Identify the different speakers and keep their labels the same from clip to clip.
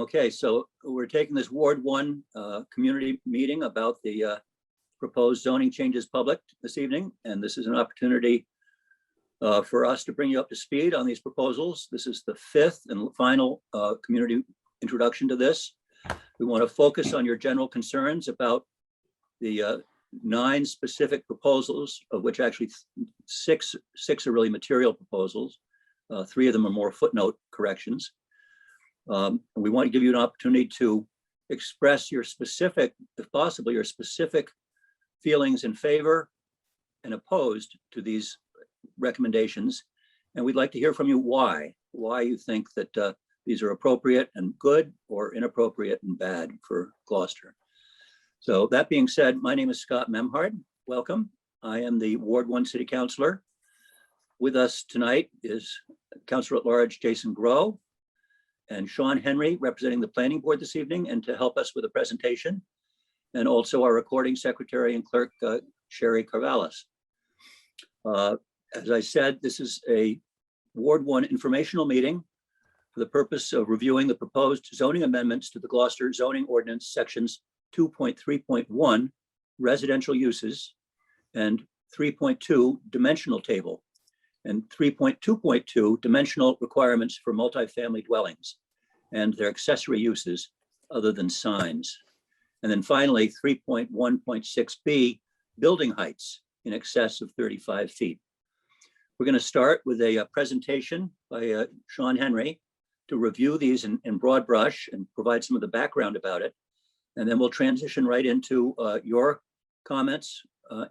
Speaker 1: Okay, so we're taking this Ward 1 community meeting about the proposed zoning changes public this evening, and this is an opportunity for us to bring you up to speed on these proposals. This is the fifth and final community introduction to this. We want to focus on your general concerns about the 9 specific proposals, of which actually six are really material proposals. 3 of them are more footnote corrections. We want to give you an opportunity to express your specific, if possible, your specific feelings in favor and opposed to these recommendations. And we'd like to hear from you why you think that these are appropriate and good or inappropriate and bad for Gloucester. So that being said, my name is Scott Memhard. Welcome. I am the Ward 1 City Councilor. With us tonight is Councilor at Large Jason Groh and Sean Henry representing the Planning Board this evening and to help us with a presentation, and also our recording secretary and clerk, Sherry Carvallis. As I said, this is a Ward 1 informational meeting for the purpose of reviewing the proposed zoning amendments to the Gloucester zoning ordinance sections 2.3.1 residential uses and 3.2 dimensional table and 3.2.2 dimensional requirements for multifamily dwellings and their accessory uses other than signs. And then finally, 3.1.6b, building heights in excess of 35 feet. We're going to start with a presentation by Sean Henry to review these in broad brush and provide some of the background about it. And then we'll transition right into your comments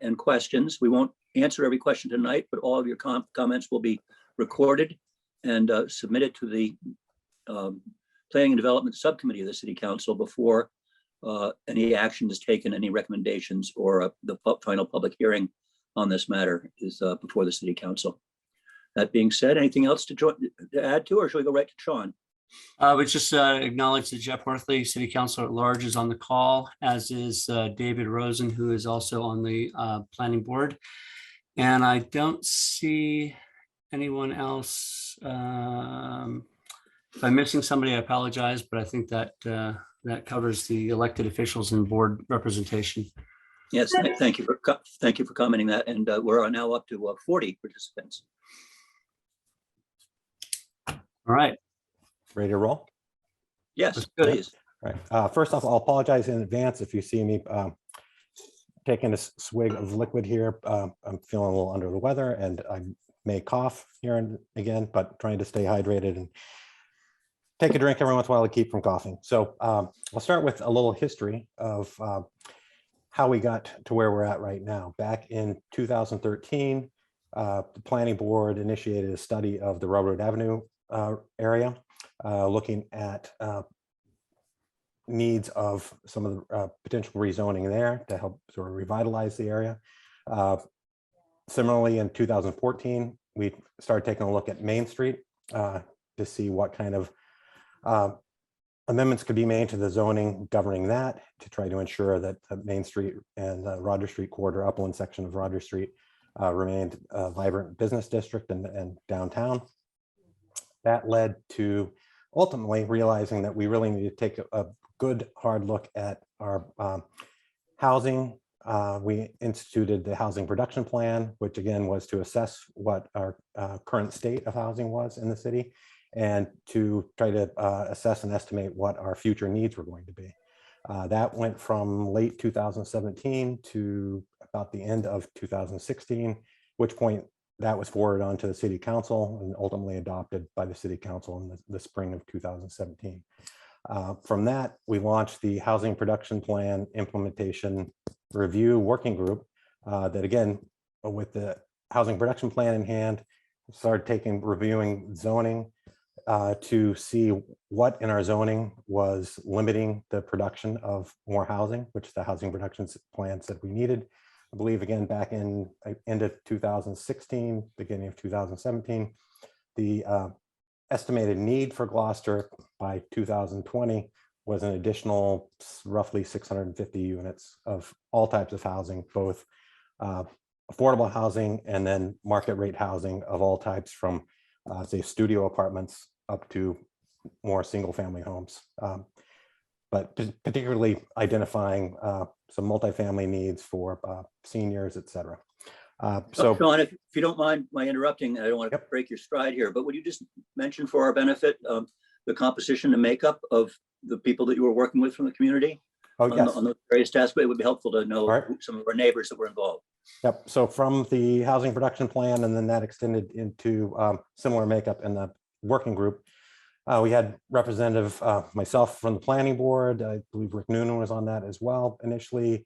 Speaker 1: and questions. We won't answer every question tonight, but all of your comments will be recorded and submitted to the Planning and Development Subcommittee of the City Council before any action is taken, any recommendations, or the final public hearing on this matter is before the City Council. That being said, anything else to add to, or should we go right to Sean?
Speaker 2: We just acknowledge that Jeff Worthley, City Councilor at Large, is on the call, as is David Rosen, who is also on the Planning Board. And I don't see anyone else. If I'm missing somebody, I apologize, but I think that that covers the elected officials and board representation.
Speaker 1: Yes, thank you for commenting that. And we're now up to 40 participants.
Speaker 2: All right.
Speaker 3: Ready to roll?
Speaker 1: Yes, please.
Speaker 3: All right. First off, I'll apologize in advance if you see me taking a swig of liquid here. I'm feeling a little under the weather and I may cough here and again, but trying to stay hydrated and take a drink every once in a while to keep from coughing. So I'll start with a little history of how we got to where we're at right now. Back in 2013, the Planning Board initiated a study of the Railroad Avenue area, looking at needs of some of the potential rezoning there to help sort of revitalize the area. Similarly, in 2014, we started taking a look at Main Street to see what kind of amendments could be made to the zoning governing that to try to ensure that Main Street and Roger Street corridor, upland section of Roger Street, remained a vibrant business district and downtown. That led to ultimately realizing that we really need to take a good hard look at our housing. We instituted the housing production plan, which again was to assess what our current state of housing was in the city and to try to assess and estimate what our future needs were going to be. That went from late 2017 to about the end of 2016, which point that was forwarded on to the City Council and ultimately adopted by the City Council in the spring of 2017. From that, we launched the Housing Production Plan Implementation Review Working Group that, again, with the Housing Production Plan in hand, started reviewing zoning to see what in our zoning was limiting the production of more housing, which the Housing Production Plan said we needed. I believe, again, back in end of 2016, beginning of 2017, the estimated need for Gloucester by 2020 was an additional roughly 650 units of all types of housing, both affordable housing and then market rate housing of all types, from say studio apartments up to more single-family homes. But particularly identifying some multifamily needs for seniors, et cetera.
Speaker 1: So Sean, if you don't mind my interrupting, I don't want to
Speaker 3: Yep.
Speaker 1: break your stride here, but would you just mention for our benefit the composition and makeup of the people that you were working with from the community?
Speaker 3: Oh, yes.
Speaker 1: On the various tasks, but it would be helpful to know
Speaker 3: Right.
Speaker 1: some of our neighbors that were involved.
Speaker 3: Yep. So from the housing production plan, and then that extended into similar makeup in the working group. We had representative myself from the planning board. I believe Rick Noonan was on that as well initially.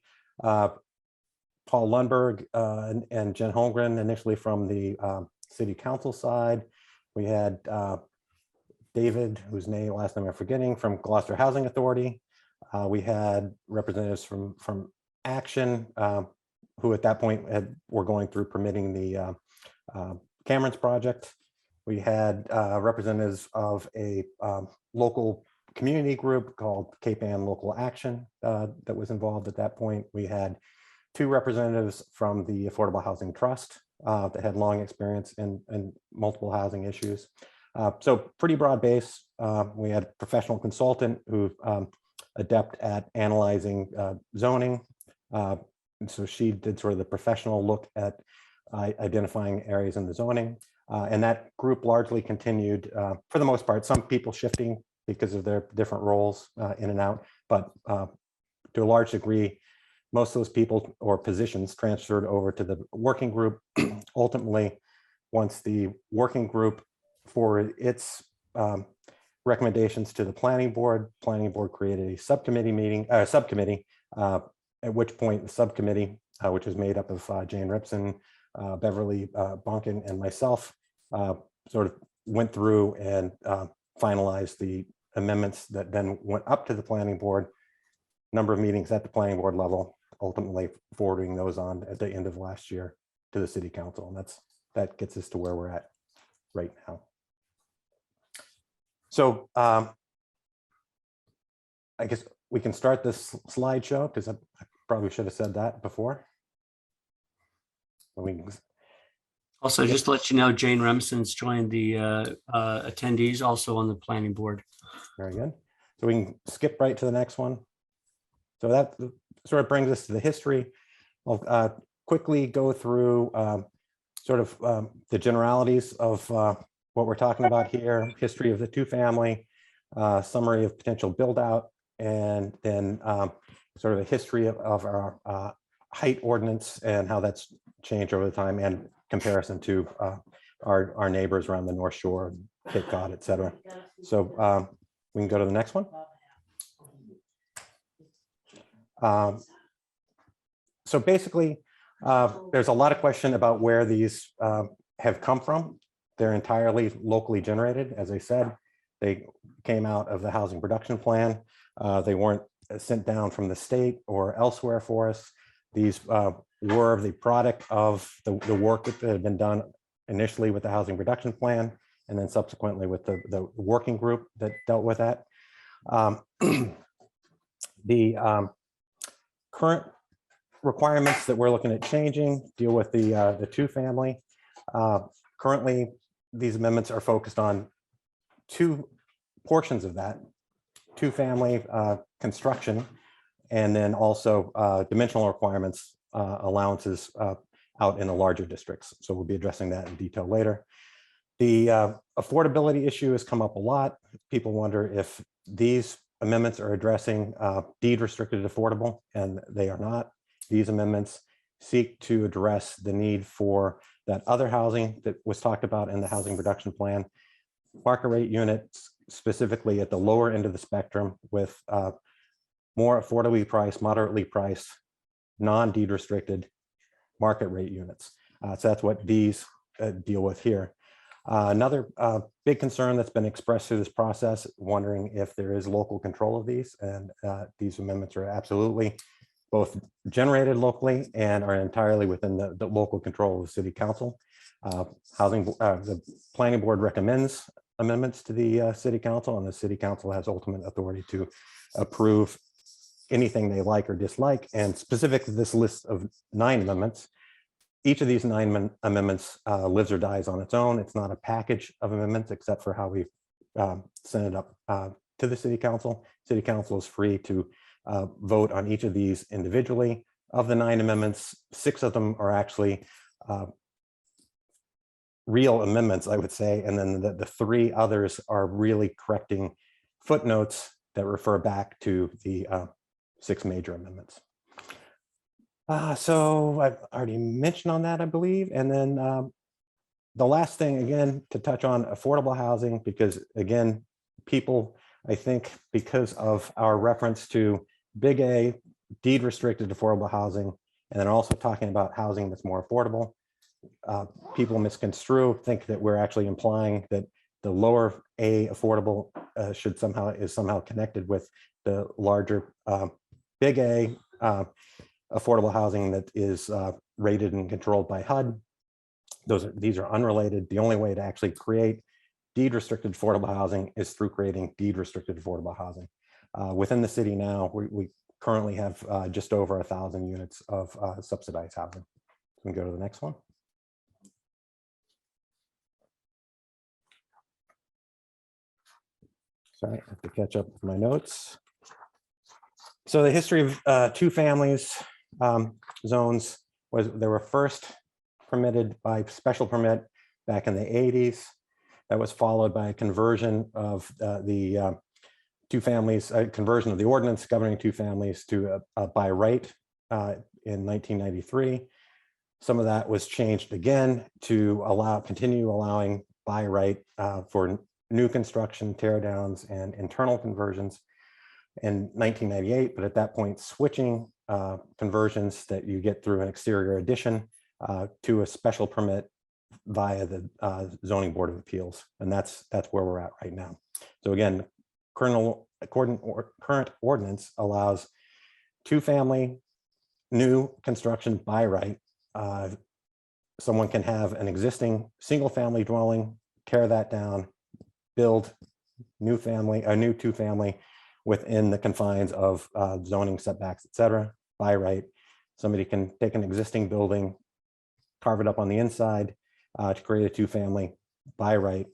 Speaker 3: Paul Lundberg and Jen Holmgren initially from the city council side. We had David, whose last name I'm forgetting, from Gloucester Housing Authority. We had representatives from Action, who at that point were going through permitting the Cameron's project. We had representatives of a local community group called Cape Ann Local Action that was involved at that point. We had 2 representatives from the Affordable Housing Trust that had long experience in multiple housing issues. So pretty broad base. We had a professional consultant who adept at analyzing zoning. And so she did sort of the professional look at identifying areas in the zoning. And that group largely continued for the most part, some people shifting because of their different roles in and out, but to a large degree, most of those people or positions transferred over to the working group. Ultimately, once the working group for its recommendations to the planning board created a subcommittee at which point the subcommittee, which is made up of Jane Ripson, Beverly Bonkin, and myself, sort of went through and finalized the amendments that then went up to the planning board, number of meetings at the planning board level, ultimately forwarding those on at the end of last year to the city council. And that gets us to where we're at right now. So I guess we can start this slideshow because I probably should have said that before.
Speaker 2: Also, just to let you know, Jane Remsen's joined the attendees also on the planning board.
Speaker 3: Very good. So we can skip right to the next one. So that sort of brings us to the history. I'll quickly go through sort of the generalities of what we're talking about here, history of the 2-family, summary of potential build out, and then sort of a history of our height ordinance and how that's changed over the time and comparison to our neighbors around the North Shore, Cape Cod, et cetera. So we can go to the next one. So basically, there's a lot of question about where these have come from. They're entirely locally generated. As I said, they came out of the housing production plan. They weren't sent down from the state or elsewhere for us. These were the product of the work that had been done initially with the housing production plan and then subsequently with the working group that dealt with that. The current requirements that we're looking at changing deal with the 2-family. Currently, these amendments are focused on 2 portions of that, 2-family construction, and then also dimensional requirements, allowances out in the larger districts. So we'll be addressing that in detail later. The affordability issue has come up a lot. People wonder if these amendments are addressing deed restricted affordable, and they are not. These amendments seek to address the need for that other housing that was talked about in the housing production plan, market rate units, specifically at the lower end of the spectrum with more affordably priced, moderately priced, non-deed restricted market rate units. So that's what these deal with here. Another big concern that's been expressed through this process, wondering if there is local control of these, and these amendments are absolutely both generated locally and are entirely within the local control of the city council. The planning board recommends amendments to the city council, and the city council has ultimate authority to approve anything they like or dislike. And specifically, this list of 9 amendments, each of these 9 amendments lives or dies on its own. It's not a package of amendments except for how we send it up to the city council. City council is free to vote on each of these individually. Of the 9 amendments, 6 of them are actually real amendments, I would say, and then the 3 others are really correcting footnotes that refer back to the 6 major amendments. So I've already mentioned on that, I believe. And then the last thing, again, to touch on affordable housing, because again, people, I think because of our reference to big A, deed restricted affordable housing, and then also talking about housing that's more affordable, people misconstrue, think that we're actually implying that the lower A affordable is somehow connected with the larger big A affordable housing that is rated and controlled by HUD. These are unrelated. The only way to actually create deed restricted affordable housing is through creating deed restricted affordable housing. Within the city now, we currently have just over 1,000 units of subsidized housing. We can go to the next one. Sorry, I have to catch up with my notes. So the history of 2 families zones was they were first permitted by special permit back in the 80s. That was followed by a conversion of the 2 families, a conversion of the ordinance governing 2 families to by right in 1993. Some of that was changed again to continue allowing by right for new construction, tear downs, and internal conversions in 1998. But at that point, switching conversions that you get through an exterior addition to a special permit via the Zoning Board of Appeals. And that's where we're at right now. So again, current ordinance allows 2-family new construction by right. Someone can have an existing single-family dwelling, tear that down, build a new 2-family within the confines of zoning setbacks, et cetera, by right. Somebody can take an existing building, carve it up on the inside to create a 2-family by right.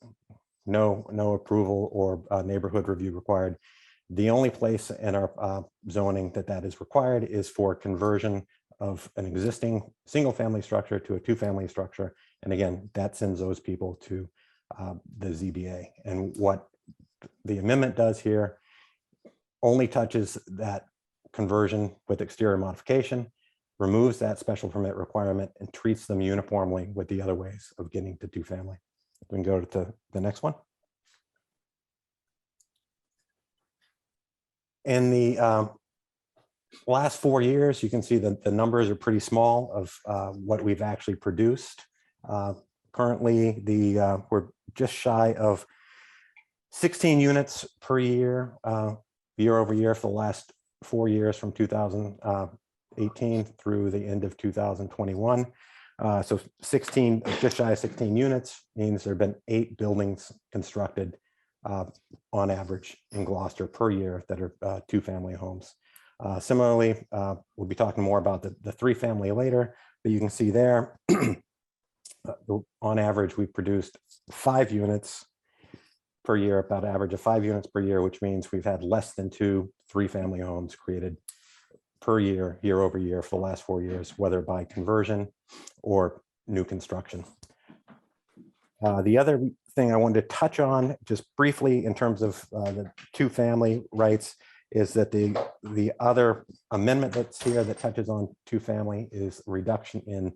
Speaker 3: No approval or neighborhood review required. The only place in our zoning that is required is for conversion of an existing single-family structure to a 2-family structure. And again, that sends those people to the ZBA. And what the amendment does here only touches that conversion with exterior modification, removes that special permit requirement, and treats them uniformly with the other ways of getting to 2-family. We can go to the next one. In the last 4 years, you can see that the numbers are pretty small of what we've actually produced. Currently, we're just shy of 16 units per year, year over year for the last 4 years from 2018 through the end of 2021. So 16, just shy of 16 units means there have been 8 buildings constructed on average in Gloucester per year that are 2-family homes. Similarly, we'll be talking more about the 3-family later, but you can see there, on average, we've produced 5 units per year, about an average of 5 units per year, which means we've had less than 2 3-family homes created per year, year over year for the last 4 years, whether by conversion or new construction. The other thing I wanted to touch on just briefly in terms of the 2-family rights is that the other amendment that's here that touches on 2-family is reduction in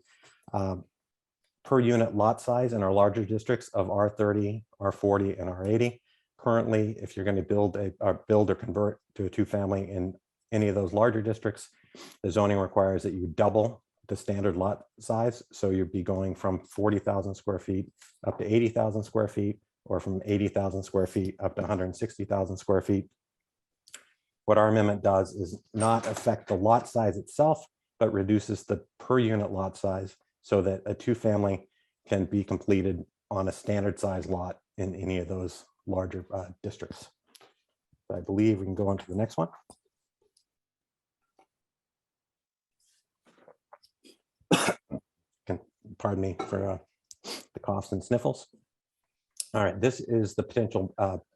Speaker 3: per unit lot size in our larger districts of R30, R40, and R80. Currently, if you're going to build or convert to a 2-family in any of those larger districts, the zoning requires that you double the standard lot size. So you'd be going from 40,000 square feet up to 80,000 square feet, or from 80,000 square feet up to 160,000 square feet. What our amendment does is not affect the lot size itself, but reduces the per unit lot size so that a 2-family can be completed on a standard size lot in any of those larger districts. I believe we can go on to the next one. Pardon me for the coughs and sniffles. All right, this is the potential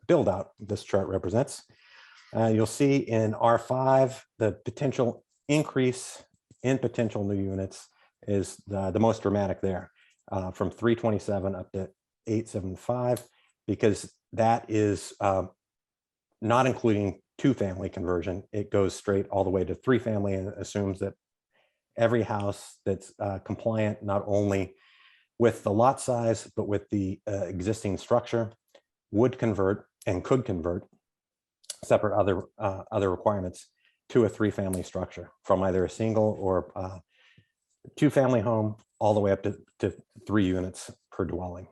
Speaker 3: build out this chart represents. You'll see in R5, the potential increase in potential new units is the most dramatic there, from 327 up to 875, because that is not including two-family conversion. It goes straight all the way to three-family and assumes that every house that's compliant not only with the lot size, but with the existing structure would convert and could convert separate other requirements to a three-family structure from either a single or two-family home all the way up to 3 units per dwelling.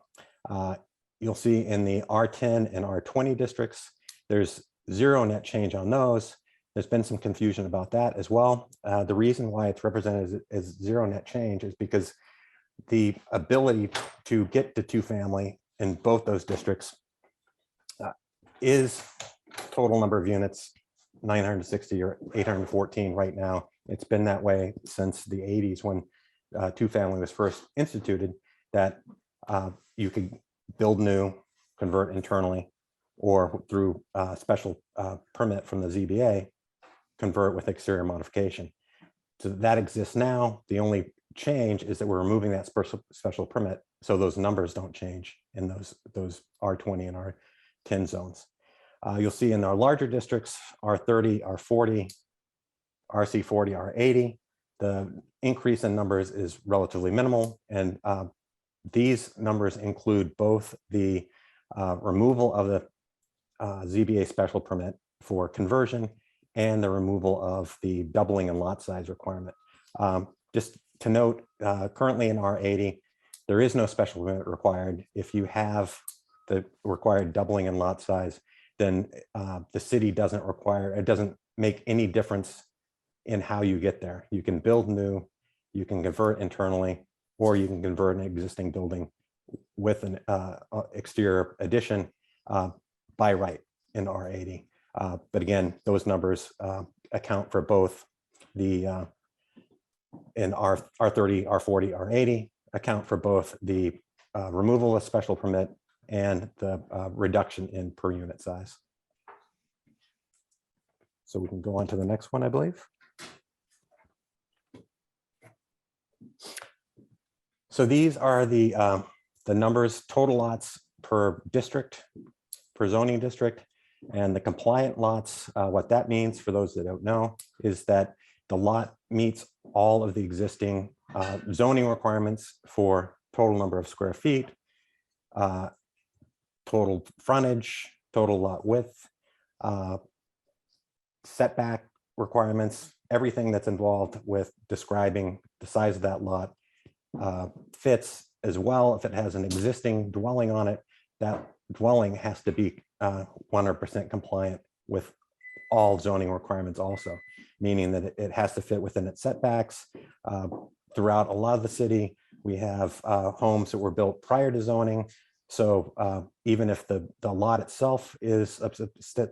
Speaker 3: You'll see in the R10 and R20 districts, there's 0 net change on those. There's been some confusion about that as well. The reason why it's represented as 0 net change is because the ability to get to two-family in both those districts is total number of units 960 or 814 right now. It's been that way since the 80s when two-family was first instituted, that you could build new, convert internally, or through special permit from the ZBA, convert with exterior modification. So that exists now. The only change is that we're removing that special permit, so those numbers don't change in those R20 and R10 zones. You'll see in our larger districts, R30, R40, RC40, R80, the increase in numbers is relatively minimal, and these numbers include both the removal of the ZBA special permit for conversion and the removal of the doubling in lot size requirement. Just to note, currently in R80, there is no special permit required. If you have the required doubling in lot size, then the city doesn't require, it doesn't make any difference in how you get there. You can build new, you can convert internally, or you can convert an existing building with an exterior addition by right in R80. But again, those numbers account for both the in R30, R40, R80, account for both the removal of special permit and the reduction in per unit size. So we can go on to the next one, I believe. So these are the numbers, total lots per district, per zoning district, and the compliant lots. What that means, for those that don't know, is that the lot meets all of the existing zoning requirements for total number of square feet, total frontage, total lot width, setback requirements, everything that's involved with describing the size of that lot fits as well. If it has an existing dwelling on it, that dwelling has to be 100% compliant with all zoning requirements also, meaning that it has to fit within its setbacks. Throughout a lot of the city, we have homes that were built prior to zoning. So even if the lot itself is a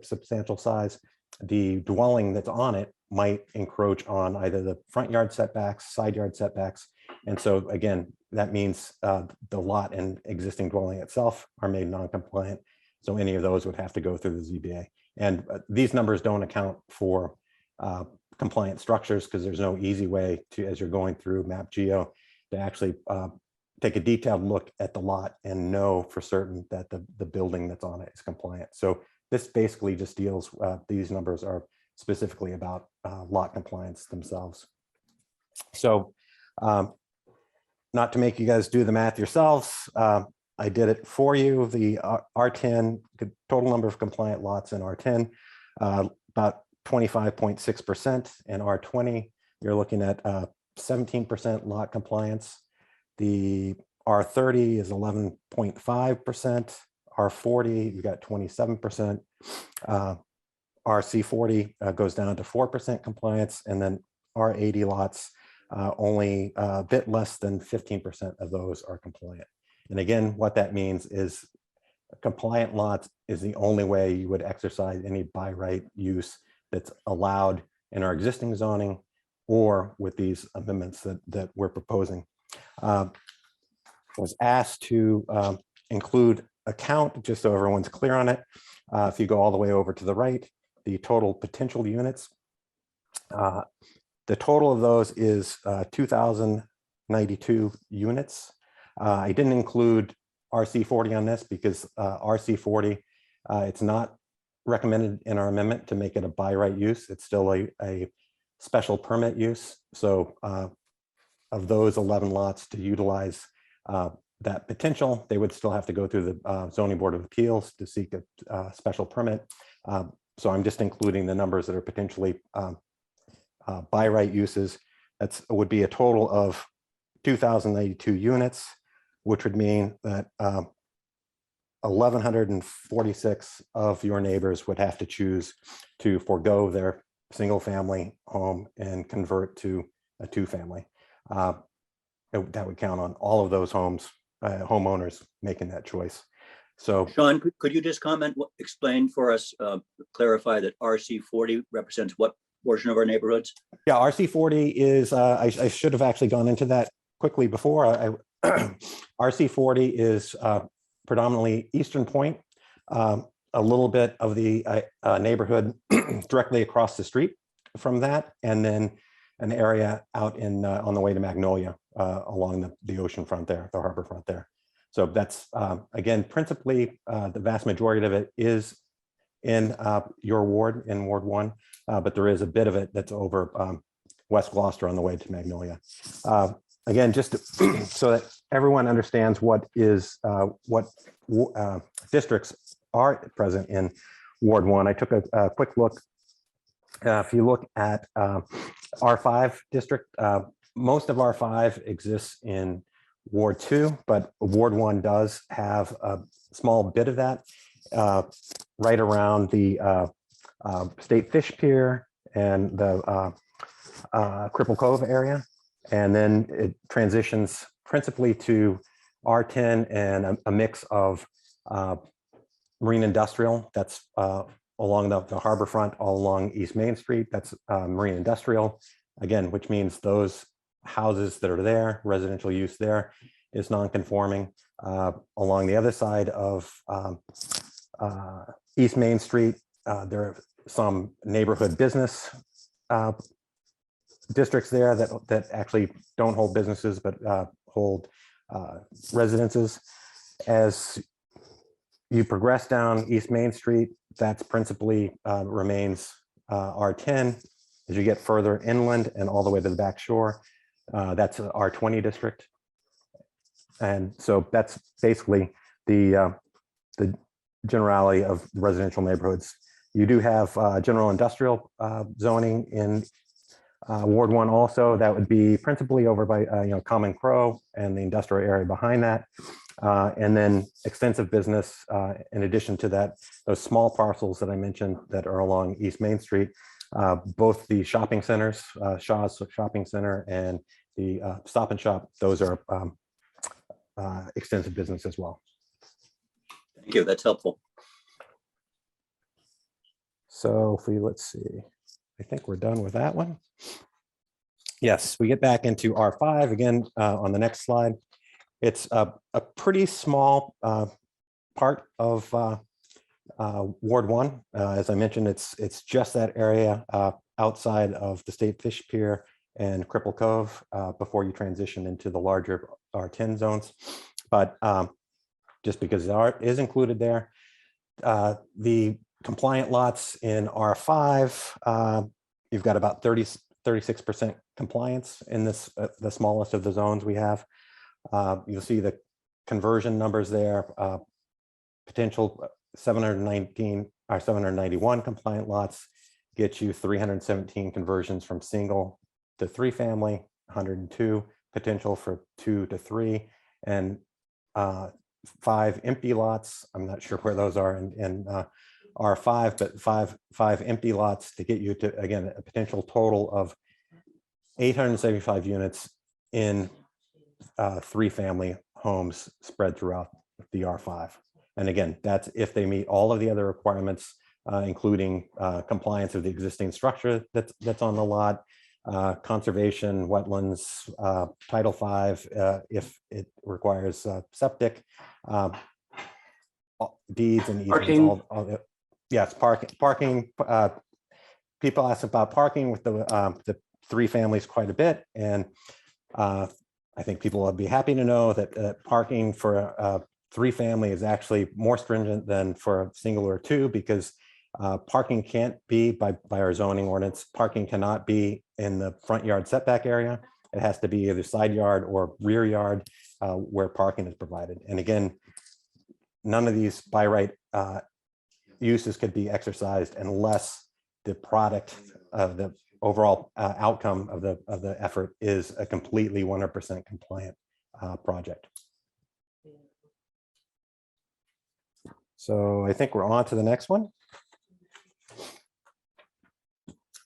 Speaker 3: substantial size, the dwelling that's on it might encroach on either the front yard setbacks, side yard setbacks. And so again, that means the lot and existing dwelling itself are made non-compliant. So any of those would have to go through the ZBA. And these numbers don't account for compliant structures, because there's no easy way to, as you're going through Map Geo, to actually take a detailed look at the lot and know for certain that the building that's on it is compliant. So this basically just deals, these numbers are specifically about lot compliance themselves. So not to make you guys do the math yourselves, I did it for you. The R10, the total number of compliant lots in R10, about 25.6%. In R20, you're looking at 17% lot compliance. The R30 is 11.5%. R40, you've got 27%. RC40 goes down to 4% compliance, and then R80 lots, only a bit less than 15% of those are compliant. And again, what that means is a compliant lot is the only way you would exercise any by right use that's allowed in our existing zoning or with these amendments that we're proposing. Was asked to include count, just so everyone's clear on it. If you go all the way over to the right, the total potential units, the total of those is 2,092 units. I didn't include RC40 on this because RC40, it's not recommended in our amendment to make it a by right use. It's still a special permit use. So of those 11 lots to utilize that potential, they would still have to go through the zoning board of appeals to seek a special permit. So I'm just including the numbers that are potentially by right uses. That would be a total of 2,092 units, which would mean that 1,146 of your neighbors would have to choose to forego their single family home and convert to a two-family. That would count on all of those homeowners making that choice. So
Speaker 1: Sean, could you just explain for us, clarify that RC40 represents what portion of our neighborhoods?
Speaker 3: yeah, RC40 is, I should have actually gone into that quickly before. RC40 is predominantly Eastern Point, a little bit of the neighborhood directly across the street from that, and then an area out in on the way to Magnolia along the ocean front there, the harbor front there. So that's, again, principally the vast majority of it is in your ward, in Ward 1, but there is a bit of it that's over West Gloucester on the way to Magnolia. Again, just so that everyone understands what districts are present in Ward 1, I took a quick look. If you look at R5 district, most of R5 exists in Ward 2, but Ward 1 does have a small bit of that right around the State Fish Pier and the Cripple Cove area. And then it transitions principally to R10 and a mix of marine industrial. That's along the harbor front, all along East Main Street. That's marine industrial, again, which means those houses that are there, residential use there, is non-conforming. Along the other side of East Main Street, there are some neighborhood business districts there that actually don't hold businesses, but hold residences. As you progress down East Main Street, that's principally remains R10. As you get further inland and all the way to the back shore, that's an R20 district. And so that's basically the generality of residential neighborhoods. You do have general industrial zoning in Ward 1 also. That would be principally over by Common Crow and the industrial area behind that. And then extensive business, in addition to that, those small parcels that I mentioned that are along East Main Street, both the shopping centers, Shaw's Shopping Center and the Stop and Shop, those are extensive business as well.
Speaker 1: Thank you, that's helpful.
Speaker 3: So if let's see, I think we're done with that one. Yes, we get back into R5 again on the next slide. It's a pretty small part of Ward 1. As I mentioned, it's just that area outside of the State Fish Pier and Cripple Cove before you transition into the larger R10 zones. But just because art is included there, the compliant lots in R5, you've got about 36% compliance in this, the smallest of the zones we have. You'll see the conversion numbers there, potential 719 or 791 compliant lots get you 317 conversions from single to three family, 102 potential for 2 to 3, and 5 empty lots. I'm not sure where those are in R5, but five empty lots to get you to, again, a potential total of 875 units in 3 family homes spread throughout the R5. And again, that's if they meet all of the other requirements, including compliance of the existing structure that's on the lot, conservation, wetlands, Title V, if it requires septic, deeds and easements.
Speaker 2: Parking.
Speaker 3: Yes, parking. People ask about parking with the three families quite a bit, and I think people will be happy to know that parking for a three family is actually more stringent than for a single or two, because parking can't be by our zoning ordinance. Parking cannot be in the front yard setback area. It has to be either side yard or rear yard where parking is provided. And again, none of these by right uses could be exercised unless the product of the overall outcome of the effort is a completely 100% compliant project. So I think we're on to the next one.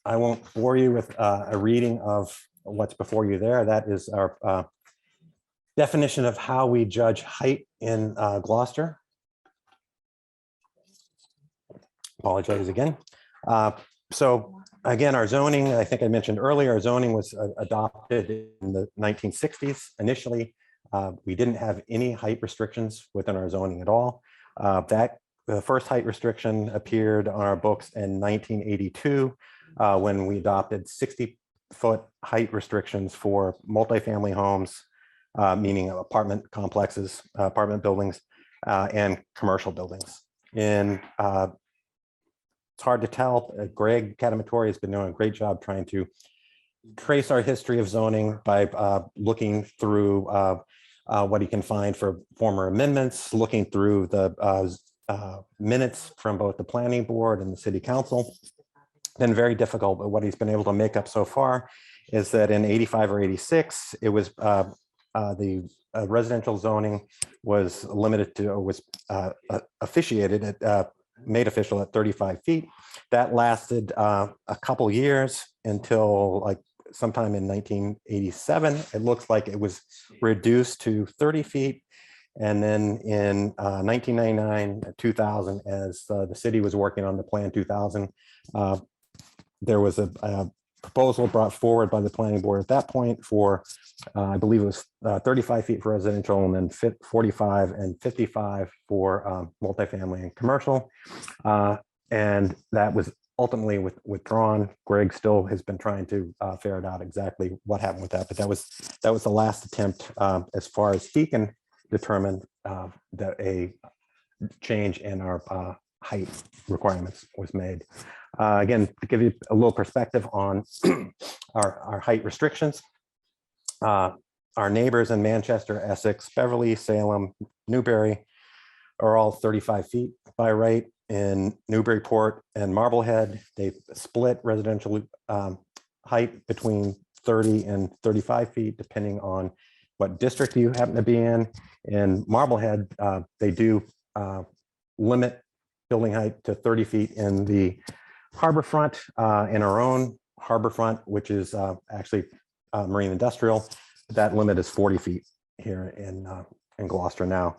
Speaker 3: I won't bore you with a reading of what's before you there. That is our definition of how we judge height in Gloucester. Apologize again. So again, our zoning, I think I mentioned earlier, our zoning was adopted in the 1960s. Initially, we didn't have any height restrictions within our zoning at all. The first height restriction appeared on our books in 1982 when we adopted 60-foot height restrictions for multifamily homes, meaning apartment complexes, apartment buildings, and commercial buildings. And it's hard to tell. Greg Catamatori has been doing a great job trying to trace our history of zoning by looking through what he can find for former amendments, looking through the minutes from both the planning board and the city council. Been very difficult, but what he's been able to make up so far is that in 85 or 86, it was the residential zoning was limited to, or was officiated at made official at 35 feet. That lasted a couple years until like sometime in 1987. It looks like it was reduced to 30 feet. And then in 1999, 2000, as the city was working on the Plan 2000, there was a proposal brought forward by the planning board at that point for, I believe it was 35 feet for residential, and then 45 and 55 for multifamily and commercial. And that was ultimately withdrawn. Greg still has been trying to ferret out exactly what happened with that, but that was the last attempt as far as he can determine that a change in our height requirements was made. Again, to give you a little perspective on our height restrictions, our neighbors in Manchester, Essex, Beverly, Salem, Newbury are all 35 feet by right. In Newburyport and Marblehead, they split residential height between 30 and 35 feet, depending on what district you happen to be in. In Marblehead, they do limit building height to 30 feet in the harbor front, in our own harbor front, which is actually marine industrial. That limit is 40 feet here in Gloucester now.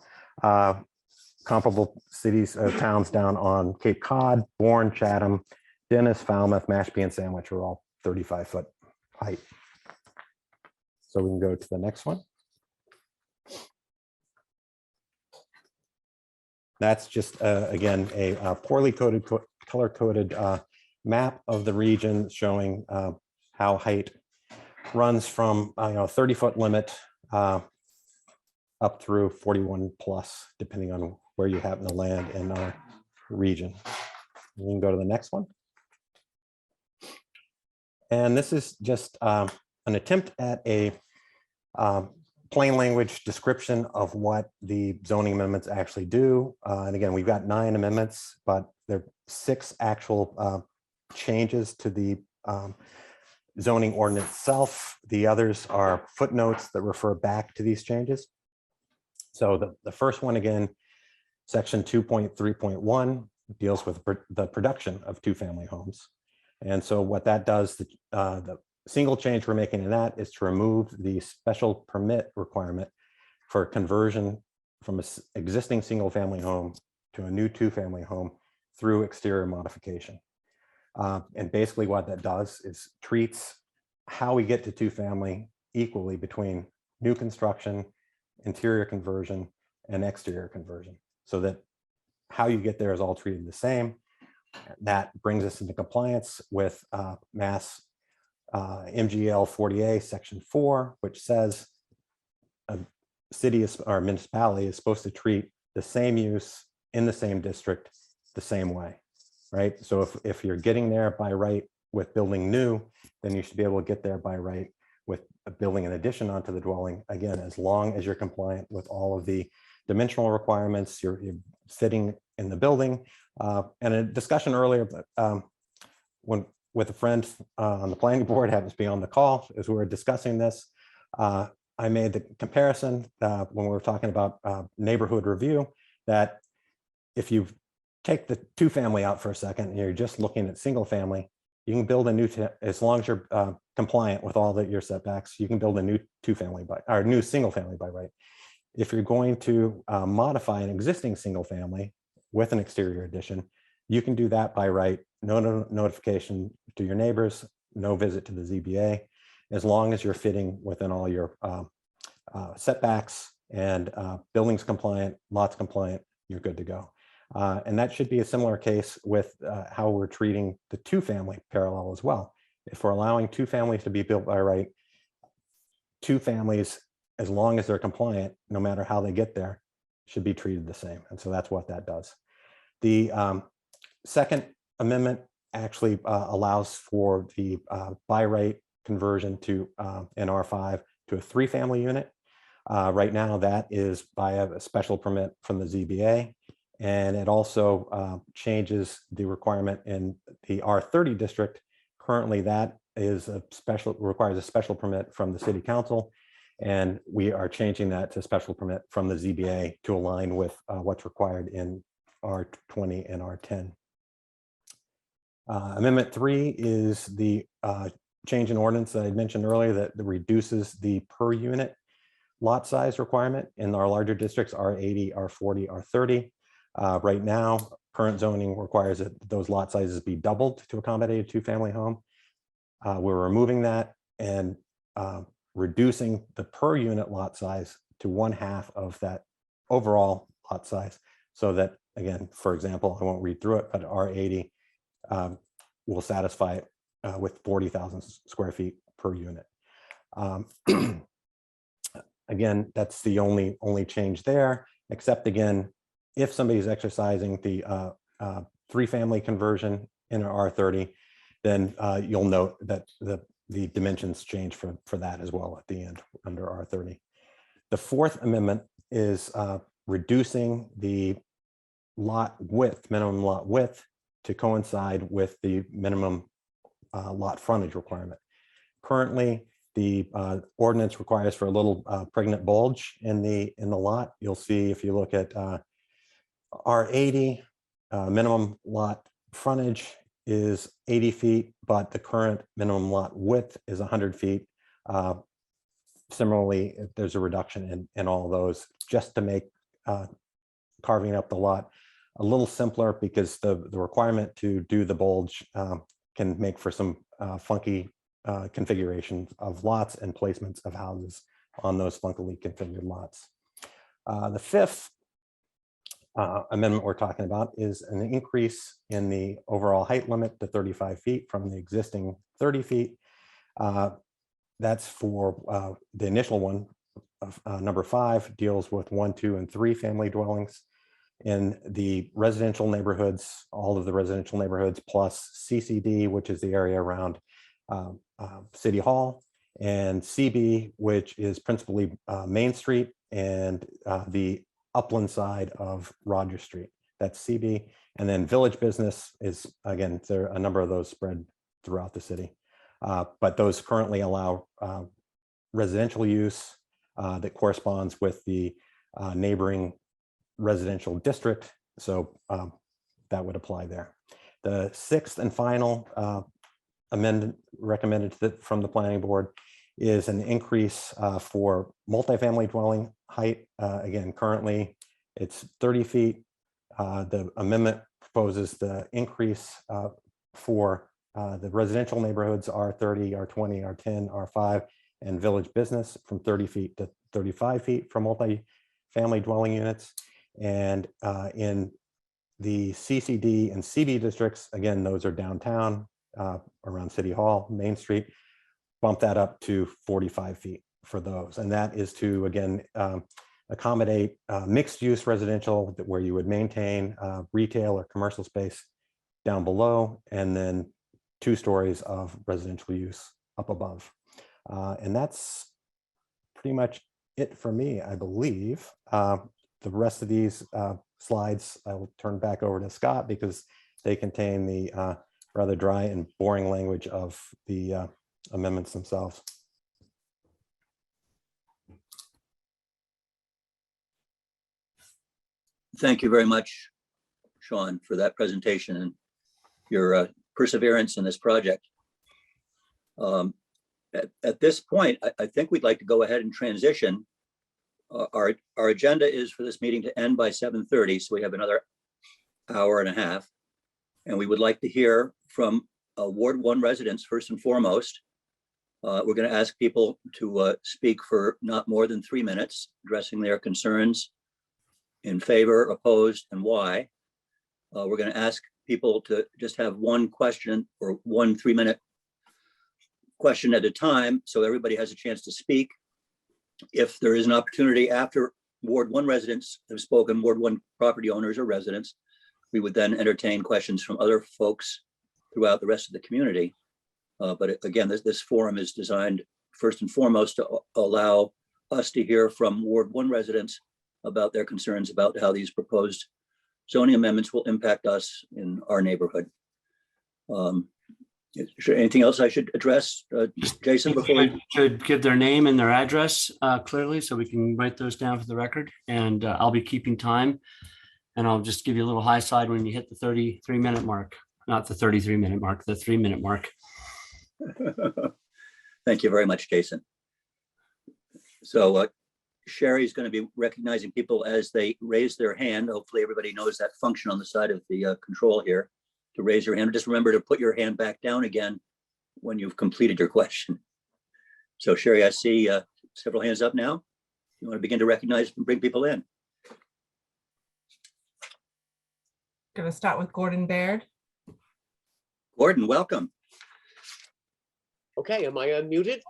Speaker 3: Comparable cities, towns down on Cape Cod, Bourne, Chatham, Dennis, Falmouth, Mashpee, and Sandwich are all 35-foot height. So we can go to the next one. That's just, again, a poorly coded, color-coded map of the region showing how height runs from 30-foot limit up through 41 plus, depending on where you happen to land in our region. We can go to the next one. And this is just an attempt at a plain language description of what the zoning amendments actually do. And again, we've got 9 amendments, but there are 6 actual changes to the zoning ordinance itself. The others are footnotes that refer back to these changes. So the first one, again, section 2.3.1 deals with the production of 2-family homes. And so what that does, the single change we're making in that is to remove the special permit requirement for conversion from an existing single-family home to a new 2-family home through exterior modification. And basically what that does is treats how we get to 2-family equally between new construction, interior conversion, and exterior conversion, so that how you get there is all treated the same. That brings us into compliance with Mass MGL 40A Section 4, which says a city or municipality is supposed to treat the same use in the same district the same way, right? So if you're getting there by right with building new, then you should be able to get there by right with building an addition onto the dwelling, again, as long as you're compliant with all of the dimensional requirements, you're fitting in the building. And a discussion earlier when with a friend on the planning board, happens to be on the call as we were discussing this, I made the comparison when we were talking about neighborhood review, that if you take the two-family out for a second and you're just looking at single family, you can build a new, as long as you're compliant with all your setbacks, you can build a new two-family or new single family by right. If you're going to modify an existing single family with an exterior addition, you can do that by right, no notification to your neighbors, no visit to the ZBA, as long as you're fitting within all your setbacks and buildings compliant, lots compliant, you're good to go. And that should be a similar case with how we're treating the two-family parallel as well. If we're allowing two families to be built by right, two families, as long as they're compliant, no matter how they get there, should be treated the same. And so that's what that does. The second amendment actually allows for the by right conversion to an R5 to a three-family unit. Right now, that is by a special permit from the ZBA. And it also changes the requirement in the R30 district. Currently, that is requires a special permit from the city council. And we are changing that to special permit from the ZBA to align with what's required in R20 and R10. Amendment 3 is the change in ordinance that I mentioned earlier that reduces the per unit lot size requirement in our larger districts, R80, R40, R30. Right now, current zoning requires that those lot sizes be doubled to accommodate a two-family home. We're removing that and reducing the per unit lot size to 1/2 of that overall lot size, so that, again, for example, I won't read through it, but R80 will satisfy it with 40,000 square feet per unit. Again, that's the only change there, except again, if somebody's exercising the three-family conversion in an R30, then you'll note that the dimensions change for that as well at the end under R30. The fourth amendment is reducing the lot width, minimum lot width, to coincide with the minimum lot frontage requirement. Currently, the ordinance requires for a little pregnant bulge in the lot. You'll see if you look at R80, minimum lot frontage is 80 feet, but the current minimum lot width is 100 feet. Similarly, there's a reduction in all of those, just to make carving up the lot a little simpler, because the requirement to do the bulge can make for some funky configurations of lots and placements of houses on those funkily configured lots. The fifth amendment we're talking about is an increase in the overall height limit to 35 feet from the existing 30 feet. That's for the initial one. Number 5 deals with 1, 2, and 3 family dwellings in the residential neighborhoods, all of the residential neighborhoods, plus CCD, which is the area around City Hall, and CB, which is principally Main Street and the upland side of Rogers Street. That's CB. And then village business is, again, there are a number of those spread throughout the city. But those currently allow residential use that corresponds with the neighboring residential district. So that would apply there. The sixth and final amendment recommended from the planning board is an increase for multifamily dwelling height. Again, currently it's 30 feet. The amendment proposes the increase for the residential neighborhoods R30, R20, R10, R5, and village business from 30 feet to 35 feet for multifamily dwelling units. And in The CCD and CB districts, again, those are downtown, around City Hall, Main Street, bump that up to 45 feet for those. And that is to, again, accommodate mixed use residential where you would maintain retail or commercial space down below, and then 2 stories of residential use up above. And that's pretty much it for me, I believe. The rest of these slides, I will turn back over to Scott because they contain the rather dry and boring language of the amendments themselves.
Speaker 1: Thank you very much, Sean, for that presentation and your perseverance in this project. At this point, I think we'd like to go ahead and transition. Our agenda is for this meeting to end by 7:30, so we have another hour and a half. And we would like to hear from Ward 1 residents first and foremost. We're going to ask people to speak for not more than 3 minutes, addressing their concerns in favor, opposed, and why. We're going to ask people to just have one question or 1 3-minute question at a time, so everybody has a chance to speak. If there is an opportunity after Ward 1 residents have spoken, Ward 1 property owners or residents, we would then entertain questions from other folks throughout the rest of the community. But again, this forum is designed first and foremost to allow us to hear from Ward 1 residents about their concerns about how these proposed zoning amendments will impact us in our neighborhood. Is there anything else I should address, Jason, before we
Speaker 2: should give their name and their address clearly so we can write those down for the record, and I'll be keeping time, and I'll just give you a little high side when you hit the 33-minute mark, not the 33-minute mark, the 3-minute mark.
Speaker 1: Thank you very much, Jason. So Sherry's going to be recognizing people as they raise their hand. Hopefully everybody knows that function on the side of the control here to raise your hand. Just remember to put your hand back down again when you've completed your question. So Sherry, I see several hands up now. You want to begin to recognize and bring people in?
Speaker 4: Going to start with Gordon Baird.
Speaker 1: Gordon, welcome.
Speaker 5: Okay, am I unmuted?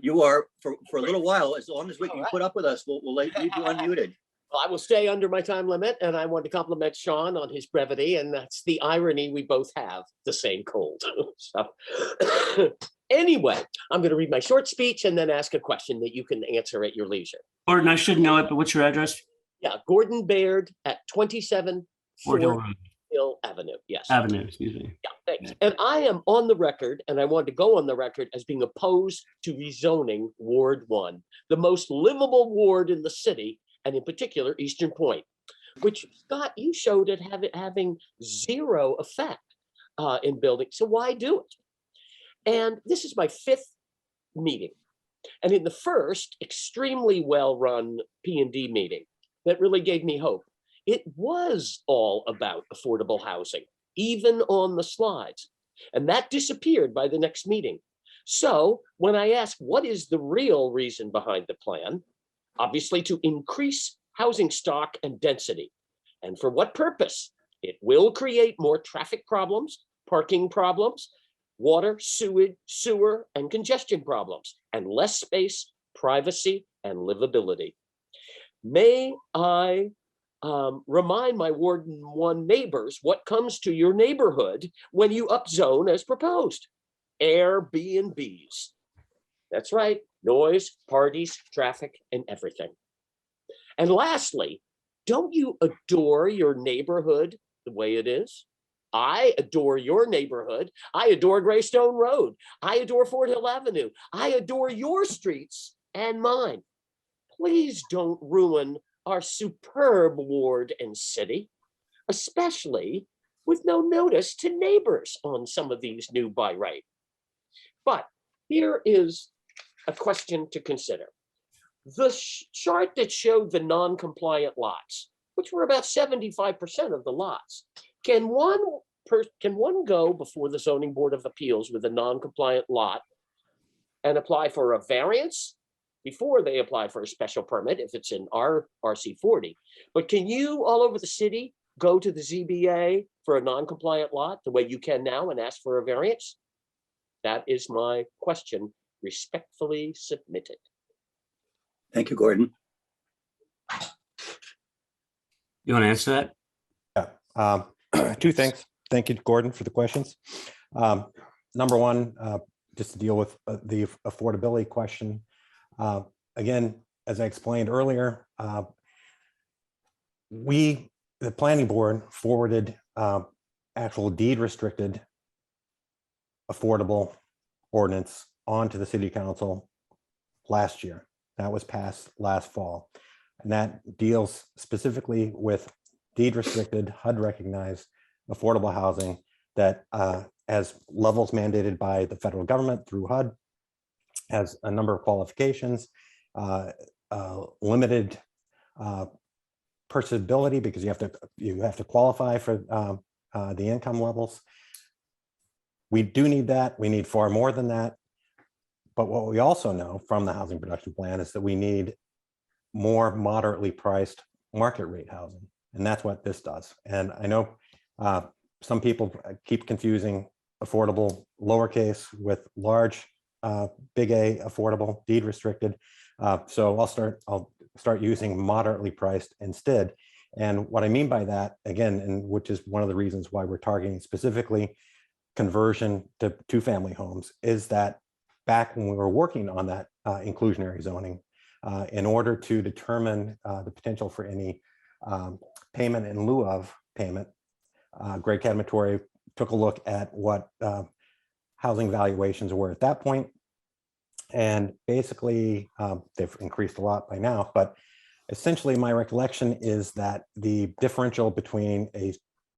Speaker 1: You are for a little while. As long as you put up with us, we'll leave you unmuted.
Speaker 5: Well, I will stay under my time limit, and I want to compliment Sean on his brevity, and that's the irony we both have the same cold. So anyway, I'm going to read my short speech and then ask a question that you can answer at your leisure.
Speaker 2: Gordon, I should know it, but what's your address?
Speaker 5: Yeah, Gordon Baird at 27
Speaker 2: Fort Hill Road.
Speaker 5: Hill Avenue. Yes.
Speaker 2: Avenue, excuse me.
Speaker 5: Yeah, thanks. And I am on the record, and I want to go on the record as being opposed to rezoning Ward 1, the most livable ward in the city, and in particular, Eastern Point, which, Scott, you showed it having zero effect in building. So why do it? And this is my 5th meeting. And in the first extremely well-run P&D meeting that really gave me hope, it was all about affordable housing, even on the slides. And that disappeared by the next meeting. So when I asked what is the real reason behind the plan, obviously to increase housing stock and density. And for what purpose? It will create more traffic problems, parking problems, water, sewage, sewer, and congestion problems, and less space, privacy, and livability. May I remind my Ward 1 neighbors what comes to your neighborhood when you upzone as proposed? Airbnbs. That's right, noise, parties, traffic, and everything. And lastly, don't you adore your neighborhood the way it is? I adore your neighborhood. I adore Greystone Road. I adore Fort Hill Avenue. I adore your streets and mine. Please don't ruin our superb ward and city, especially with no notice to neighbors on some of these new by right. But here is a question to consider. The chart that showed the non-compliant lots, which were about 75% of the lots, can one go before the Zoning Board of Appeals with a non-compliant lot and apply for a variance before they apply for a special permit if it's in RC40? But can you all over the city go to the ZBA for a non-compliant lot the way you can now and ask for a variance? That is my question, respectfully submitted.
Speaker 1: Thank you, Gordon.
Speaker 2: You want to answer that?
Speaker 3: Yeah. Two things. Thank you, Gordon, for the questions. Number one, just to deal with the affordability question. Again, as I explained earlier, the planning board forwarded actual deed restricted affordable ordinance onto the city council last year. That was passed last fall. And that deals specifically with deed restricted, HUD recognized affordable housing that as levels mandated by the federal government through HUD, has a number of qualifications, limited purchasability because you have to qualify for the income levels. We do need that. We need far more than that. But what we also know from the housing production plan is that we need more moderately priced market rate housing. And that's what this does. And I know some people keep confusing affordable lowercase with large big A affordable deed restricted. So I'll start using moderately priced instead. And what I mean by that, again, and which is one of the reasons why we're targeting specifically conversion to two-family homes, is that back when we were working on that inclusionary zoning, in order to determine the potential for any payment in lieu of payment, Greg Cadamatori took a look at what housing valuations were at that point. And basically, they've increased a lot by now, but essentially my recollection is that the differential between a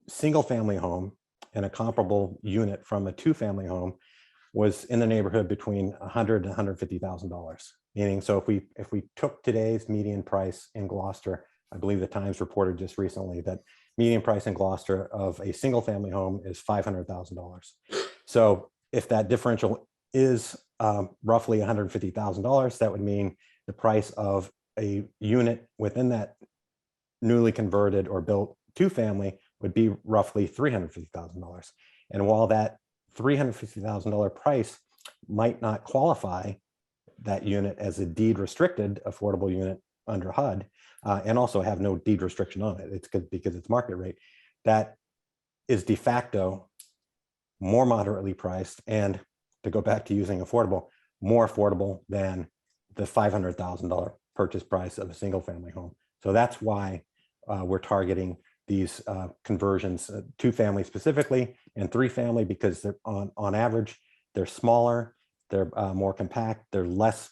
Speaker 3: single family home and a comparable unit from a two-family home was in the neighborhood between $100,000 and $150,000. Meaning, so if we took today's median price in Gloucester, I believe the Times reported just recently that median price in Gloucester of a single family home is $500,000. So if that differential is roughly $150,000, that would mean the price of a unit within that newly converted or built two-family would be roughly $350,000. And while that $350,000 price might not qualify that unit as a deed restricted affordable unit under HUD, and also have no deed restriction on it, it's good because it's market rate, that is de facto more moderately priced, and to go back to using affordable, more affordable than the $500,000 purchase price of a single family home. So that's why we're targeting these conversions, two-family specifically and three-family, because they're on average, they're smaller, they're more compact, they're less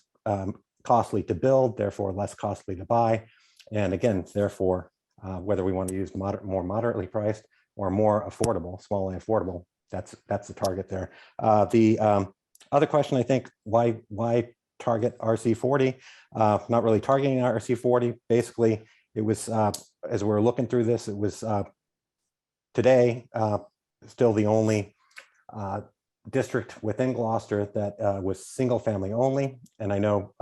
Speaker 3: costly to build, therefore less costly to buy. And again, therefore, whether we want to use more moderately priced or more affordable, small and affordable, that's the target there. The other question, I think, why target RC40? Not really targeting RC40. Basically, it was, as we're looking through this, it was today still the only district within Gloucester that was single family only. And I know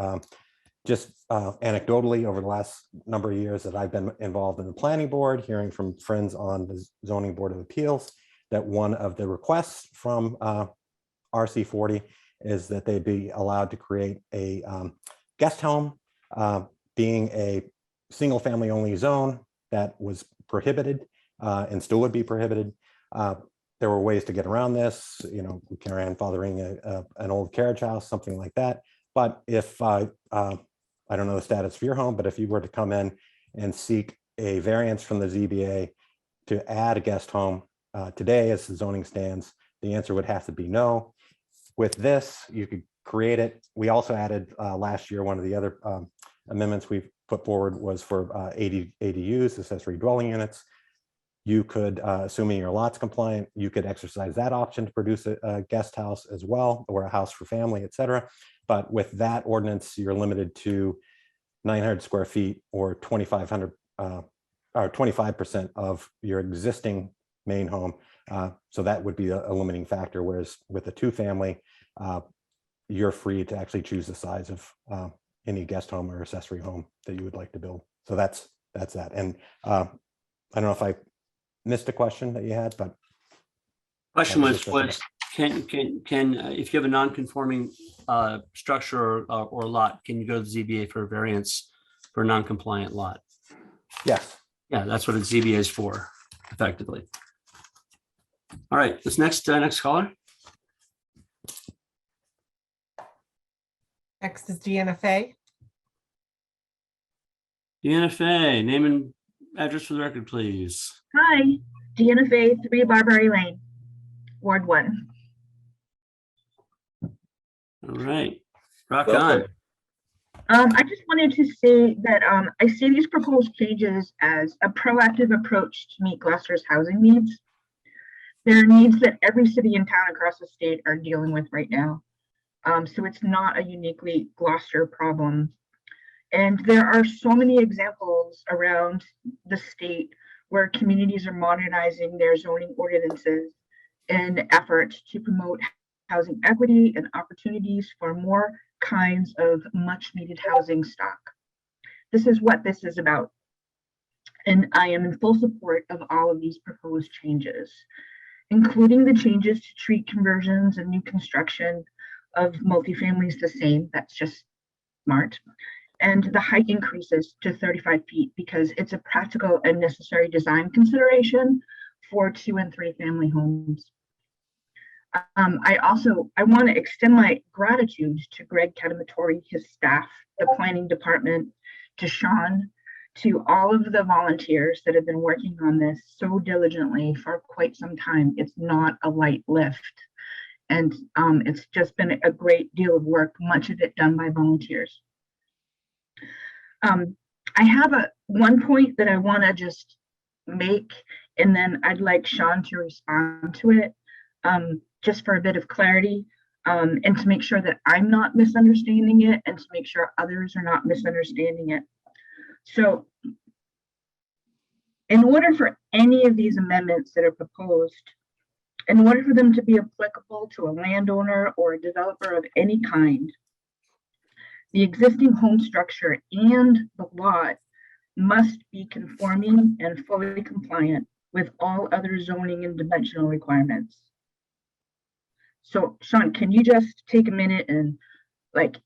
Speaker 3: just anecdotally over the last number of years that I've been involved in the planning board, hearing from friends on the zoning board of appeals, that one of the requests from RC40 is that they be allowed to create a guest home, being a single family only zone that was prohibited and still would be prohibited. There were ways to get around this, grandfathering an old carriage house, something like that. But if I don't know the status of your home, but if you were to come in and seek a variance from the ZBA to add a guest home today, as the zoning stands, the answer would have to be no. With this, you could create it. We also added last year, one of the other amendments we've put forward was for ADUs, accessory dwelling units. You could, assuming your lot's compliant, you could exercise that option to produce a guest house as well, or a house for family, et cetera. But with that ordinance, you're limited to 900 square feet or 2,500 or 25% of your existing main home. So that would be a limiting factor. Whereas with a two-family, you're free to actually choose the size of any guest home or accessory home that you would like to build. So that's that. And I don't know if I missed a question that you had, but
Speaker 2: Question
Speaker 3: That was
Speaker 2: was,
Speaker 3: just
Speaker 2: if you have a non-conforming structure or lot, can you go to the ZBA for a variance for a non-compliant lot?
Speaker 3: yes.
Speaker 2: Yeah, that's what a ZBA is for, effectively. All right, this next caller.
Speaker 4: Next is Deanna Fay.
Speaker 2: Deanna Fay, name and address for the record, please.
Speaker 6: Hi, Deanna Fay, 3 Barbary Lane, Ward 1.
Speaker 2: All right, rock
Speaker 1: Welcome.
Speaker 2: on.
Speaker 6: I just wanted to say that I see these proposed changes as a proactive approach to meet Gloucester's housing needs. There are needs that every city and town across the state are dealing with right now. So it's not a uniquely Gloucester problem. And there are so many examples around the state where communities are modernizing their zoning ordinances in an effort to promote housing equity and opportunities for more kinds of much needed housing stock. This is what this is about. And I am in full support of all of these proposed changes, including the changes to treat conversions and new construction of multifamilies the same. That's just smart. And the height increases to 35 feet because it's a practical and necessary design consideration for 2 and 3 family homes. I want to extend my gratitude to Greg Catamatori, his staff, the planning department, to Sean, to all of the volunteers that have been working on this so diligently for quite some time. It's not a light lift. And it's just been a great deal of work, much of it done by volunteers. I have one point that I want to just make, and then I'd like Sean to respond to it, just for a bit of clarity, and to make sure that I'm not misunderstanding it, and to make sure others are not misunderstanding it. So, in order for any of these amendments that are proposed, in order for them to be applicable to a landowner or a developer of any kind, the existing home structure and the lot must be conforming and fully compliant with all other zoning and dimensional requirements. So, Sean, can you just take a minute and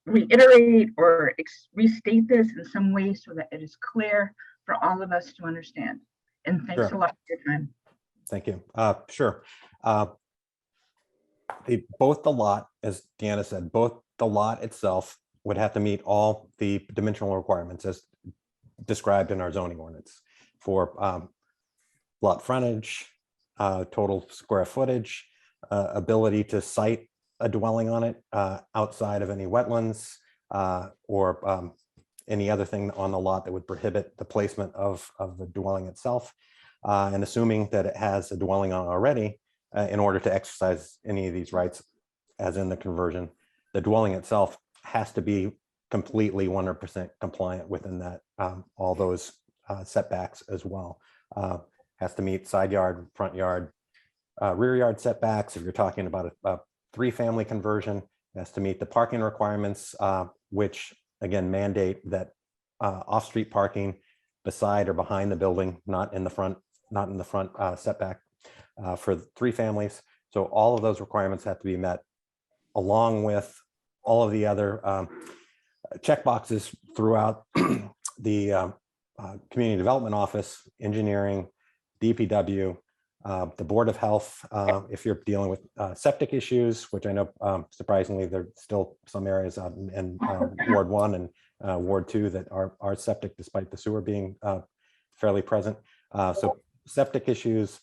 Speaker 6: reiterate or restate this in some way so that it is clear for all of us to understand? And thanks
Speaker 3: Sure.
Speaker 6: a lot for your time.
Speaker 3: Thank you. Sure. Both the lot, as Deanna said, both the lot itself would have to meet all the dimensional requirements as described in our zoning ordinance for lot frontage, total square footage, ability to site a dwelling on it outside of any wetlands or any other thing on the lot that would prohibit the placement of the dwelling itself. And assuming that it has a dwelling on already, in order to exercise any of these rights, as in the conversion, the dwelling itself has to be completely 100% compliant within that, all those setbacks as well. Has to meet side yard, front yard, rear yard setbacks. If you're talking about a 3-family conversion, it has to meet the parking requirements, which again mandate that off-street parking beside or behind the building, not in the front setback for 3 families. So all of those requirements have to be met, along with all of the other check boxes throughout the Community Development Office, engineering, DPW, the Board of Health, if you're dealing with septic issues, which I know surprisingly there's still some areas out in Ward 1 and Ward 2 that are septic despite the sewer being fairly present. So septic issues,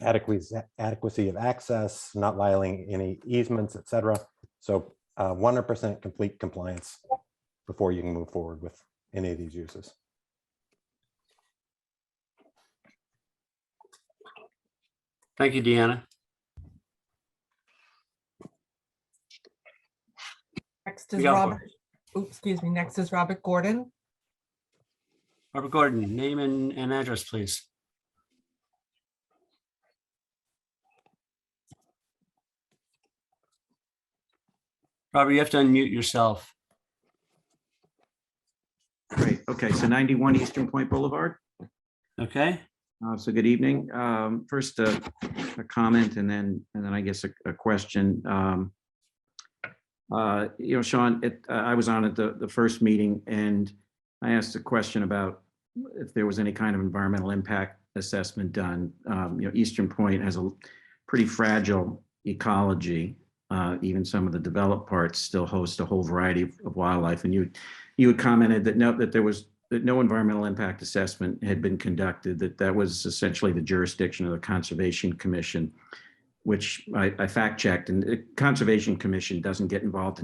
Speaker 3: adequacy of access, not violating any easements, etc. So 100% complete compliance before you can move forward with any of these uses.
Speaker 2: Thank you, Deanna.
Speaker 4: Next is
Speaker 2: Yeah.
Speaker 4: Robert. Oops, excuse me. Next is Robert Gordon.
Speaker 2: Robert Gordon, name and address, please. Robert, you have to unmute yourself.
Speaker 7: Great. Okay, so 91 Eastern Point Boulevard.
Speaker 2: Okay,
Speaker 7: So good evening. First, a comment, and then I guess a question. Sean, I was on at the first meeting, and I asked a question about if there was any kind of environmental impact assessment done. Eastern Point has a pretty fragile ecology. Even some of the developed parts still host a whole variety of wildlife, and you had commented that no environmental impact assessment had been conducted, that was essentially the jurisdiction of the Conservation Commission, which I fact checked, and the Conservation Commission doesn't get involved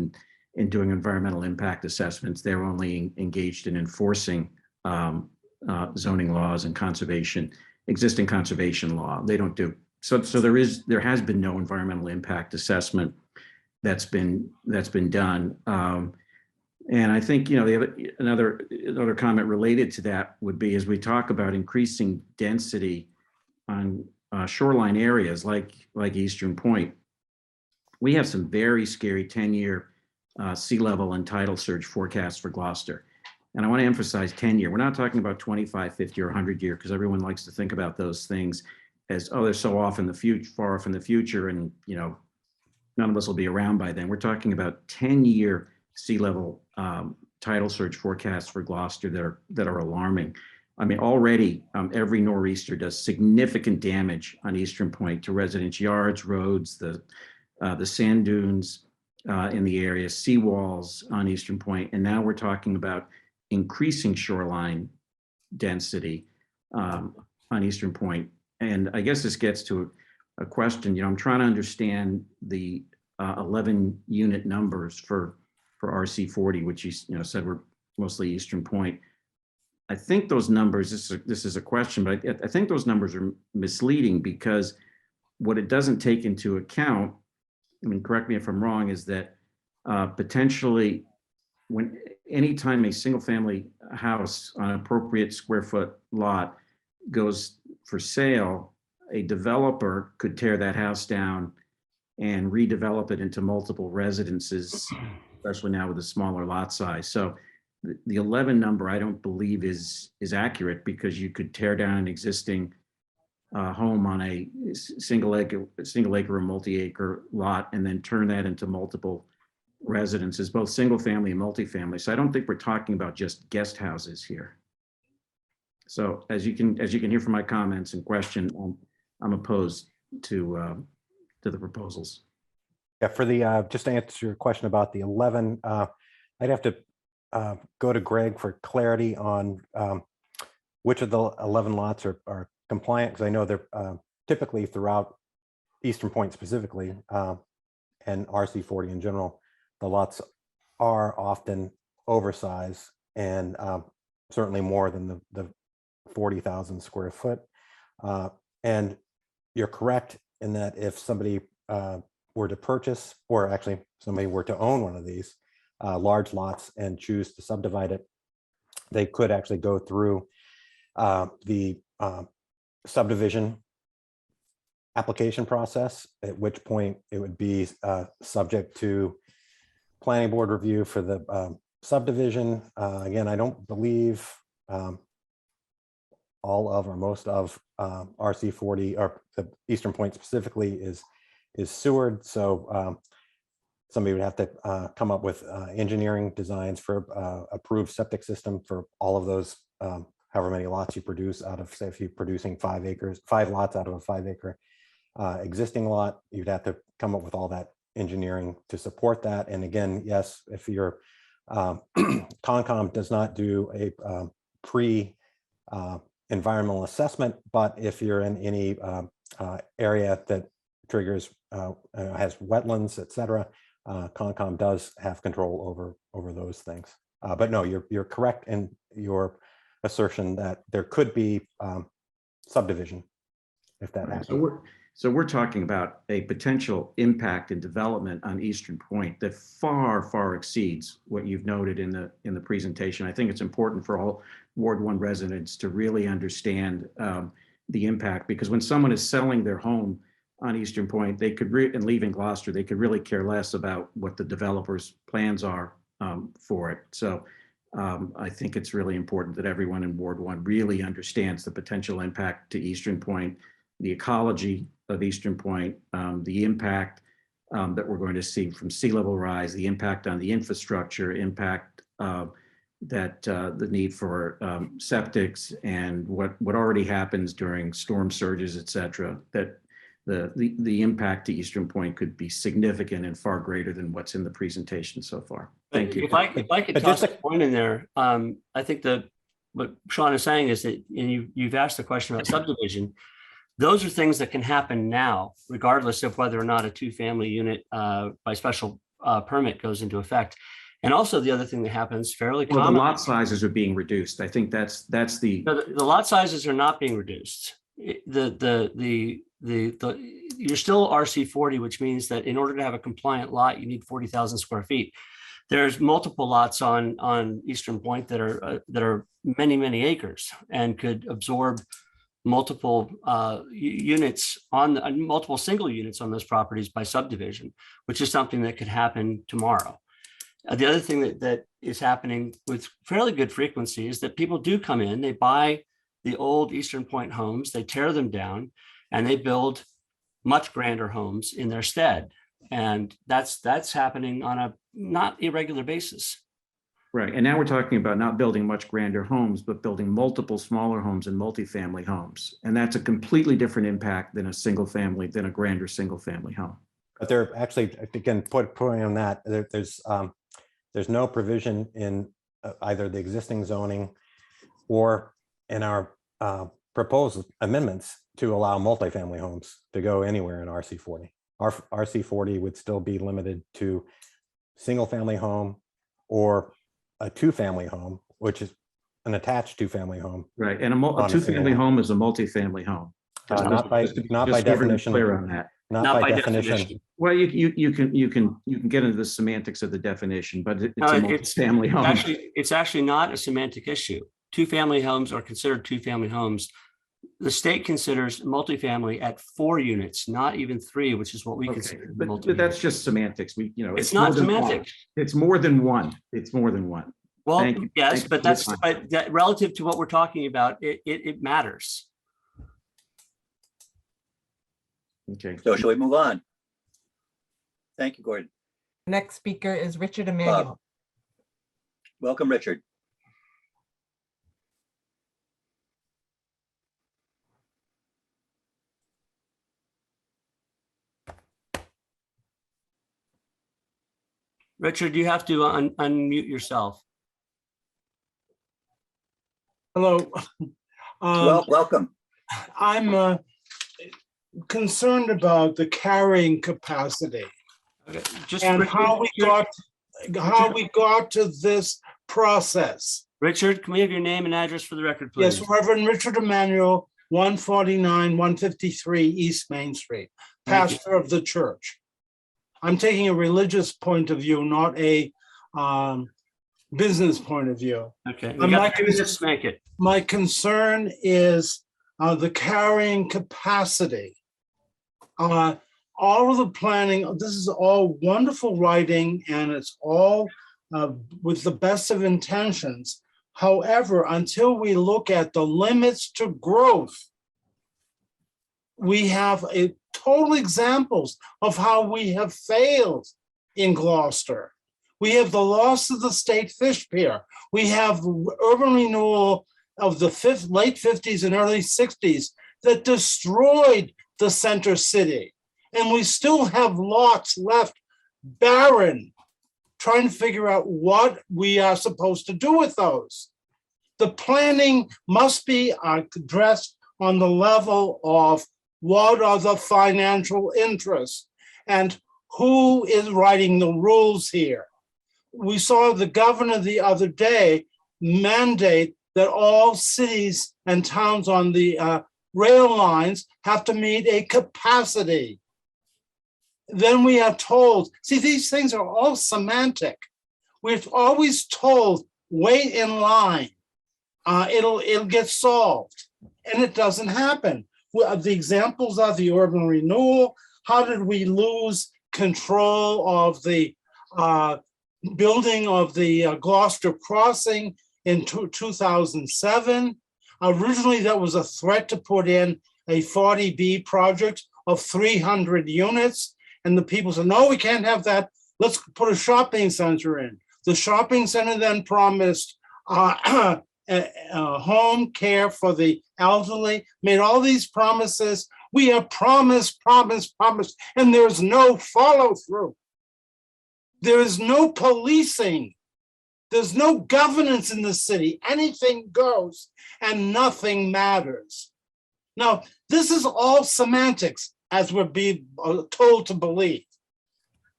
Speaker 7: in doing environmental impact assessments. They're only engaged in enforcing zoning laws and existing conservation law. They don't do, so there has been no environmental impact assessment that's been done. And I think, another comment related to that would be, as we talk about increasing density on shoreline areas like Eastern Point, we have some very scary 10-year sea level and tidal surge forecasts for Gloucester. And I want to emphasize 10-year. We're not talking about 25, 50, or 100-year, because everyone likes to think about those things as, oh, they're so off in the future, far off in the future, and none of us will be around by then. We're talking about 10-year sea level tidal surge forecasts for Gloucester that are alarming. I mean, already every nor'easter does significant damage on Eastern Point to residents' yards, roads, the sand dunes in the area, seawalls on Eastern Point, and now we're talking about increasing shoreline density on Eastern Point. And I guess this gets to a question. I'm trying to understand the 11 unit numbers for RC40, which you said were mostly Eastern Point. I think those numbers, this is a question, but I think those numbers are misleading, because what it doesn't take into account, correct me if I'm wrong, is that potentially anytime a single family house on an appropriate square foot lot goes for sale, a developer could tear that house down and redevelop it into multiple residences, especially now with a smaller lot size. So the 11 number, I don't believe is accurate, because you could tear down an existing home on a single acre or multi-acre lot and then turn that into multiple residences, both single family and multifamily. So I don't think we're talking about just guest houses here. So as you can hear from my comments and question, I'm opposed to the proposals.
Speaker 3: Yeah, for the just to answer your question about the 11, I'd have to go to Greg for clarity on which of the 11 lots are compliant, because I know they're typically throughout Eastern Point specifically, and RC40 in general, the lots are often oversized and certainly more than the 40,000 square foot. And you're correct in that if somebody were to purchase, or actually somebody were to own one of these large lots and choose to subdivide it, they could actually go through the subdivision application process, at which point it would be subject to planning board review for the subdivision. Again, I don't believe all of or most of RC40 or the Eastern Point specifically is sewered. So somebody would have to come up with engineering designs for approved septic system for all of those, however many lots you produce out of, say, if you're producing 5 lots out of a 5 acre existing lot, you'd have to come up with all that engineering to support that. And again, yes, if your Concom does not do a environmental assessment, but if you're in any area that triggers has wetlands, etc., Concom does have control over those things. But no, you're correct in your assertion that there could be subdivision if that happens.
Speaker 7: So we're talking about a potential impact and development on Eastern Point that far exceeds what you've noted in the presentation. I think it's important for all Ward 1 residents to really understand the impact, because when someone is selling their home on Eastern Point, they could and leaving Gloucester, they could really care less about what the developer's plans are for it. So I think it's really important that everyone in Ward 1 really understands the potential impact to Eastern Point, the ecology of Eastern Point, the impact that we're going to see from sea level rise, the impact on the infrastructure, impact that the need for septics, and what already happens during storm surges, et cetera, that the impact to Eastern Point could be significant and far greater than what's in the presentation so far. Thank you.
Speaker 2: If I could
Speaker 3: But
Speaker 2: toss
Speaker 3: just
Speaker 2: a point in there, I think what Sean is saying is that, and you've asked the question about subdivision, those are things that can happen now, regardless of whether or not a two-family unit by special permit goes into effect. And also the other thing that happens fairly
Speaker 7: Well, the
Speaker 2: common.
Speaker 7: lot sizes are being reduced. I think that's the.
Speaker 2: No, the lot sizes are not being reduced. You're still RC40, which means that in order to have a compliant lot, you need 40,000 square feet. There's multiple lots on Eastern Point that are many acres and could absorb multiple units on multiple single units on those properties by subdivision, which is something that could happen tomorrow. The other thing that is happening with fairly good frequency is that people do come in, they buy the old Eastern Point homes, they tear them down, and they build much grander homes in their stead. And that's happening on a not irregular basis.
Speaker 7: Right. And now we're talking about not building much grander homes, but building multiple smaller homes and multifamily homes. And that's a completely different impact than a grander single family home.
Speaker 3: But there actually, again, putting on that, there's no provision in either the existing zoning or in our proposed amendments to allow multifamily homes to go anywhere in RC40. Our RC40 would still be limited to single family home or a two-family home, which is an attached two-family home.
Speaker 7: Right. And a two-family home is a multifamily home.
Speaker 3: Not by definition.
Speaker 7: Clear on that.
Speaker 3: Not by definition.
Speaker 7: Well, you can get into the semantics of the definition, but it's a multifamily home.
Speaker 2: It's actually not a semantic issue. Two-family homes are considered two-family homes. The state considers multifamily at 4 units, not even 3, which is what we consider.
Speaker 7: But that's just semantics.
Speaker 2: It's not semantic.
Speaker 7: It's more than one. It's more than one.
Speaker 2: Well, yes, but that relative to what we're talking about, it matters.
Speaker 7: Okay.
Speaker 1: So shall we move on? Thank you, Gordon.
Speaker 4: Next speaker is Richard Emanuel.
Speaker 1: Welcome, Richard.
Speaker 2: Richard, you have to unmute yourself.
Speaker 8: Hello.
Speaker 1: Well, welcome.
Speaker 8: I'm concerned about the carrying capacity
Speaker 2: Okay.
Speaker 8: and how we got to this process.
Speaker 2: Richard, can we have your name and address for the record, please?
Speaker 8: Yes, Reverend Richard Emanuel, 149, 153 East Main Street, pastor of the church. I'm taking a religious point of view, not a business point of view.
Speaker 2: Okay.
Speaker 8: My concern is the carrying capacity. All of the planning, this is all wonderful writing and it's all with the best of intentions. However, until we look at the limits to growth, we have total examples of how we have failed in Gloucester. We have the loss of the state fish pier. We have urban renewal of the late 50s and early 60s that destroyed the center city. And we still have lots left barren, trying to figure out what we are supposed to do with those. The planning must be addressed on the level of what are the financial interests and who is writing the rules here. We saw the governor the other day mandate that all cities and towns on the rail lines have to meet a capacity. Then we are told, see, these things are all semantic. We're always told, wait in line. It'll get solved. And it doesn't happen. The examples are the urban renewal. How did we lose control of the building of the Gloucester Crossing in 2007. Originally, that was a threat to put in a 40B project of 300 units. And the people said, no, we can't have that. Let's put a shopping center in. The shopping center then promised home care for the elderly, made all these promises. We have promised, and there's no follow through. There is no policing. There's no governance in the city. Anything goes and nothing matters. Now, this is all semantics, as we're being told to believe.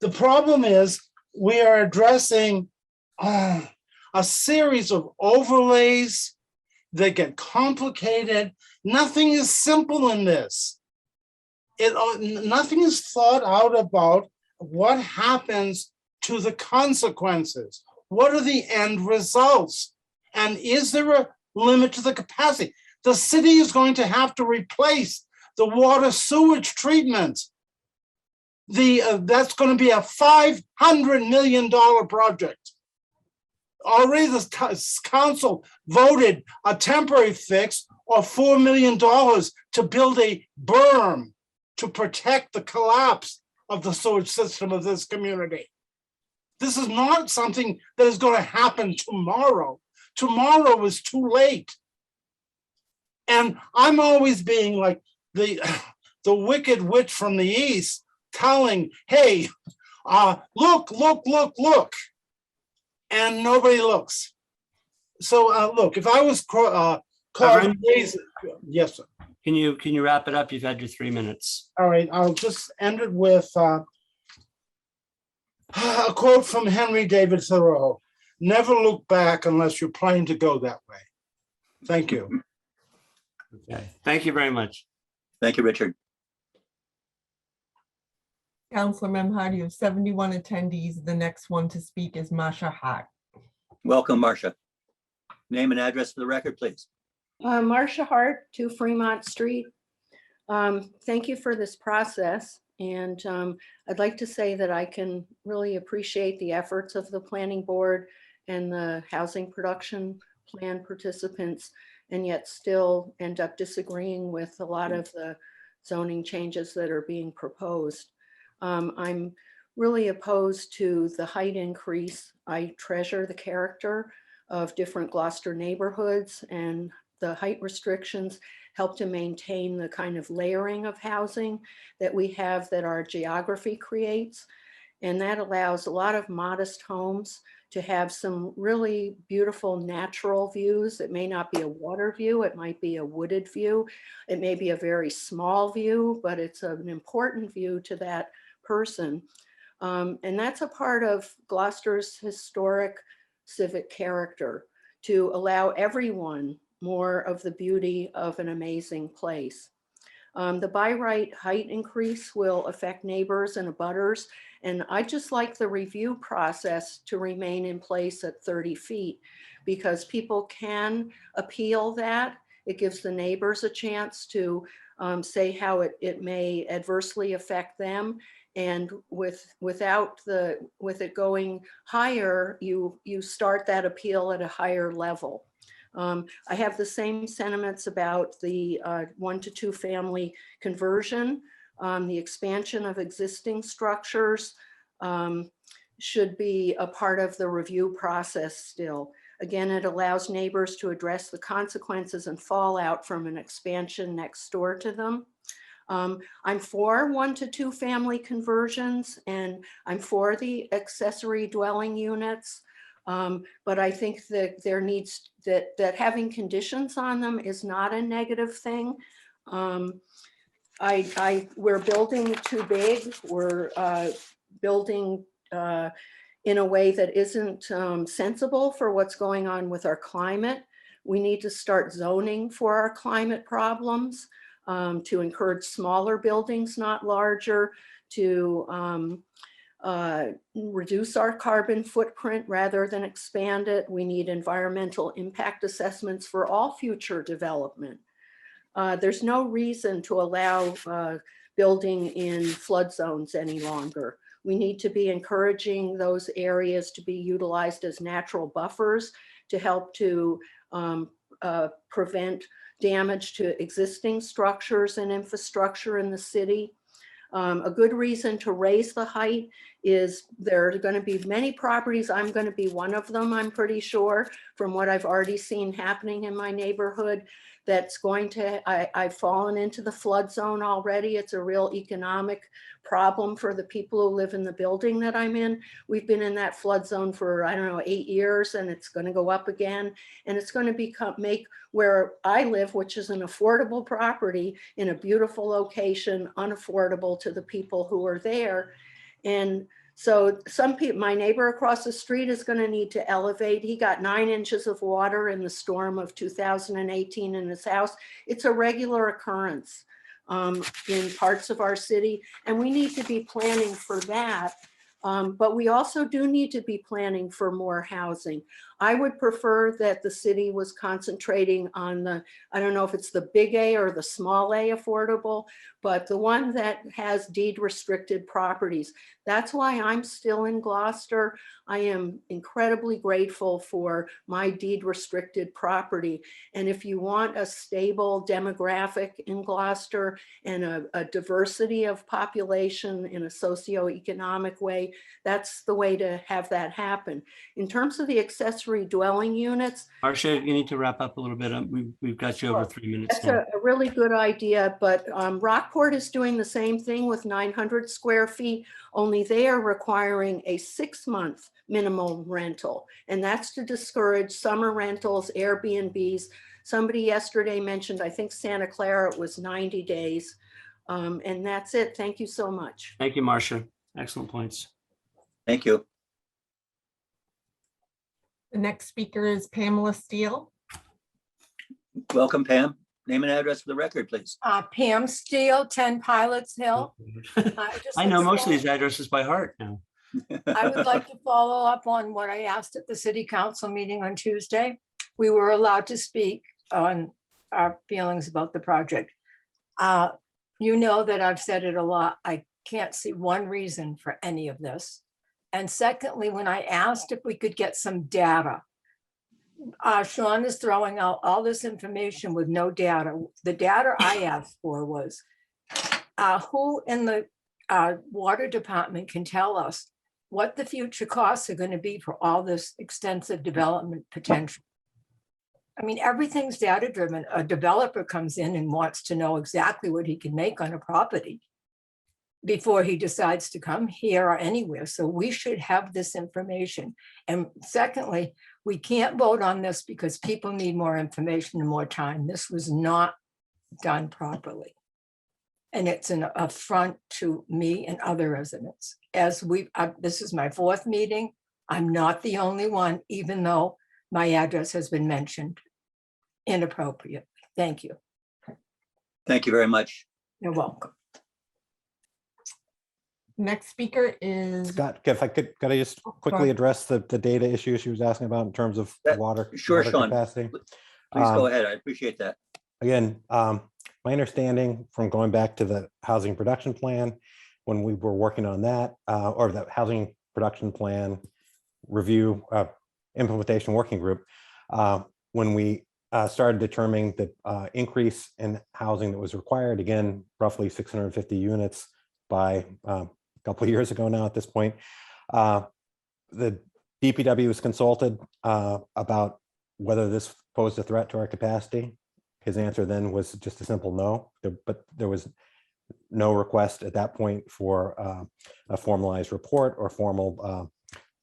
Speaker 8: The problem is we are addressing a series of overlays that get complicated. Nothing is simple in this. Nothing is thought out about what happens to the consequences. What are the end results? And is there a limit to the capacity? The city is going to have to replace the water sewage treatment. That's going to be a $500 million project. Already the council voted a temporary fix of $4 million to build a berm to protect the collapse of the sewage system of this community. This is not something that is going to happen tomorrow. Tomorrow is too late. And I'm always being like the wicked witch from the east telling, hey, look. And nobody looks. So look, if I was called, yes, sir.
Speaker 2: Can you wrap it up? You've had your 3 minutes.
Speaker 8: All right, I'll just end it with a quote from Henry David Thoreau. Never look back unless you're planning to go that way. Thank you.
Speaker 2: Okay, thank you very much.
Speaker 1: Thank you, Richard.
Speaker 4: Councilor Memhard, you have 71 attendees. The next one to speak is Masha Hart.
Speaker 1: Welcome, Marcia. Name and address for the record, please.
Speaker 9: Marcia Hart, 2 Fremont Street. Thank you for this process. And I'd like to say that I can really appreciate the efforts of the planning board and the housing production plan participants, and yet still end up disagreeing with a lot of the zoning changes that are being proposed. I'm really opposed to the height increase. I treasure the character of different Gloucester neighborhoods, and the height restrictions help to maintain the kind of layering of housing that we have, that our geography creates. And that allows a lot of modest homes to have some really beautiful natural views. It may not be a water view, it might be a wooded view. It may be a very small view, but it's an important view to that person. And that's a part of Gloucester's historic civic character, to allow everyone more of the beauty of an amazing place. The by right height increase will affect neighbors and abutters, and I just like the review process to remain in place at 30 feet, because people can appeal that. It gives the neighbors a chance to say how it may adversely affect them. And with it going higher, you start that appeal at a higher level. I have the same sentiments about the 1 to 2 family conversion. The expansion of existing structures should be a part of the review process still. Again, it allows neighbors to address the consequences and fallout from an expansion next door to them. I'm for 1 to 2 family conversions, and I'm for the accessory dwelling units. But I think that there needs that having conditions on them is not a negative thing. We're building too big. We're building in a way that isn't sensible for what's going on with our climate. We need to start zoning for our climate problems, to encourage smaller buildings, not larger, to reduce our carbon footprint rather than expand it. We need environmental impact assessments for all future development. There's no reason to allow building in flood zones any longer. We need to be encouraging those areas to be utilized as natural buffers to help to prevent damage to existing structures and infrastructure in the city. A good reason to raise the height is there are going to be many properties. I'm going to be one of them, I'm pretty sure, from what I've already seen happening in my neighborhood. That's going to, I've fallen into the flood zone already. It's a real economic problem for the people who live in the building that I'm in. We've been in that flood zone for, I don't know, 8 years, and it's going to go up again. And it's going to make where I live, which is an affordable property in a beautiful location, unaffordable to the people who are there. And so some people, my neighbor across the street is going to need to elevate. He got 9 inches of water in the storm of 2018 in his house. It's a regular occurrence in parts of our city, and we need to be planning for that. But we also do need to be planning for more housing. I would prefer that the city was concentrating on the, I don't know if it's the big A or the small A affordable, but the one that has deed restricted properties. That's why I'm still in Gloucester. I am incredibly grateful for my deed restricted property. And if you want a stable demographic in Gloucester and a diversity of population in a socioeconomic way, that's the way to have that happen. In terms of the accessory dwelling units,
Speaker 2: Marcia, you need to wrap up a little bit. We've got you over 3 minutes
Speaker 9: that's
Speaker 2: now.
Speaker 9: a really good idea, but Rockport is doing the same thing with 900 square feet, only they are requiring a 6-month minimum rental. And that's to discourage summer rentals, Airbnbs. Somebody yesterday mentioned, I think Santa Clara, it was 90 days. And that's it. Thank you so much.
Speaker 2: Thank you, Marcia. Excellent points.
Speaker 1: Thank you.
Speaker 4: The next speaker is Pamela Steele.
Speaker 1: Welcome, Pam. Name and address for the record, please.
Speaker 10: Pam Steele, 10 Pilots Hill.
Speaker 2: I know most of these addresses by heart now.
Speaker 10: I would like to follow up on what I asked at the city council meeting on Tuesday. We were allowed to speak on our feelings about the project. You know that I've said it a lot. I can't see one reason for any of this. And secondly, when I asked if we could get some data, Sean is throwing out all this information with no data. The data I asked for was who in the water department can tell us what the future costs are going to be for all this extensive development potential. I mean, everything's data driven. A developer comes in and wants to know exactly what he can make on a property before he decides to come here or anywhere. So we should have this information. And secondly, we can't vote on this because people need more information and more time. This was not done properly. And it's an affront to me and other residents. As this is my 4th meeting. I'm not the only one, even though my address has been mentioned inappropriately. Thank you.
Speaker 1: Thank you very much.
Speaker 10: You're welcome.
Speaker 4: Next speaker is
Speaker 3: Scott, if I could I just quickly address the data issue she was asking about in terms of water,
Speaker 1: Sure,
Speaker 3: water
Speaker 1: Sean.
Speaker 3: capacity?
Speaker 1: Please go ahead. I appreciate that.
Speaker 3: Again, my understanding from going back to the housing production plan, when we were working on that, or the housing production plan review implementation working group, when we started determining the increase in housing that was required, again, roughly 650 units by a couple of years ago now at this point, the DPW was consulted about whether this posed a threat to our capacity. His answer then was just a simple no, but there was no request at that point for a formalized report or formal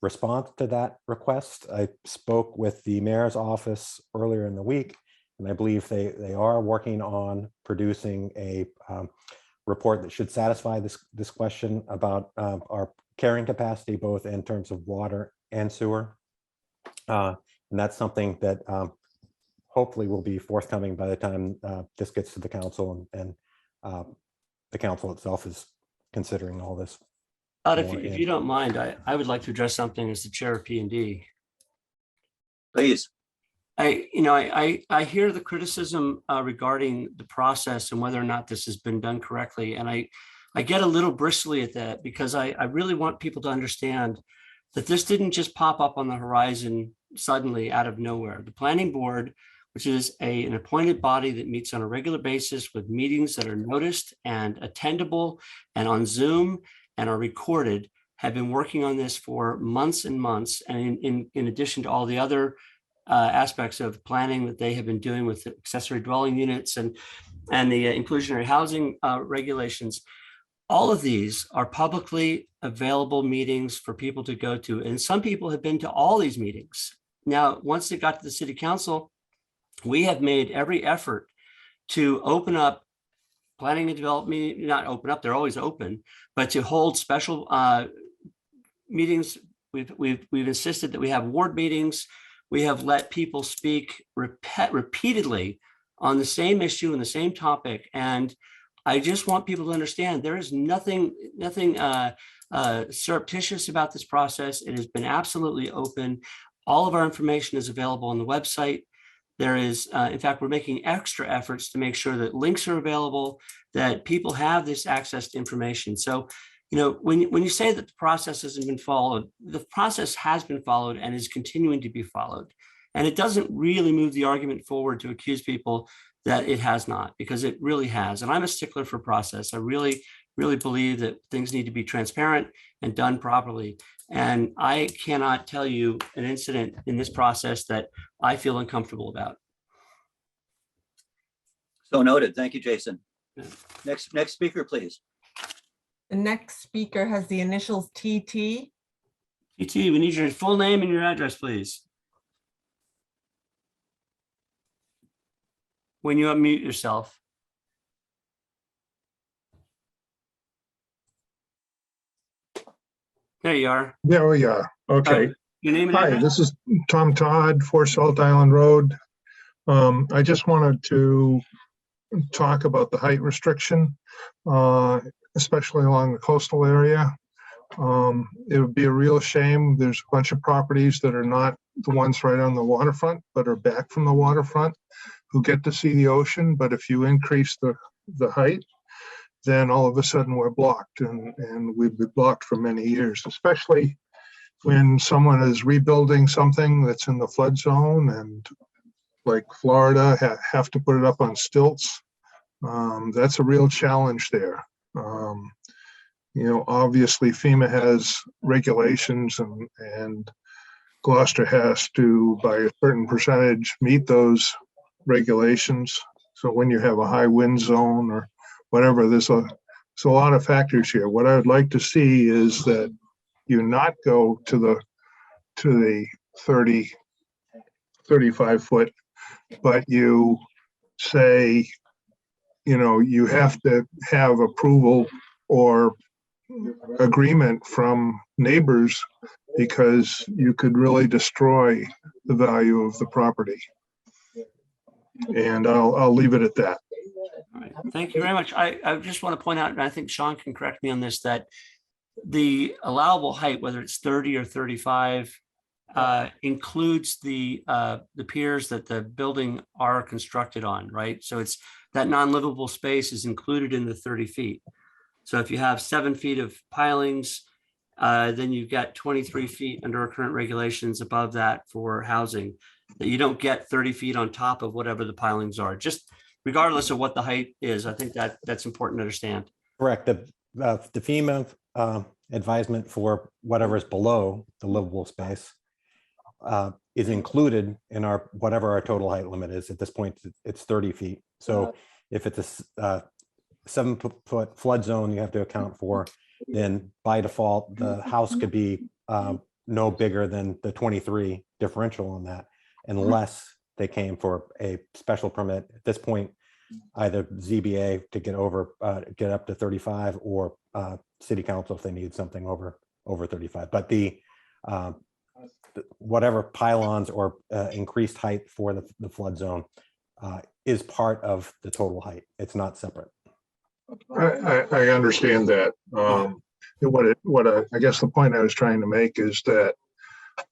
Speaker 3: response to that request. I spoke with the mayor's office earlier in the week, and I believe they are working on producing a report that should satisfy this question about our carrying capacity, both in terms of water and sewer. And that's something that hopefully will be forthcoming by the time this gets to the council, and the council itself is considering all this.
Speaker 2: Todd, if you don't mind, I would like to address something as the chair of P&D.
Speaker 1: Please.
Speaker 2: I hear the criticism regarding the process and whether or not this has been done correctly. And I I get a little bristly at that because I really want people to understand that this didn't just pop up on the horizon suddenly out of nowhere. The planning board, which is an appointed body that meets on a regular basis with meetings that are noticed and attendable and on Zoom and are recorded, have been working on this for months and months. And in addition to all the other aspects of planning that they have been doing with accessory dwelling units and the inclusionary housing regulations, all of these are publicly available meetings for people to go to. And some people have been to all these meetings. Now, once they got to the city council, we have made every effort to open up planning and development, not open up, they're always open, but to hold special meetings. We've insisted that we have ward meetings. We have let people speak repeatedly on the same issue and the same topic. And I just want people to understand there is nothing surreptitious about this process. It has been absolutely open. All of our information is available on the website. There is, in fact, we're making extra efforts to make sure that links are available, that people have this access to information. So, you know, when you say that the process hasn't been followed, the process has been followed and is continuing to be followed. And it doesn't really move the argument forward to accuse people that it has not, because it really has. And I'm a stickler for process. I really believe that things need to be transparent and done properly. And I cannot tell you an incident in this process that I feel uncomfortable about.
Speaker 1: So noted. Thank you, Jason. Next speaker, please.
Speaker 4: The next speaker has the initials TT.
Speaker 2: TT, we need your full name and your address, please. When you unmute yourself. There you are.
Speaker 11: There we are. Okay.
Speaker 2: Your name and
Speaker 11: Hi,
Speaker 2: address?
Speaker 11: this is Tom Todd, 4 Salt Island Road. I just wanted to talk about the height restriction, especially along the coastal area. It would be a real shame. There's a bunch of properties that are not the ones right on the waterfront, but are back from the waterfront, who get to see the ocean. But if you increase the height, then all of a sudden we're blocked, and we've been blocked for many years, especially when someone is rebuilding something that's in the flood zone, and like Florida have to put it up on stilts. That's a real challenge there. You know, obviously FEMA has regulations, and Gloucester has to, by a certain percentage, meet those regulations. So when you have a high wind zone or whatever, there's a lot of factors here. What I would like to see is that you not go to the 30, 35 foot, but you say, you know, you have to have approval or agreement from neighbors, because you could really destroy the value of the property. And I'll leave it at that.
Speaker 2: All right. Thank you very much. I just want to point out, and I think Sean can correct me on this, that the allowable height, whether it's 30 or 35, includes the piers that the building are constructed on, right? So it's that non-livable space is included in the 30 feet. So if you have 7 feet of pilings, then you've got 23 feet under our current regulations above that for housing, that you don't get 30 feet on top of whatever the pilings are, just regardless of what the height is. I think that's important to understand.
Speaker 3: Correct. The FEMA advisement for whatever is below the livable space is included in our whatever our total height limit is. At this point, it's 30 feet. So if it's a 7 foot flood zone you have to account for, then by default the house could be no bigger than the 23 differential on that, unless they came for a special permit. At this point, either ZBA to get up to 35, or city council if they need something over 35. But the whatever pylons or increased height for the flood zone is part of the total height. It's not separate.
Speaker 11: I understand that. I guess the point I was trying to make is that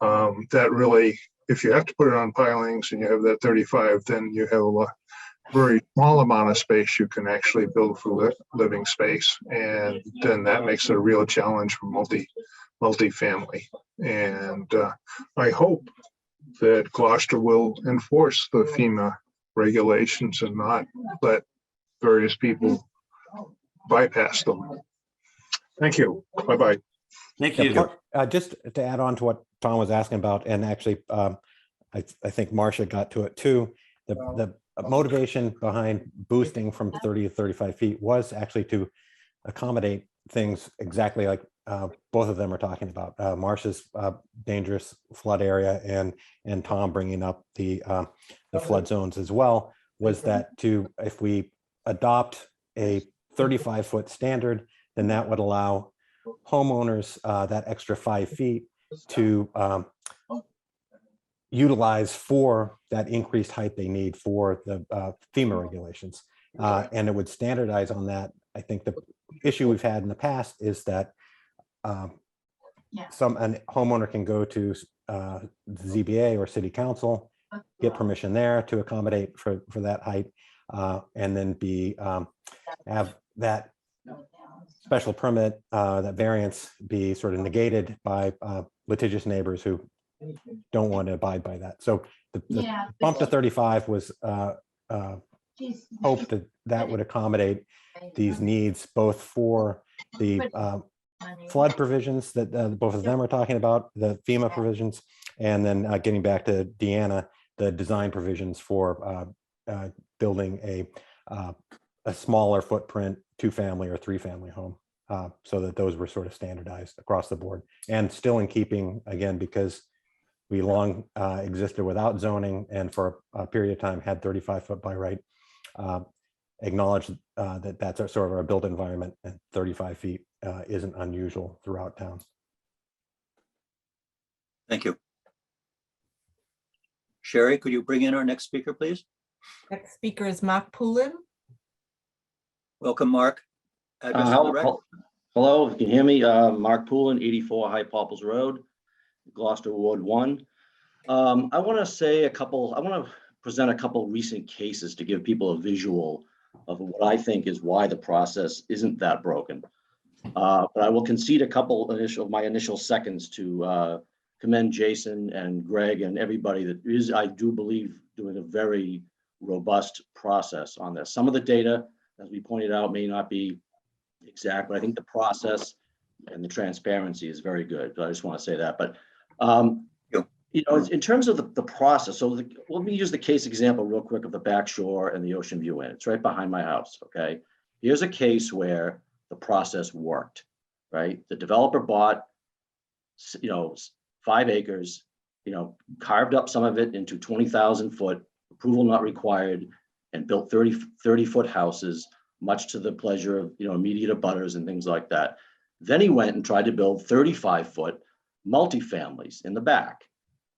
Speaker 11: that really, if you have to put it on pilings and you have that 35, then you have very small amount of space you can actually build for living space. And then that makes it a real challenge for multifamily. And I hope that Gloucester will enforce the FEMA regulations and not let various people bypass them. Thank you. Bye-bye.
Speaker 2: Thank
Speaker 3: Yeah,
Speaker 2: you.
Speaker 3: just to add on to what Tom was asking about, and actually, I think Marcia got to it too. The motivation behind boosting from 30 to 35 feet was actually to accommodate things exactly like both of them are talking about. Marcia's dangerous flood area and Tom bringing up the flood zones as well, was that if we adopt a 35-foot standard, then that would allow homeowners that extra 5 feet to utilize for that increased height they need for the FEMA regulations. And it would standardize on that. I think the issue we've had in the past is that a homeowner can go to the ZBA or city council, get permission there to accommodate for that height, and then have that special permit, that variance be sort of negated by litigious neighbors who don't want to abide by that. So the bump to 35 was hoped that would accommodate these needs, both for the flood provisions that both of them are talking about, the FEMA provisions, and then getting back to Deanna, the design provisions for building a smaller footprint 2-family or 3-family home, so that those were sort of standardized across the board, and still in keeping, again, because we long existed without zoning and for a period of time had 35-foot by right, acknowledge that that's sort of our built environment, and 35 feet isn't unusual throughout town.
Speaker 1: Thank you. Sherry, could you bring in our next speaker, please?
Speaker 4: Next speaker is Mark Poulin.
Speaker 1: Welcome, Mark. Address for the record.
Speaker 12: Hello, can you hear me? Mark Poulin, 84 High Popples Road, Gloucester Ward 1. I want to present a couple recent cases to give people a visual of what I think is why the process isn't that broken. But I will concede a couple of my initial seconds to commend Jason and Greg and everybody that is, I do believe, doing a very robust process on this. Some of the data, as we pointed out, may not be exact, but I think the process and the transparency is very good. I just want to say that. But in terms of the process, so let me use the case example real quick of the back shore and the Ocean View Inn. It's right behind my house. Okay, here's a case where the process worked. Right, the developer bought 5 acres, carved up some of it into 20,000 foot, approval not required, and built 30-foot houses, much to the pleasure of immediate abutters and things like that. Then he went and tried to build 35-foot multifamilies in the back.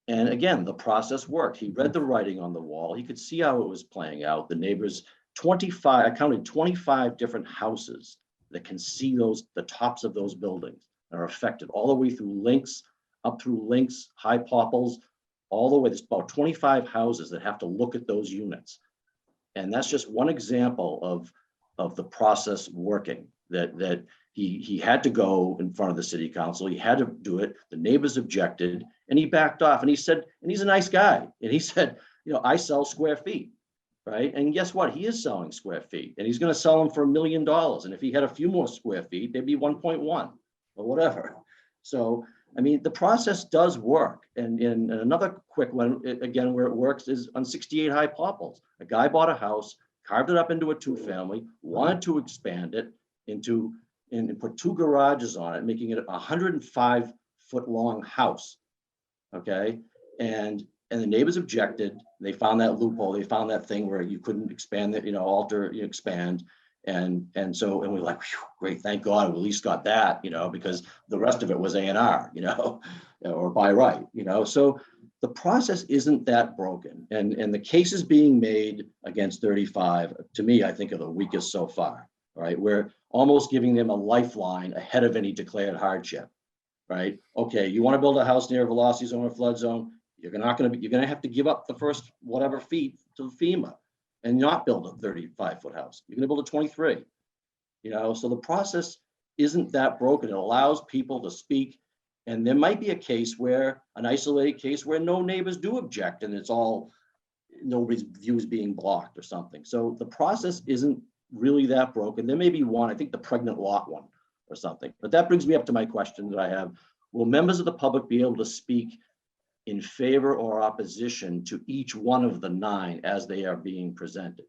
Speaker 12: And again, the process worked. He read the writing on the wall. He could see how it was playing out. The neighbors, I counted 25 different houses that can see the tops of those buildings that are affected all the way through Links, up through Links, High Popples, all the way. There's about 25 houses that have to look at those units. And that's just one example of the process working, that he had to go in front of the city council. He had to do it. The neighbors objected and he backed off, and he said, and he's a nice guy. And he said, I sell square feet, right? And guess what? He is selling square feet, and he's going to sell them for $1 million. And if he had a few more square feet, they'd be 1.1 or whatever. So, I mean, the process does work. And another quick one, again, where it works is on 68 High Popples. A guy bought a house, carved it up into a 2-family, wanted to expand it and put 2 garages on it, making it a 105-foot long house. Okay. And the neighbors objected. They found that loophole. They found that thing where you couldn't expand it, alter, expand. And we're like, great, thank God we at least got that, because the rest of it was A&R, or by right, So the process isn't that broken. And the cases being made against 35, to me, I think are the weakest so far, right? We're almost giving them a lifeline ahead of any declared hardship, right? Okay, you want to build a house near a velocity zone or flood zone, you're going to have to give up the first whatever feet to FEMA. and not build a 35-foot house. You're gonna build a 23. You know, so the process isn't that broken. It allows people to speak. And there might be a case where, an isolated case where no neighbors do object and it's all, nobody's views being blocked or something. So the process isn't really that broken. There may be one, I think the pregnant lot one or something. But that brings me up to my question that I have. Will members of the public be able to speak in favor or opposition to each one of the 9 as they are being presented?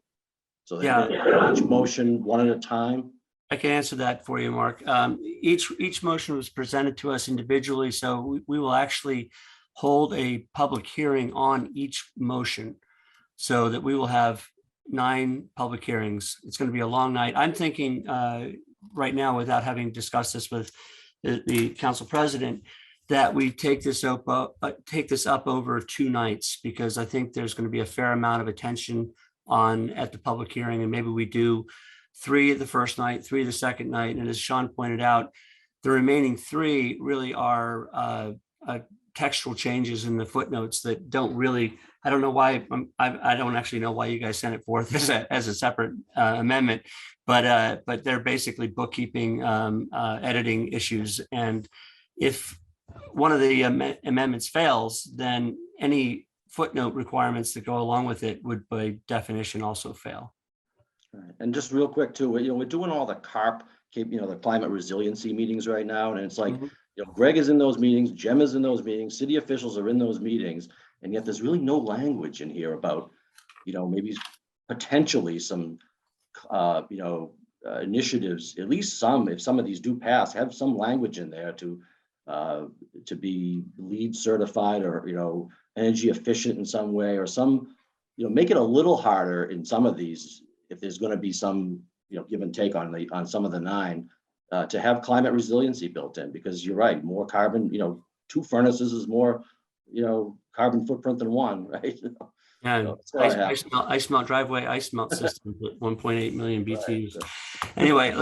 Speaker 12: So each motion one at a time?
Speaker 2: I can answer that for you, Mark. Each motion was presented to us individually, so we will actually hold a public hearing on each motion so that we will have 9 public hearings. It's going to be a long night. I'm thinking right now, without having discussed this with the council president, that we take this up over 2 nights, because I think there's going to be a fair amount of attention at the public hearing, and maybe we do 3 the first night, 3 the second night. And as Sean pointed out, the remaining 3 really are textual changes in the footnotes that don't really, I don't know why, I don't actually know why you guys sent it forth as a separate amendment, but they're basically bookkeeping, editing issues. And if one of the amendments fails, then any footnote requirements that go along with it would by definition also fail.
Speaker 12: Right. And just real quick too, we're doing all the CARP, the climate resiliency meetings right now. And it's like, Greg is in those meetings, Jem is in those meetings, city officials are in those meetings. And yet there's really no language in here about, maybe potentially some, initiatives, at least some, if some of these do pass, have some language in there to be LEED certified or, energy efficient in some way, or some, make it a little harder in some of these, if there's going to be some, give and take on some of the 9, to have climate resiliency built in, because you're right, more carbon, 2 furnaces is more, carbon footprint than 1, right?
Speaker 2: Yeah, ice melt driveway, ice melt system with 1.8 million BTUs. Anyway,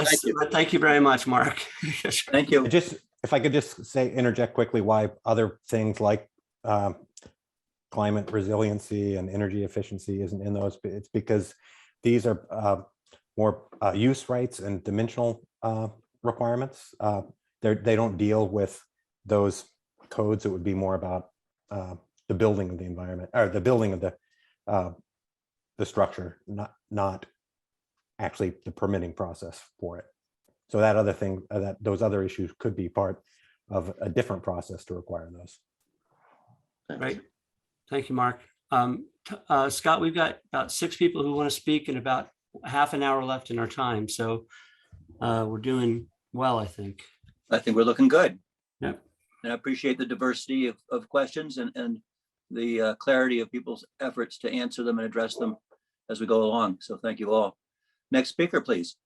Speaker 2: thank you very much, Mark.
Speaker 1: Thank you.
Speaker 3: If I could just interject quickly why other things like climate resiliency and energy efficiency isn't in those. It's because these are more use rights and dimensional requirements. They don't deal with those codes. It would be more about the building of the environment, or the building of the structure, not actually the permitting process for it. So that other thing, those other issues could be part of a different process to require those.
Speaker 2: Right. Thank you, Mark. Scott, we've got about 6 people who want to speak and about half an hour left in our time. So we're doing well, I think.
Speaker 1: I think we're looking good.
Speaker 2: Yep.
Speaker 1: And I appreciate the diversity of questions and the clarity of people's efforts to answer them and address them as we go along. So thank you all. Next speaker, please.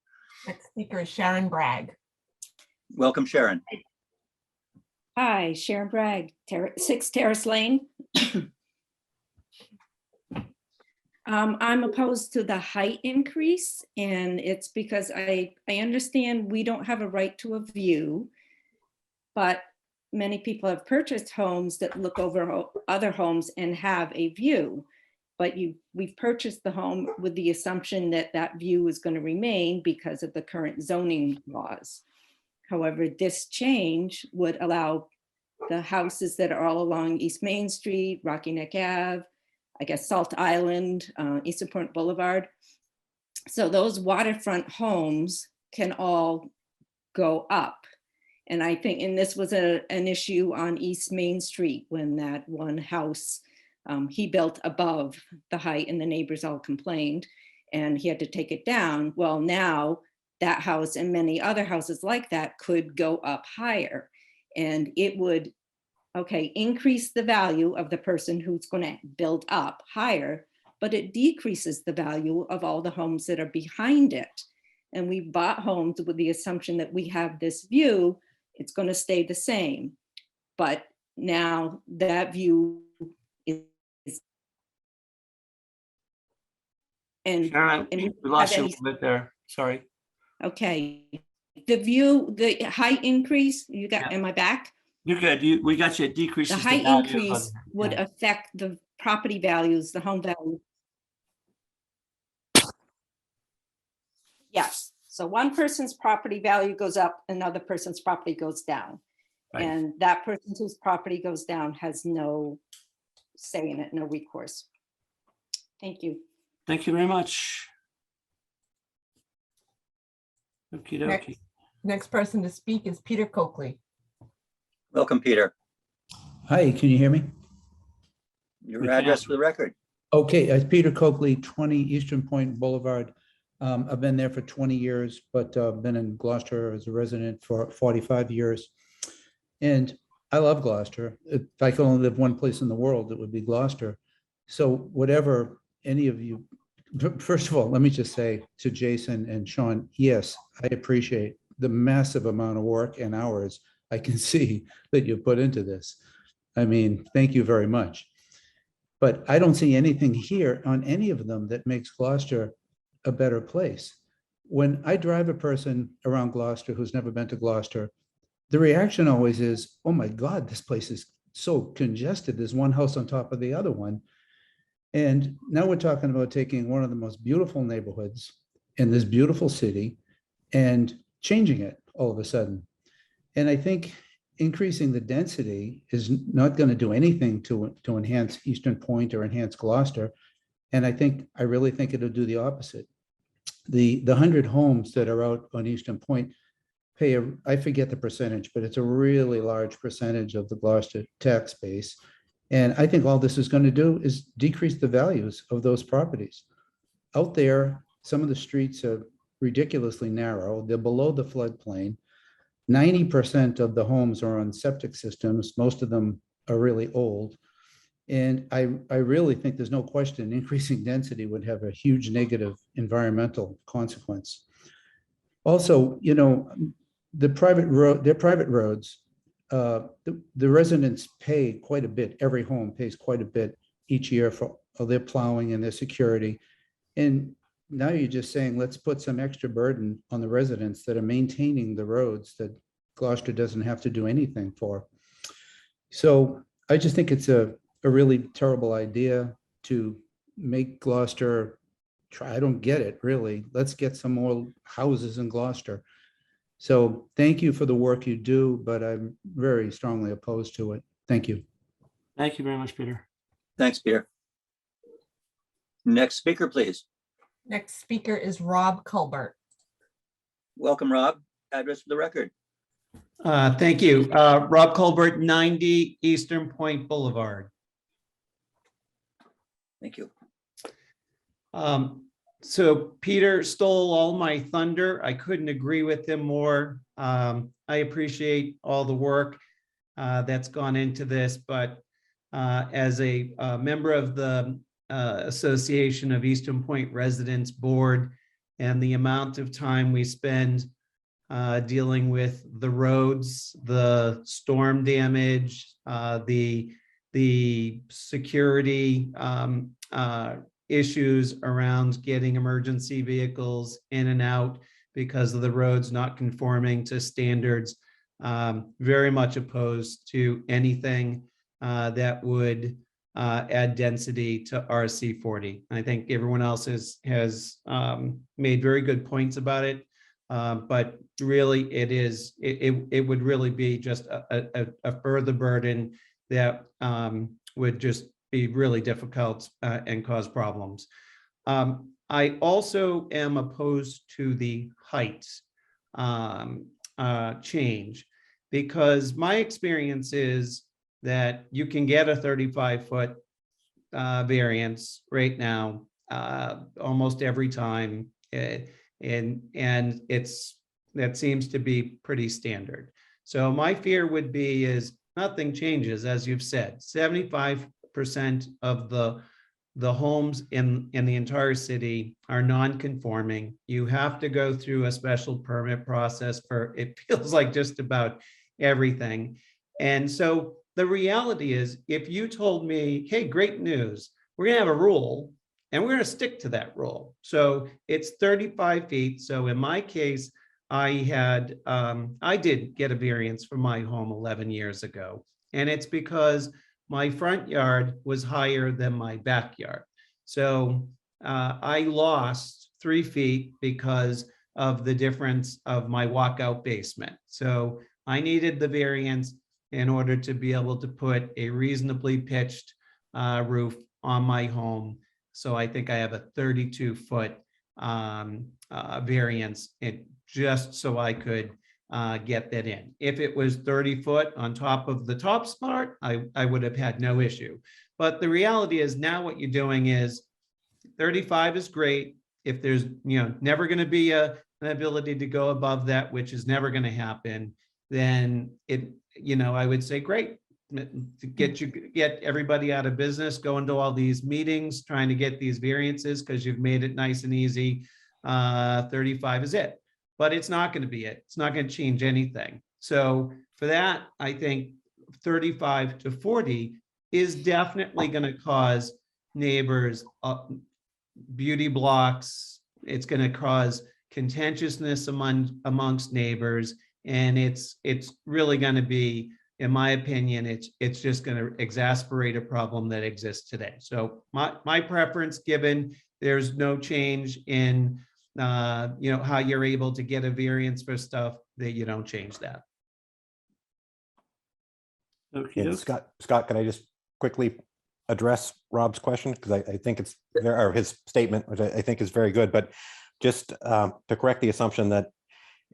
Speaker 4: Next speaker is Sharon Bragg.
Speaker 1: Welcome, Sharon.
Speaker 13: Hi, Sharon Bragg, 6 Terrace Lane. I'm opposed to the height increase, and it's because I understand we don't have a right to a view, but many people have purchased homes that look over other homes and have a view. But we've purchased the home with the assumption that that view is going to remain because of the current zoning laws. However, this change would allow the houses that are all along East Main Street, Rocky Neck Ave, I guess Salt Island, Eastern Point Boulevard. So those waterfront homes can all go up. And I think, and this was an issue on East Main Street when that one house, he built above the height and the neighbors all complained and he had to take it down. Well, now that house and many other houses like that could go up higher, and it would, increase the value of the person who's going to build up higher, but it decreases the value of all the homes that are behind it. And we bought homes with the assumption that we have this view, it's going to stay the same. But now that view is,
Speaker 2: Sharon, we lost you a little bit there. Sorry.
Speaker 13: Okay. The view, the height increase, you got, am I back?
Speaker 2: You're good. We got you. It decreases
Speaker 13: the height
Speaker 2: value
Speaker 13: increase would affect the property values, the home value. Yes, so one person's property value goes up, another person's property goes down.
Speaker 2: Right.
Speaker 13: And that person whose property goes down has no say in it, no recourse. Thank you.
Speaker 2: Thank you very much. Okey dokey.
Speaker 4: Next person to speak is Peter Coakley.
Speaker 1: Welcome, Peter.
Speaker 14: Hi, can you hear me?
Speaker 1: Your
Speaker 2: We can.
Speaker 1: address for the record.
Speaker 14: Okay, it's Peter Coakley, 20 Eastern Point Boulevard. I've been there for 20 years, but been in Gloucester as a resident for 45 years. And I love Gloucester. If I could only live one place in the world, it would be Gloucester. So whatever any of you, first of all, let me just say to Jason and Sean, yes, I appreciate the massive amount of work and hours I can see that you've put into this. I mean, thank you very much. But I don't see anything here on any of them that makes Gloucester a better place. When I drive a person around Gloucester who's never been to Gloucester, the reaction always is, oh my God, this place is so congested. There's one house on top of the other one. And now we're talking about taking one of the most beautiful neighborhoods in this beautiful city and changing it all of a sudden. And I think increasing the density is not going to do anything to enhance Eastern Point or enhance Gloucester. And I really think it'll do the opposite. The 100 homes that are out on Eastern Point pay I forget the percentage, but it's a really large percentage of the Gloucester tax base. And I think all this is going to do is decrease the values of those properties. Out there, some of the streets are ridiculously narrow. They're below the floodplain. 90% of the homes are on septic systems. Most of them are really old. And I really think there's no question increasing density would have a huge negative environmental consequence. Also, you know, they're private roads. The residents pay quite a bit. Every home pays quite a bit each year for their plowing and their security. And now you're just saying, let's put some extra burden on the residents that are maintaining the roads that Gloucester doesn't have to do anything for. So I just think it's a really terrible idea to make Gloucester try. I don't get it, really. Let's get some more houses in Gloucester. So thank you for the work you do, but I'm very strongly opposed to it. Thank you.
Speaker 2: Thank you very much, Peter.
Speaker 1: Thanks, Peter. Next speaker, please.
Speaker 4: Next speaker is Rob Culbert.
Speaker 1: Welcome, Rob. Address for the record.
Speaker 15: Thank you. Rob Colbert, 90 Eastern Point Boulevard.
Speaker 1: Thank you.
Speaker 15: So Peter stole all my thunder. I couldn't agree with him more. I appreciate all the work that's gone into this, but as a member of the Association of Eastern Point Residents Board and the amount of time we spend dealing with the roads, the storm damage, the security issues around getting emergency vehicles in and out because of the roads not conforming to standards. Very much opposed to anything that would add density to RC40. I think everyone else has made very good points about it, but really it would really be just a further burden that would just be really difficult and cause problems. I also am opposed to the height change because my experience is that you can get a 35-foot variance right now almost every time, and that seems to be pretty standard. So my fear would be is nothing changes, as you've said. 75% of the homes in the entire city are non-conforming. You have to go through a special permit process for, it feels like, just about everything. And so the reality is, if you told me, hey, great news, we're gonna have a rule and we're gonna stick to that rule. So it's 35 feet. So in my case, I did get a variance for my home 11 years ago. And it's because my front yard was higher than my backyard. So I lost 3 feet because of the difference of my walkout basement. So I needed the variance in order to be able to put a reasonably pitched roof on my home. So I think I have a 32-foot variance, just so I could get that in. If it was 30 foot on top of the top part, I would have had no issue. But the reality is now what you're doing is 35 is great. If there's, never going to be an ability to go above that, which is never going to happen, then I would say, great, to get everybody out of business, go into all these meetings, trying to get these variances because you've made it nice and easy. 35 is it, but it's not going to be it. It's not going to change anything. So for that, I think 35 to 40 is definitely going to cause neighbors beauty blocks. It's going to cause contentiousness amongst neighbors, and it's really going to be, in my opinion, it's just going to exacerbate a problem that exists today. So my preference, given there's no change in how you're able to get a variance for stuff, that you don't change that.
Speaker 2: Okay.
Speaker 3: And Scott, can I just quickly address Rob's question? Because I think it's or his statement, which I think is very good, but just to correct the assumption that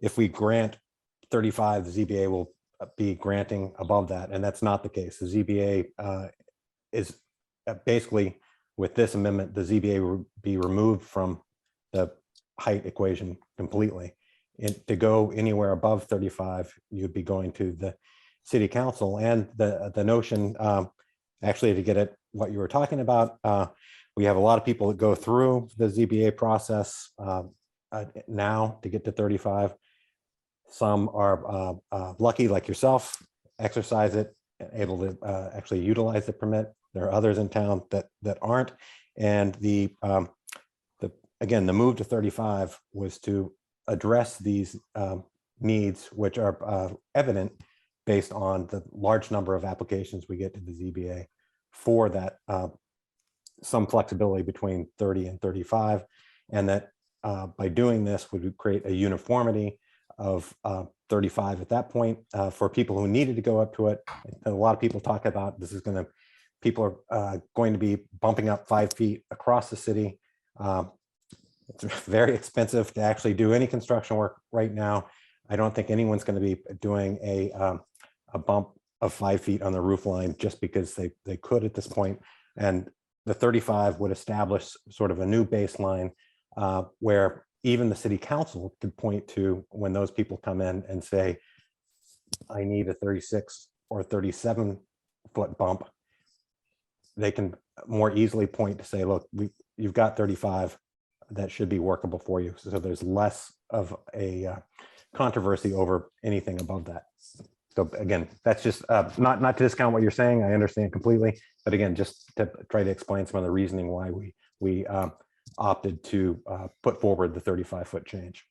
Speaker 3: if we grant 35, the ZBA will be granting above that, and that's not the case. The ZBA is basically, with this amendment, the ZBA will be removed from the height equation completely. And to go anywhere above 35, you'd be going to the city council. And the notion, actually, to get at what you were talking about, we have a lot of people that go through the ZBA process now to get to 35. Some are lucky, like yourself, exercise it, able to actually utilize the permit. There are others in town that aren't. And again, the move to 35 was to address these needs, which are evident based on the large number of applications we get to the ZBA for that some flexibility between 30 and 35, and that by doing this would create a uniformity of 35 at that point for people who needed to go up to it. And a lot of people talk about this is going to, people are going to be bumping up 5 feet across the city. It's very expensive to actually do any construction work right now. I don't think anyone's going to be doing a bump of 5 feet on the roof line just because they could at this point. And the 35 would establish sort of a new baseline where even the city council could point to when those people come in and say, I need a 36 or 37 foot bump. They can more easily point to say, look, you've got 35, that should be workable for you. So there's less of a controversy over anything above that. So again, that's just not to discount what you're saying. I understand completely, but again, just to try to explain some of the reasoning why we opted to put forward the 35-foot change.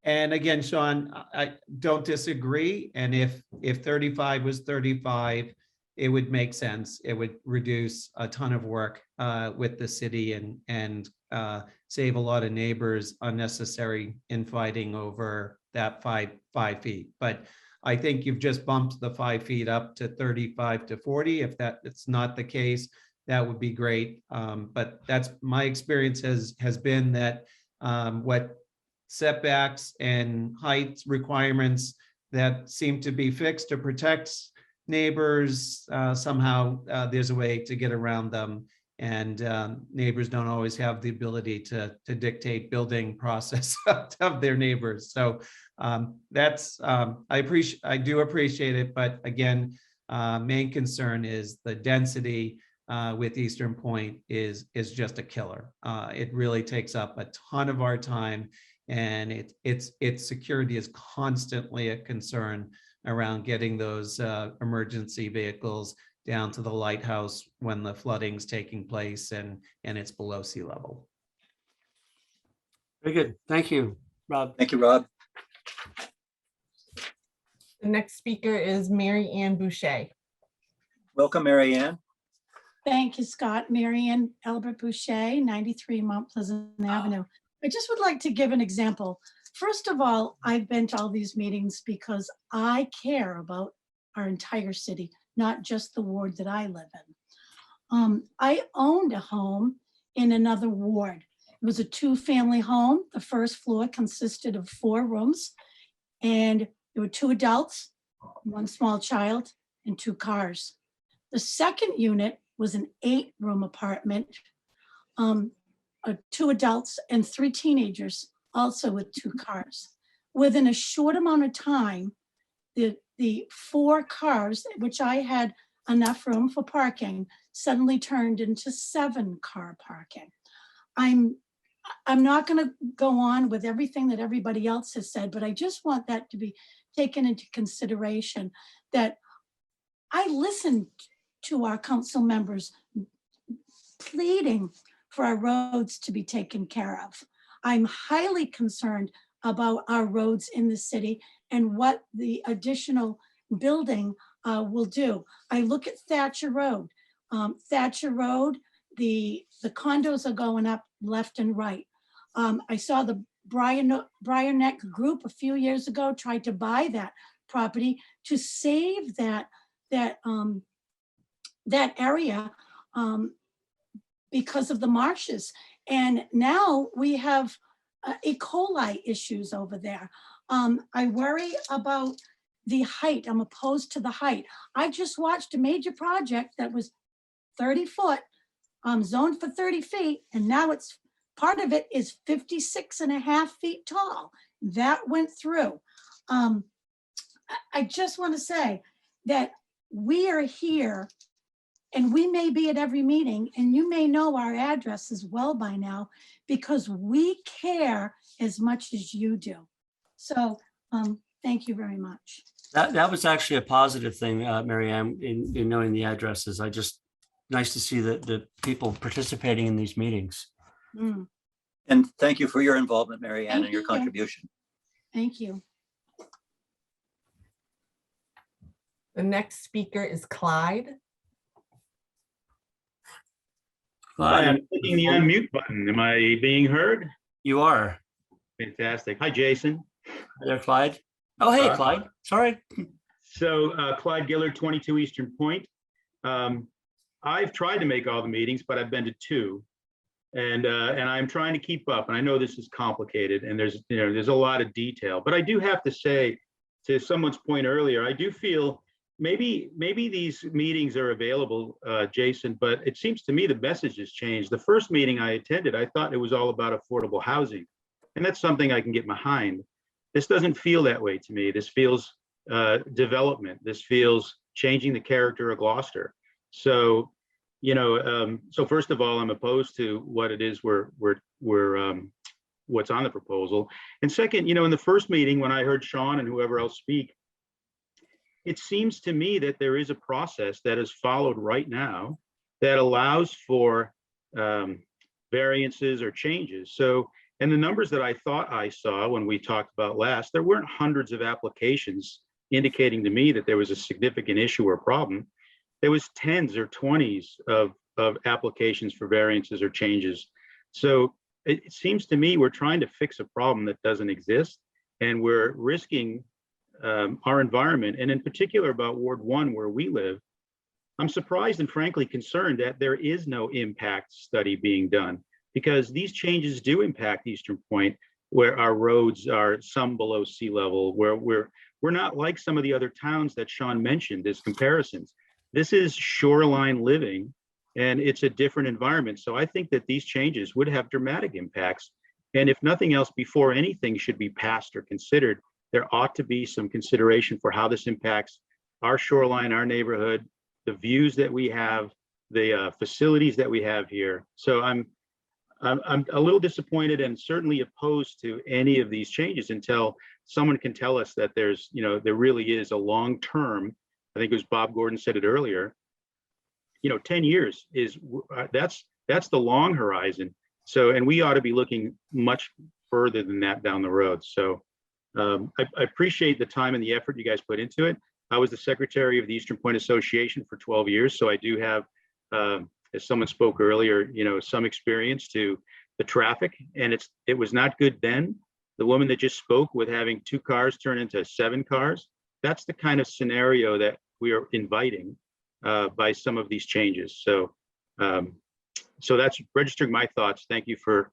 Speaker 15: And again, Sean, I don't disagree. And if 35 was 35, it would make sense. It would reduce a ton of work with the city and save a lot of neighbors unnecessary infighting over that five feet. But I think you've just bumped the 5 feet up to 35 to 40. If it's not the case, that would be great. But that's my experience has been that what setbacks and height requirements that seem to be fixed to protect neighbors, somehow there's a way to get around them. And neighbors don't always have the ability to dictate building process of their neighbors. So that's I do appreciate it, but again, main concern is the density with Eastern Point is just a killer. It really takes up a ton of our time, and its security is constantly a concern around getting those emergency vehicles down to the lighthouse when the flooding's taking place and it's below sea level.
Speaker 2: Very good. Thank you, Rob.
Speaker 1: Thank you, Rob.
Speaker 4: The next speaker is Mary Ann Boucher.
Speaker 1: Welcome, Mary Ann.
Speaker 16: Thank you, Scott. Mary Ann Albert Boucher, 93 Mount Pleasant Avenue. I just would like to give an example. First of all, I've been to all these meetings because I care about our entire city, not just the ward that I live in. I owned a home in another ward. It was a 2-family home. The first floor consisted of 4 rooms, and there were 2 adults, 1 small child, and 2 cars. The second unit was an 8-room apartment, 2 adults and 3 teenagers, also with 2 cars. Within a short amount of time, the 4 cars, which I had enough room for parking, suddenly turned into 7-car parking. I'm not going to go on with everything that everybody else has said, but I just want that to be taken into consideration, that I listened to our council members pleading for our roads to be taken care of. I'm highly concerned about our roads in the city and what the additional building will do. I look at Thatcher Road. Thatcher Road, the condos are going up left and right. I saw the Briar Neck group a few years ago tried to buy that property to save that area because of the marshes. And now we have E. coli issues over there. I worry about the height. I'm opposed to the height. I just watched a major project that was 30 foot, zoned for 30 feet, and now it's part of it is 56.5 feet tall. That went through. I just want to say that we are here and we may be at every meeting, and you may know our address as well by now, because we care as much as you do. So thank you very much.
Speaker 2: That was actually a positive thing, Mary Ann, in knowing the addresses. Nice to see the people participating in these meetings.
Speaker 16: Mm.
Speaker 1: And thank you for your involvement, Mary Ann, and your
Speaker 16: you.
Speaker 1: contribution.
Speaker 16: Thank you.
Speaker 4: The next speaker is Clyde.
Speaker 17: Hi, I'm clicking the unmute button. Am I being heard?
Speaker 2: You are.
Speaker 17: Fantastic. Hi, Jason.
Speaker 2: Hi there, Clyde. Oh, hey, Clyde. Sorry.
Speaker 17: So Clyde Gillard, 22 Eastern Point. I've tried to make all the meetings, but I've been to 2. And I'm trying to keep up. And I know this is complicated and there's a lot of detail, but I do have to say, to someone's point earlier, I do feel maybe these meetings are available, Jason, but it seems to me the message has changed. The first meeting I attended, I thought it was all about affordable housing, and that's something I can get behind. This doesn't feel that way to me. This feels development. This feels changing the character of Gloucester. So, so first of all, I'm opposed to what it is what's on the proposal. And second, in the first meeting, when I heard Sean and whoever else speak, it seems to me that there is a process that is followed right now that allows for variances or changes. So, and the numbers that I thought I saw when we talked about last, there weren't hundreds of applications indicating to me that there was a significant issue or problem. There was 10s or 20s of applications for variances or changes. So it seems to me we're trying to fix a problem that doesn't exist, and we're risking our environment, and in particular about Ward 1 where we live. I'm surprised and frankly concerned that there is no impact study being done, because these changes do impact Eastern Point, where our roads are some below sea level, where we're not like some of the other towns that Sean mentioned as comparisons. This is shoreline living, and it's a different environment. So I think that these changes would have dramatic impacts. And if nothing else, before anything should be passed or considered, there ought to be some consideration for how this impacts our shoreline, our neighborhood, the views that we have, the facilities that we have here. So I'm a little disappointed and certainly opposed to any of these changes until someone can tell us that there really is a long-term, I think it was Bob Gordon said it earlier, 10 years is, that's the long horizon. So, and we ought to be looking much further than that down the road. So I appreciate the time and the effort you guys put into it. I was the secretary of the Eastern Point Association for 12 years. So I do have, as someone spoke earlier, some experience to the traffic, and it was not good then. The woman that just spoke with having 2 cars turn into 7 cars, that's the kind of scenario that we are inviting by some of these changes. So so that's registering my thoughts. Thank you for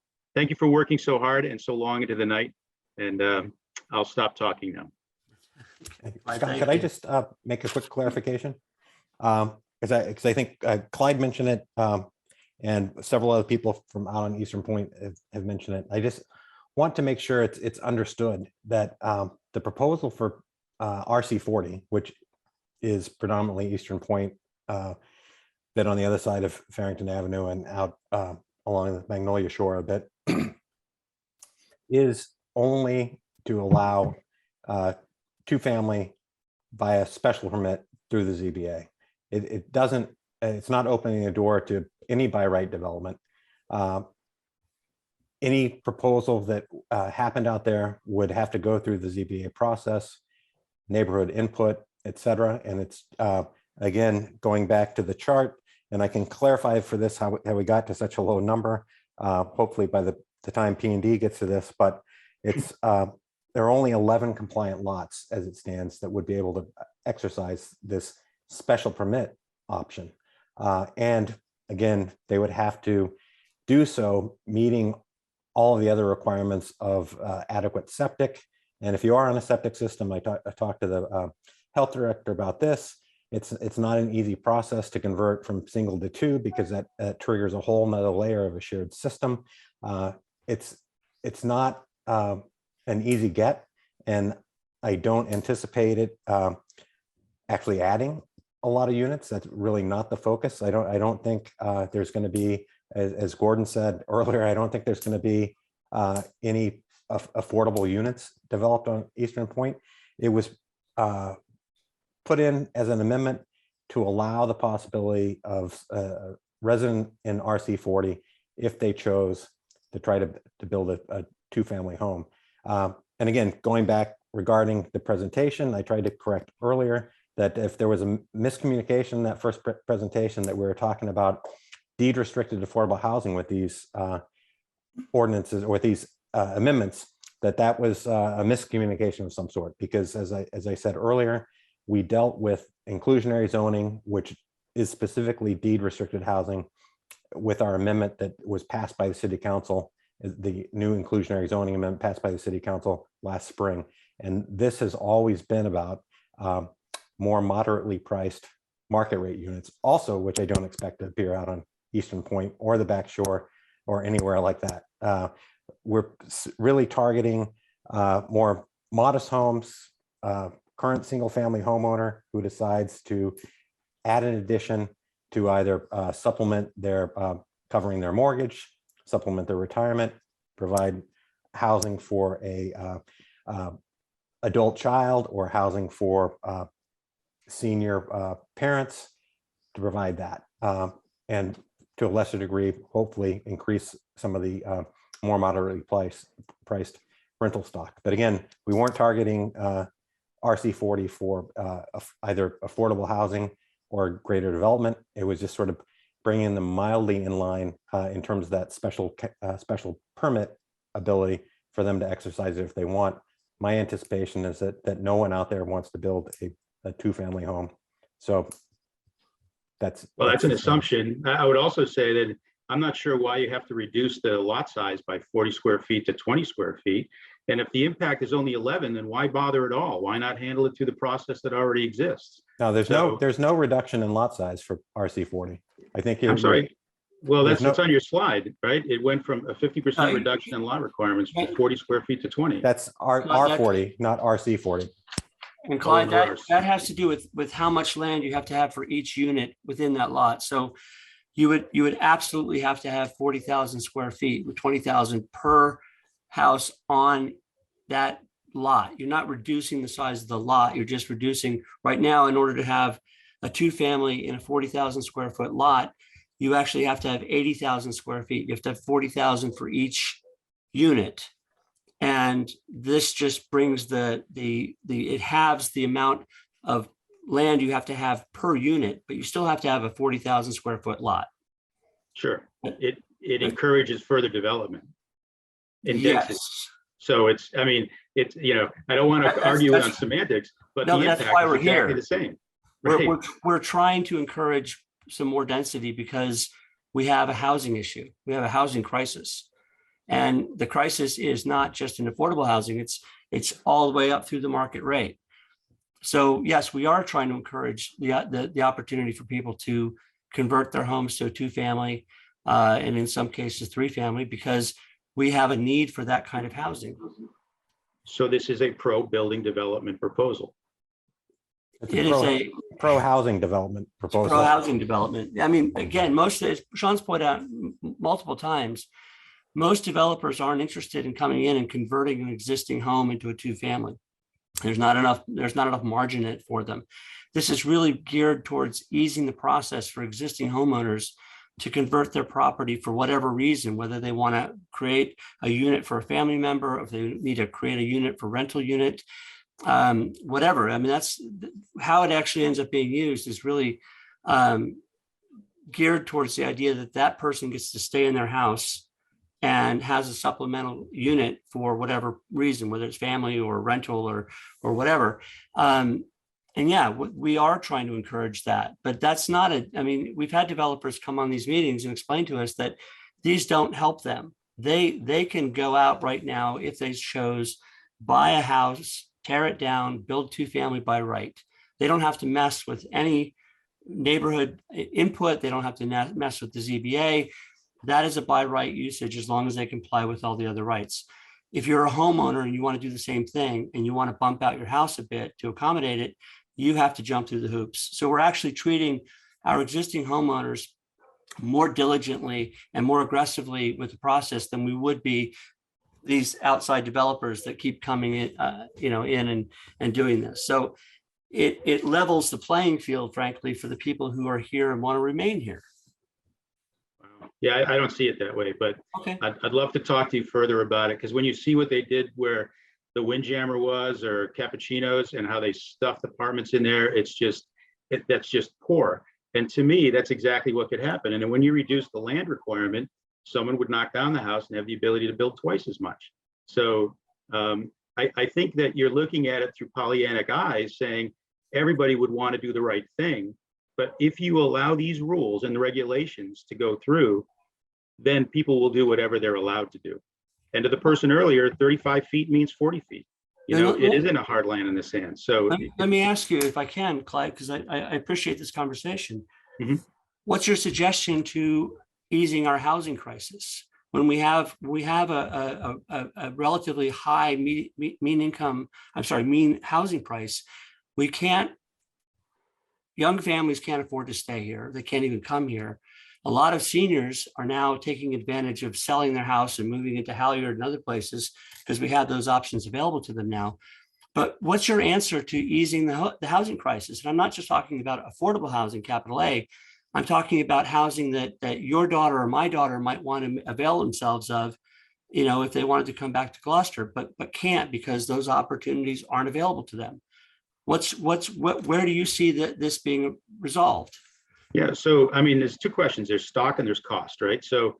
Speaker 17: working so hard and so long into the night. And I'll stop talking now.
Speaker 3: Scott, could I just make a quick clarification? Because I think Clyde mentioned it, and several other people from out on Eastern Point have mentioned it. I just want to make sure it's understood that the proposal for RC40, which is predominantly Eastern Point, that on the other side of Farrington Avenue and out along the Magnolia Shore a bit, is only to allow 2-family by a special permit through the ZBA. It doesn't, it's not opening a door to any by right development. Any proposal that happened out there would have to go through the ZBA process, neighborhood input, et cetera. And it's, again, going back to the chart, and I can clarify for this how we got to such a low number, hopefully by the time P&D gets to this, but it's, there are only 11 compliant lots as it stands that would be able to exercise this special permit option. And again, they would have to do so meeting all of the other requirements of adequate septic. And if you are on a septic system, I talked to the health director about this. It's not an easy process to convert from single to 2 because that triggers a whole nother layer of a shared system. It's not an easy get, and I don't anticipate it actually adding a lot of units. That's really not the focus. I don't think there's going to be, as Gordon said earlier, I don't think there's going to be any affordable units developed on Eastern Point. It was put in as an amendment to allow the possibility of a resident in RC40 if they chose to try to build a 2-family home. And again, going back regarding the presentation, I tried to correct earlier that if there was a miscommunication in that first presentation that we were talking about deed restricted affordable housing with these ordinances or with these amendments, that was a miscommunication of some sort, because as I said earlier, we dealt with inclusionary zoning, which is specifically deed restricted housing, with our amendment that was passed by the city council, the new inclusionary zoning amendment passed by the city council last spring. And this has always been about more moderately priced market rate units also, which I don't expect to appear out on Eastern Point or the back shore or anywhere like that. We're really targeting more modest homes, current single family homeowner who decides to add an addition to either supplement their covering their mortgage, supplement their retirement, provide housing for a adult child, or housing for senior parents, to provide that. And to a lesser degree, hopefully increase some of the more moderately priced rental stock. But again, we weren't targeting RC40 for either affordable housing or greater development. It was just sort of bringing them mildly in line in terms of that special permit ability for them to exercise it if they want. My anticipation is that no one out there wants to build a 2-family home. So that's
Speaker 17: an assumption. I would also say that I'm not sure why you have to reduce the lot size by 40 square feet to 20 square feet. And if the impact is only 11, then why bother at all? Why not handle it through the process that already exists?
Speaker 3: No, there's no reduction in lot size for RC40. I think
Speaker 17: I'm sorry. Well, that's on your slide, right? It went from a 50% reduction in lot requirements from 40 square feet to 20.
Speaker 3: That's R40, not RC40.
Speaker 2: And Clyde, that has to do with how much land you have to have for each unit within that lot. So you would absolutely have to have 40,000 square feet with 20,000 per house on that lot. You're not reducing the size of the lot. You're just reducing right now. In order to have a 2-family in a 40,000 square foot lot, you actually have to have 80,000 square feet. You have to have 40,000 for each unit. And this just brings it halves the amount of land you have to have per unit, but you still have to have a 40,000 square foot lot.
Speaker 17: Sure. it encourages further development in density.
Speaker 2: Yes.
Speaker 17: So it's, I mean, it's, you know, I don't want to argue on semantics, but
Speaker 2: No,
Speaker 17: the
Speaker 2: that's
Speaker 17: impact
Speaker 2: why
Speaker 17: is
Speaker 2: we're
Speaker 17: exactly
Speaker 2: here.
Speaker 17: the same.
Speaker 2: We're,
Speaker 17: Right.
Speaker 2: we're trying to encourage some more density because we have a housing issue. We have a housing crisis. And the crisis is not just in affordable housing, it's all the way up through the market rate. So yes, we are trying to encourage the opportunity for people to convert their homes to a 2-family, and in some cases 3-family, because we have a need for that kind of housing.
Speaker 17: So this is a pro-building development proposal.
Speaker 3: It's
Speaker 2: It
Speaker 3: a
Speaker 2: is a
Speaker 3: pro-housing development proposal.
Speaker 2: pro-housing development. I mean, again, most of, as Sean's pointed out multiple times, most developers aren't interested in coming in and converting an existing home into a 2-family. There's not enough margin in it for them. This is really geared towards easing the process for existing homeowners to convert their property for whatever reason, whether they want to create a unit for a family member, or if they need to create a unit for rental unit, whatever. I mean, that's how it actually ends up being used, is really geared towards the idea that that person gets to stay in their house and has a supplemental unit for whatever reason, whether it's family or rental or whatever. And yeah, we are trying to encourage that, but that's not I mean, we've had developers come on these meetings and explain to us that these don't help them. They can go out right now, if they chose, buy a house, tear it down, build 2-family by right. They don't have to mess with any neighborhood input. They don't have to mess with the ZBA. That is a by right usage, as long as they comply with all the other rights. If you're a homeowner and you want to do the same thing and you want to bump out your house a bit to accommodate it, you have to jump through the hoops. So we're actually treating our existing homeowners more diligently and more aggressively with the process than we would be these outside developers that keep coming in, in and doing this. So it levels the playing field, frankly, for the people who are here and want to remain here.
Speaker 17: Yeah, I don't see it that way, but
Speaker 2: okay.
Speaker 17: I'd love to talk to you further about it, because when you see what they did where the Windjammer was, or Cappuccino's, and how they stuffed apartments in there, it's just, that's just poor. And to me, that's exactly what could happen. And then when you reduce the land requirement, someone would knock down the house and have the ability to build twice as much. So I think that you're looking at it through Pollyannic eyes, saying everybody would want to do the right thing. But if you allow these rules and the regulations to go through, then people will do whatever they're allowed to do. And to the person earlier, 35 feet means 40 feet. You know, it isn't a hard line in the sand. So
Speaker 2: let me ask you, if I can, Clyde, because I appreciate this conversation.
Speaker 17: Mm-hmm.
Speaker 2: What's your suggestion to easing our housing crisis when we have a relatively high mean housing price? Young families can't afford to stay here. They can't even come here. A lot of seniors are now taking advantage of selling their house and moving into Halyard and other places because we have those options available to them now. But what's your answer to easing the housing crisis? And I'm not just talking about affordable housing, capital A. I'm talking about housing that your daughter or my daughter might want to avail themselves of, if they wanted to come back to Gloucester, but can't, because those opportunities aren't available to them. Where do you see this being resolved?
Speaker 17: Yeah, so I mean, there's two questions. There's stock and there's cost, right? So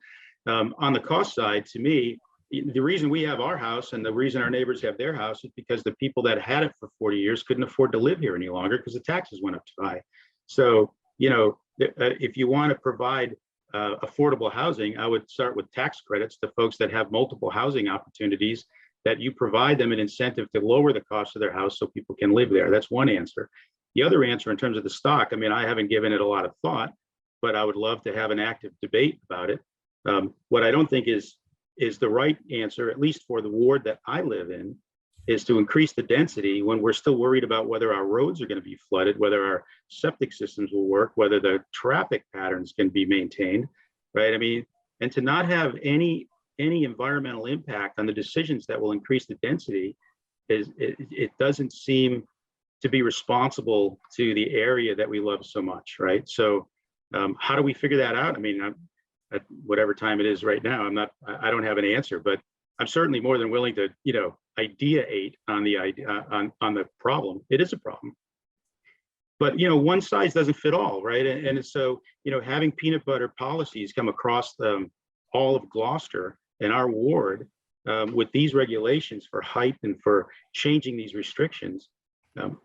Speaker 17: on the cost side, to me, the reason we have our house and the reason our neighbors have their house is because the people that had it for 40 years couldn't afford to live here any longer because the taxes went up too high. So, if you want to provide affordable housing, I would start with tax credits to folks that have multiple housing opportunities, that you provide them an incentive to lower the cost of their house so people can live there. That's one answer. The other answer in terms of the stock, I mean, I haven't given it a lot of thought, but I would love to have an active debate about it. What I don't think is the right answer, at least for the ward that I live in, is to increase the density when we're still worried about whether our roads are going to be flooded, whether our septic systems will work, whether the traffic patterns can be maintained, right? I mean, and to not have any environmental impact on the decisions that will increase the density it doesn't seem to be responsible to the area that we love so much, right? So how do we figure that out? I mean, at whatever time it is right now, I don't have an answer, but I'm certainly more than willing to, ideate on the problem. It is a problem, but one size doesn't fit all, right? And so having peanut butter policies come across the all of Gloucester and our ward with these regulations for height and for changing these restrictions,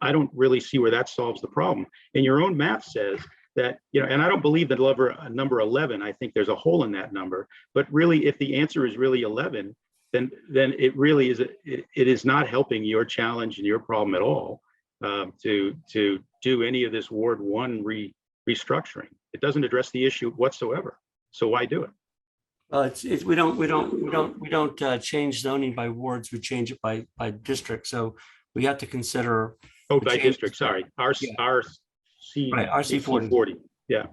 Speaker 17: I don't really see where that solves the problem. And your own math says that, and I don't believe that number 11, I think there's a hole in that number, but really if the answer is really 11, then it really is, it is not helping your challenge and your problem at all to do any of this Ward 1 restructuring. It doesn't address the issue whatsoever. So why do it?
Speaker 2: Well, we don't change zoning by wards. We change it by district. So we have to consider.
Speaker 17: Oh, by district. Sorry, RC
Speaker 2: right, RC
Speaker 17: 40. Yeah.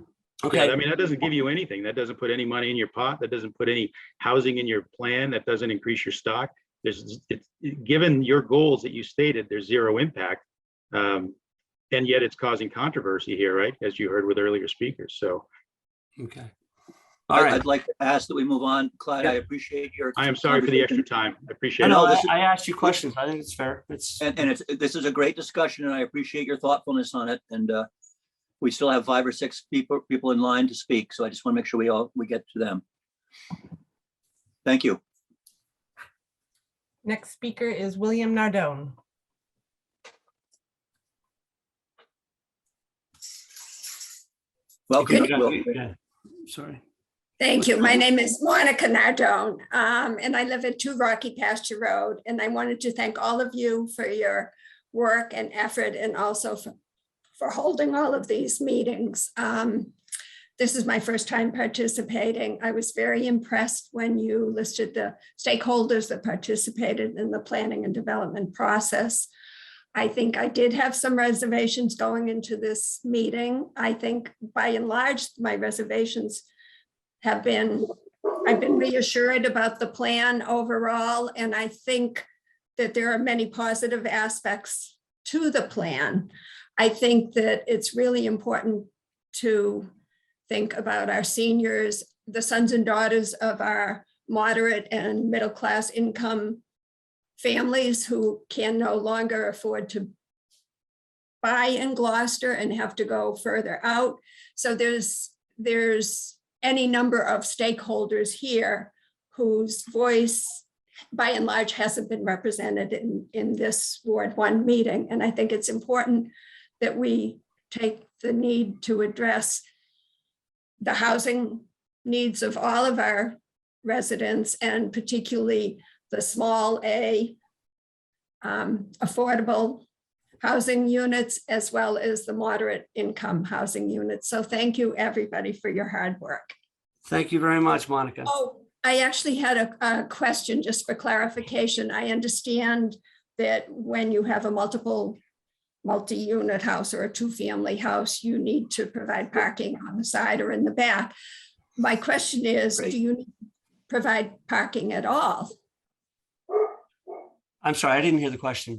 Speaker 2: Okay.
Speaker 17: Yeah, I mean, that doesn't give you anything. That doesn't put any money in your pot. That doesn't put any housing in your plan. That doesn't increase your stock. Given your goals that you stated, there's zero impact. And yet it's causing controversy here, right? As you heard with earlier speakers. So.
Speaker 2: Okay. All right.
Speaker 1: I'd like to ask that we move on. Clyde, I appreciate your.
Speaker 17: I am sorry for the extra time. I appreciate it.
Speaker 2: No, I asked you questions. I think it's fair.
Speaker 1: This is a great discussion and I appreciate your thoughtfulness on it. And we still have 5 or 6 people in line to speak. So I just want to make sure we get to them. Thank you.
Speaker 4: Next speaker is William Nardone.
Speaker 1: Welcome.
Speaker 2: Sorry.
Speaker 10: Thank you. My name is Monica Nardone, and I live at 2 Rocky Pasture Road. And I wanted to thank all of you for your work and effort and also for holding all of these meetings. This is my first time participating. I was very impressed when you listed the stakeholders that participated in the planning and development process. I think I did have some reservations going into this meeting. I think by and large, my reservations I've been reassured about the plan overall, and I think that there are many positive aspects to the plan. I think that it's really important to think about our seniors, the sons and daughters of our moderate and middle class income families who can no longer afford to buy in Gloucester and have to go further out. So there's any number of stakeholders here whose voice by and large hasn't been represented in this Ward 1 meeting. And I think it's important that we take the need to address the housing needs of all of our residents, and particularly the small A affordable housing units, as well as the moderate income housing units. So thank you, everybody, for your hard work.
Speaker 2: Thank you very much, Monica.
Speaker 10: Oh, I actually had a question just for clarification. I understand that when you have a multi-unit house or a 2-family house, you need to provide parking on the side or in the back. My question is, do you need to provide parking at all?
Speaker 2: I'm sorry, I didn't hear the question.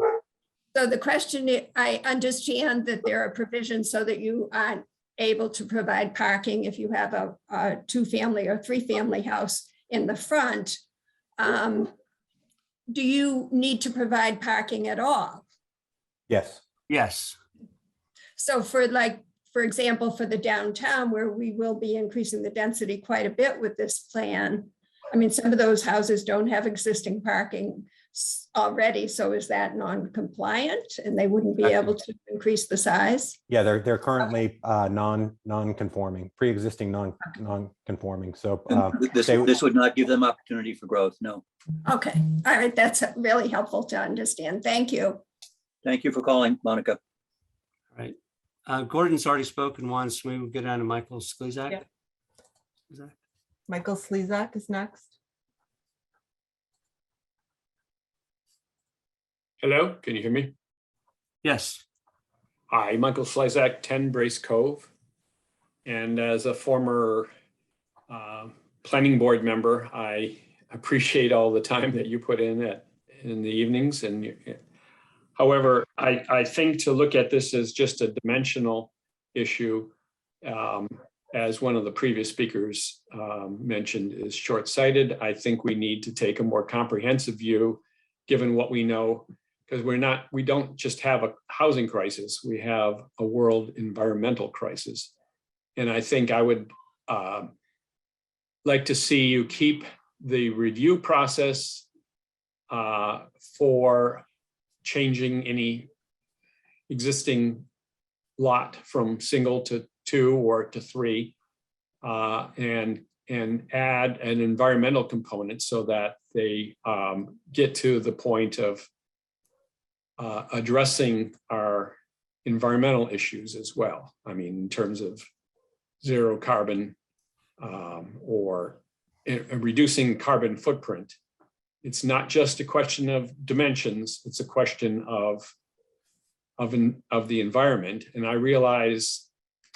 Speaker 10: So the question, I understand that there are provisions so that you aren't able to provide parking if you have a 2-family or 3-family house in the front. Do you need to provide parking at all?
Speaker 3: Yes.
Speaker 2: Yes.
Speaker 10: So for example, for the downtown, where we will be increasing the density quite a bit with this plan, I mean, some of those houses don't have existing parking already. So is that non-compliant and they wouldn't be able to increase the size?
Speaker 3: Yeah, they're currently non-conforming, pre-existing non-conforming. So
Speaker 1: this would not give them opportunity for growth. No.
Speaker 10: Okay. All right. That's really helpful to understand. Thank you.
Speaker 1: Thank you for calling, Monica.
Speaker 2: All right. Gordon's already spoken once. We will get on to Michael Slezak.
Speaker 4: Yep. Michael Slezak is next.
Speaker 18: Hello, can you hear me?
Speaker 2: Yes.
Speaker 18: Hi, Michael Slezak, 10 Brace Cove. And as a former planning board member, I appreciate all the time that you put in the evenings. And however, I think to look at this as just a dimensional issue, as one of the previous speakers mentioned, is short-sighted. I think we need to take a more comprehensive view, given what we know. Because we don't just have a housing crisis, we have a world environmental crisis. And I think I would like to see you keep the review process for changing any existing lot from single to 2 or to 3, and add an environmental component so that they get to the point of addressing our environmental issues as well. I mean, in terms of zero carbon or reducing carbon footprint. It's not just a question of dimensions, it's a question of the environment. And I realize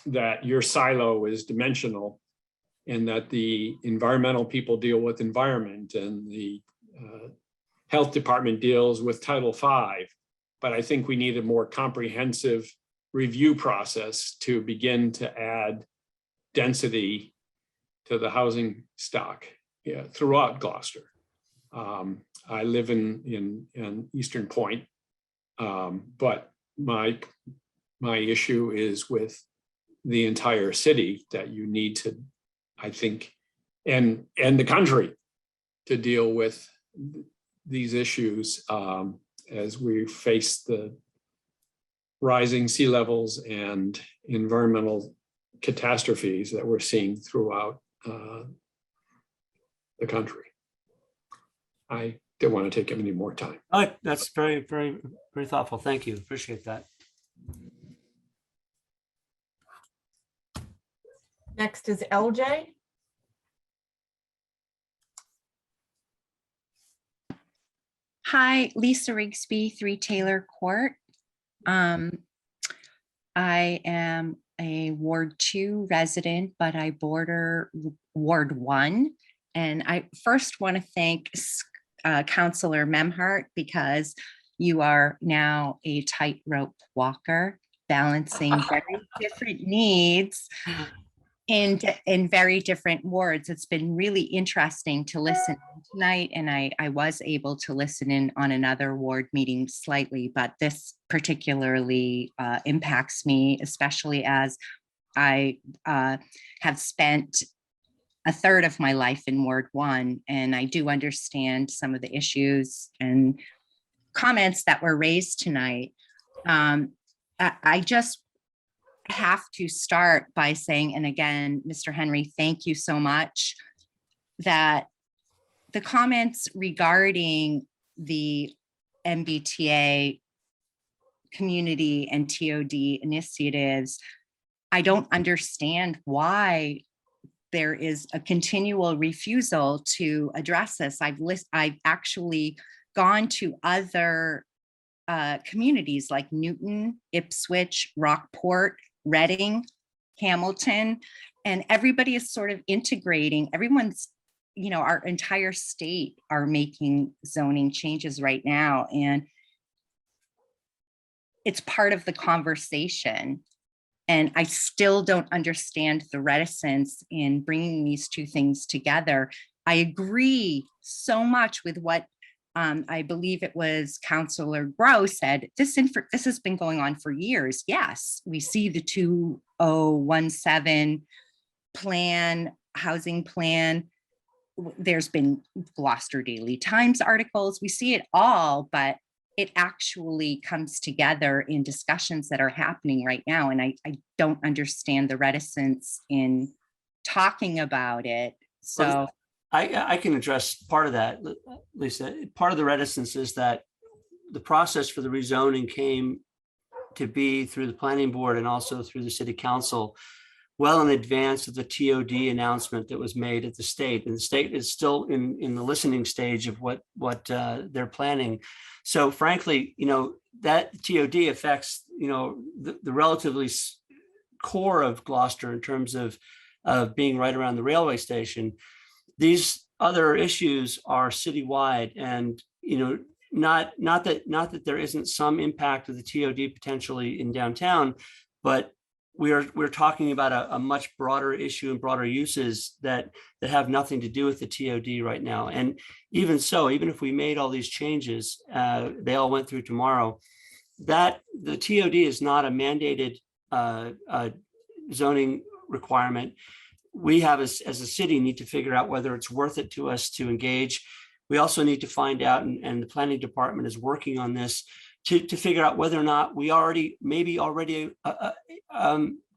Speaker 18: that your silo is dimensional and that the environmental people deal with environment and the health department deals with Title V. But I think we need a more comprehensive review process to begin to add density to the housing stock throughout Gloucester. I live in Eastern Point, but my issue is with the entire city that you need to, I think, and the country to deal with these issues as we face the rising sea levels and environmental catastrophes that we're seeing throughout the country. I don't want to take any more time.
Speaker 2: All right, that's very, very, very thoughtful. Thank you. Appreciate that.
Speaker 4: Next is LJ.
Speaker 19: Hi, Lisa Rigsby, 3 Taylor Court. I am a Ward 2 resident, but I border Ward 1. And I first want to thank Councilor Memhart, because you are now a tightrope walker, balancing very different needs in very different wards. It's been really interesting to listen tonight, and I was able to listen in on another ward meeting slightly, but this particularly impacts me, especially as I have spent a third of my life in Ward 1, and I do understand some of the issues and comments that were raised tonight. I just have to start by saying, and again, Mr. Henry, thank you so much, that the comments regarding the MBTA community and TOD initiatives, I don't understand why there is a continual refusal to address this. I've actually gone to other communities like Newton, Ipswich, Rockport, Reading, Hamilton, and everybody is sort of integrating. Everyone's, our entire state are making zoning changes right now, and it's part of the conversation. And I still don't understand the reticence in bringing these two things together. I agree so much with what I believe it was Councilor Gross said. This has been going on for years. Yes, we see the 2017 plan, housing plan. There's been Gloucester Daily Times articles. We see it all, but it actually comes together in discussions that are happening right now. And I don't understand the reticence in talking about it. So
Speaker 2: I can address part of that, Lisa. Part of the reticence is that the process for the rezoning came to be through the planning board and also through the city council well in advance of the TOD announcement that was made at the state. And the state is still in the listening stage of what they're planning. So frankly, that TOD affects, the relatively core of Gloucester in terms of being right around the railway station. These other issues are citywide, and not that there isn't some impact of the TOD potentially in downtown, but we're talking about a much broader issue and broader uses that have nothing to do with the TOD right now. And even so, even if we made all these changes, they all went through tomorrow, that the TOD is not a mandated zoning requirement. we have as a city need to figure out whether it's worth it to us to engage. We also need to find out, and the planning department is working on this, to figure out whether or not we maybe already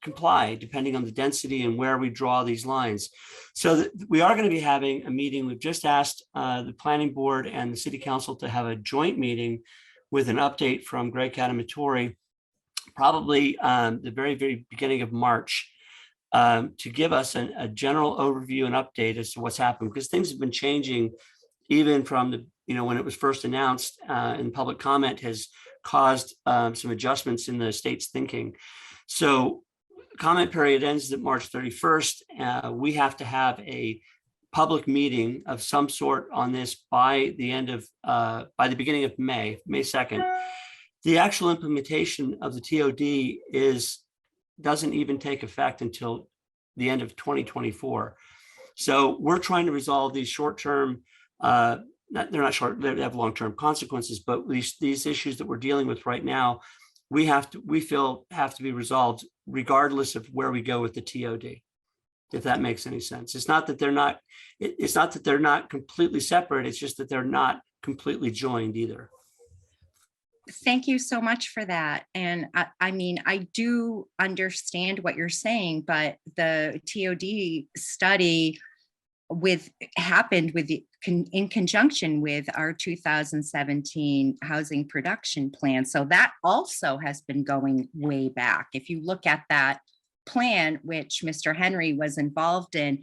Speaker 2: comply, depending on the density and where we draw these lines. So we are going to be having a meeting. We've just asked the planning board and the city council to have a joint meeting with an update from Greg Catamatori, probably the very, very beginning of March, to give us a general overview and update as to what's happened, because things have been changing even from the, when it was first announced, and public comment has caused some adjustments in the state's thinking. So comment period ends at March 31st. We have to have a public meeting of some sort on this by the beginning of May 2nd. The actual implementation of the TOD doesn't even take effect until the end of 2024. So we're trying to resolve these short-term, they're not short, they have long-term consequences, but these issues that we're dealing with right now, we feel have to be resolved regardless of where we go with the TOD, if that makes any sense. It's not that they're not completely separate, it's just that they're not completely joined either.
Speaker 19: Thank you so much for that. And I mean, I do understand what you're saying, but the TOD study happened in conjunction with our 2017 housing production plan. So that also has been going way back. If you look at that plan, which Mr. Henry was involved in,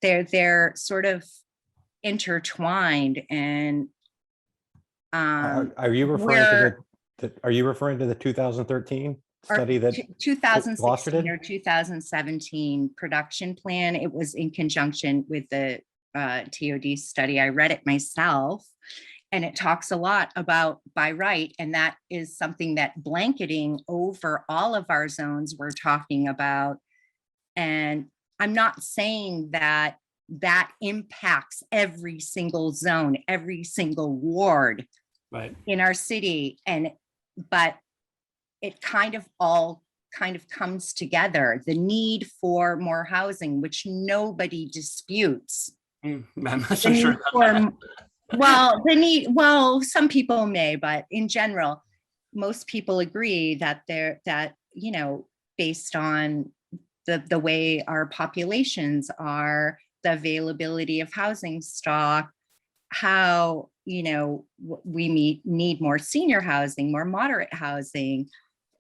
Speaker 19: they're sort of intertwined. And
Speaker 3: are you referring to the 2013 study that
Speaker 19: 2016 or 2017 production plan? It was in conjunction with the TOD study. I read it myself, and it talks a lot about by right, and that is something that blanketing over all of our zones we're talking about. And I'm not saying that impacts every single zone, every single ward in our city, but it all comes together. The need for more housing, which nobody disputes.
Speaker 2: I'm not so sure about that.
Speaker 19: Well, some people may, but in general, most people agree that based on the way our populations are, the availability of housing stock, how we need more senior housing, more moderate housing.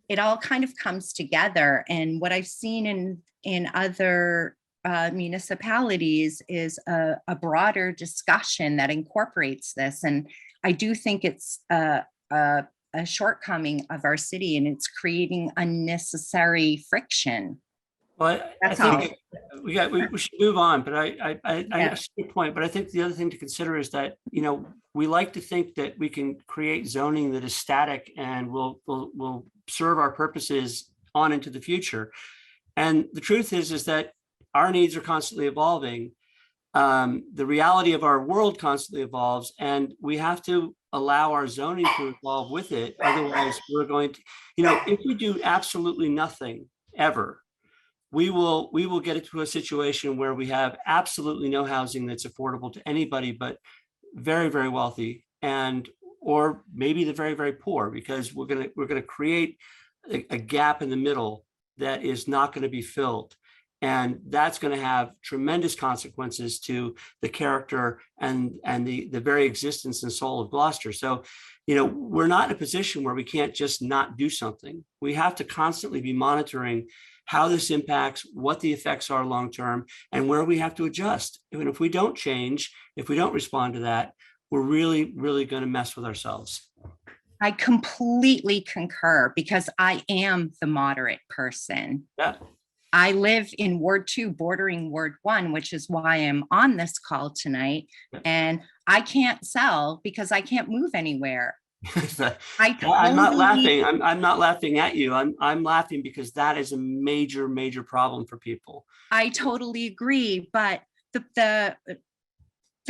Speaker 19: It all kind of comes together. And what I've seen in other municipalities is a broader discussion that incorporates this. And I do think it's a shortcoming of our city, and it's creating unnecessary friction.
Speaker 2: Well, I think we should move on, but I see your point. But I think the other thing to consider is that, we like to think that we can create zoning that is static and will serve our purposes on into the future. And the truth is that our needs are constantly evolving. The reality of our world constantly evolves, and we have to allow our zoning to evolve with it. Otherwise, we're going to, if we do absolutely nothing ever, we will get into a situation where we have absolutely no housing that's affordable to anybody but very, very wealthy, or maybe the very, very poor, because we're gonna create a gap in the middle that is not going to be filled. And that's going to have tremendous consequences to the character and the very existence and soul of Gloucester. So, we're not in a position where we can't just not do something. We have to constantly be monitoring how this impacts, what the effects are long-term, and where we have to adjust. And if we don't change, if we don't respond to that, we're really, really going to mess with ourselves.
Speaker 19: I completely concur, because I am the moderate person.
Speaker 2: Yeah.
Speaker 19: I live in Ward 2, bordering Ward 1, which is why I'm on this call tonight. And I can't sell because I can't move anywhere.
Speaker 2: I'm not laughing. I'm not laughing at you. I'm laughing because that is a major, major problem for people.
Speaker 19: I totally agree. But the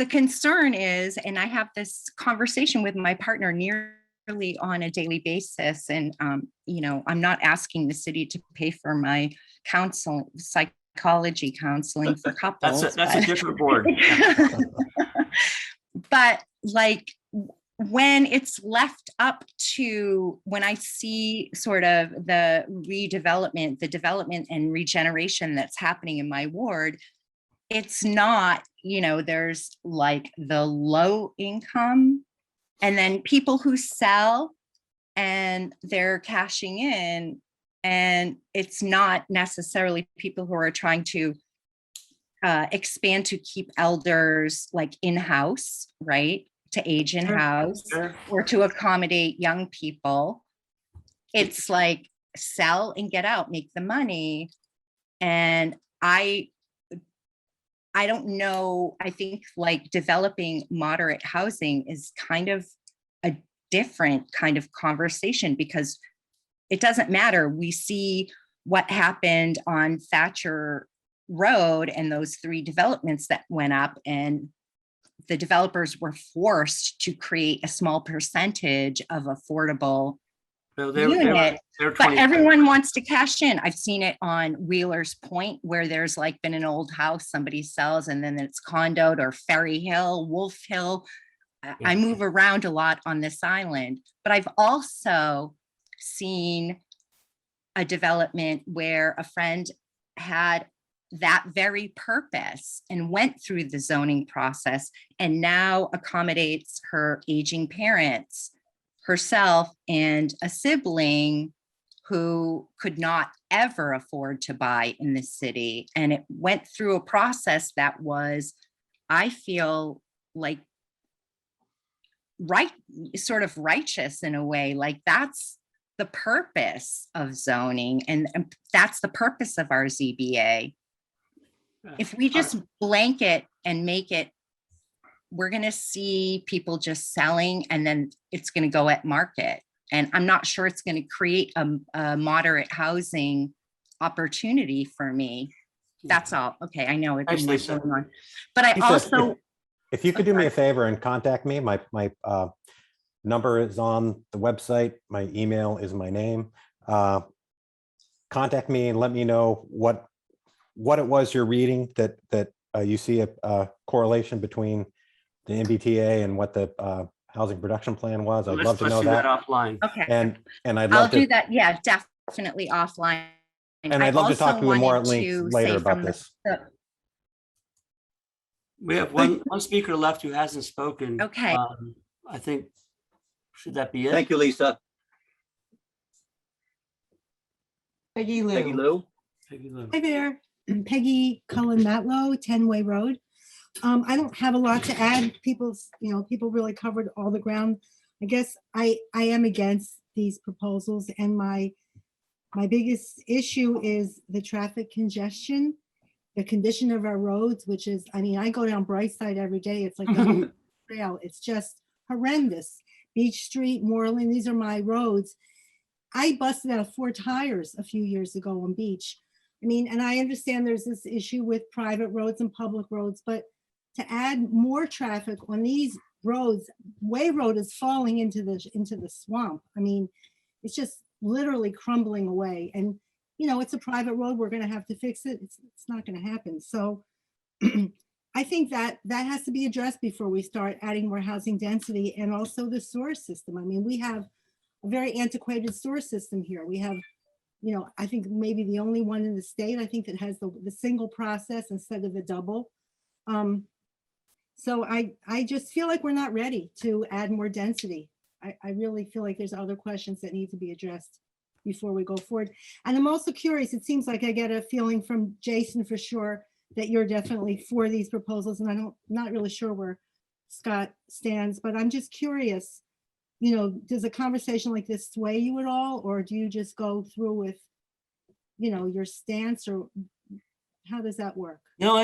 Speaker 19: concern is, and I have this conversation with my partner nearly on a daily basis. And, I'm not asking the city to pay for my psychology counseling for couples.
Speaker 2: That's a different board.
Speaker 19: But like when it's left up to, when I see sort of the redevelopment, the development and regeneration that's happening in my ward, it's not, there's like the low income and then people who sell and they're cashing in, and it's not necessarily people who are trying to expand to keep elders like in-house, right? To age in-house or to accommodate young people. It's like sell and get out, make the money. And I don't know, I think like developing moderate housing is kind of a different kind of conversation, because it doesn't matter. We see what happened on Thatcher Road and those 3 developments that went up, and the developers were forced to create a small percentage of affordable unit, but everyone wants to cash in. I've seen it on Wheeler's Point, where there's like been an old house somebody sells and then it's condoed, or Ferry Hill, Wolf Hill. I move around a lot on this island, but I've also seen a development where a friend had that very purpose and went through the zoning process and now accommodates her aging parents, herself, and a sibling who could not ever afford to buy in the city. And it went through a process that was, I feel like, right, sort of righteous in a way. Like that's the purpose of zoning, and that's the purpose of our ZBA. If we just blanket and make it, we're going to see people just selling, and then it's going to go at market. And I'm not sure it's going to create a moderate housing opportunity for me. That's all. Okay, I know it's going on, but I also,
Speaker 3: if you could do me a favor and contact me, my number is on the website. My email is my name. Contact me and let me know what it was you're reading that you see a correlation between the MBTA and what the housing production plan was. I'd love to know that.
Speaker 2: Offline.
Speaker 19: Okay.
Speaker 3: And I'd love to
Speaker 19: do that. Yeah, definitely offline.
Speaker 3: And I'd love to talk to you more at length later about this.
Speaker 2: We have one speaker left who hasn't spoken.
Speaker 19: Okay.
Speaker 2: I think, should that be it?
Speaker 1: Thank you, Lisa.
Speaker 4: Peggy Lou.
Speaker 1: Peggy Lou.
Speaker 2: Peggy Lou.
Speaker 20: Hi there, I'm Peggy Cullen Matlow, 10-Way Road. I don't have a lot to add. People really covered all the ground. I guess I am against these proposals, and my biggest issue is the traffic congestion, the condition of our roads, which is, I go down Brightside every day. It's like a trail. It's just horrendous. Beach Street, Moreland, these are my roads. I busted out 4 tires a few years ago on Beach. And I understand there's this issue with private roads and public roads, but to add more traffic on these roads, Way Road is falling into the swamp. It's just literally crumbling away. And, it's a private road. We're going to have to fix it. It's not going to happen. So I think that has to be addressed before we start adding more housing density, and also the sewer system. We have a very antiquated sewer system here. We have, I think maybe the only one in the state, I think, that has the single process instead of the double. So I just feel like we're not ready to add more density. I really feel like there's other questions that need to be addressed before we go forward. And I'm also curious, it seems like I get a feeling from Jason for sure that you're definitely for these proposals, and I'm not really sure where Scott stands, but I'm just curious, does a conversation like this sway you at all, or do you just go through with, your stance, or how does that work?
Speaker 2: No,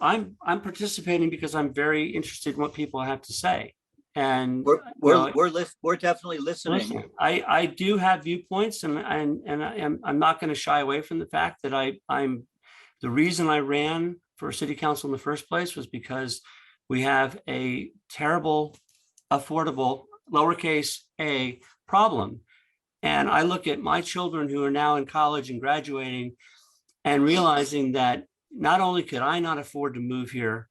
Speaker 2: I'm participating because I'm very interested in what people have to say, and
Speaker 1: we're definitely listening.
Speaker 2: I do have viewpoints, and I'm not going to shy away from the fact that I'm the reason I ran for city council in the first place was because we have a terrible, affordable, lowercase a problem. And I look at my children who are now in college and graduating, and realizing that not only could I not afford to move here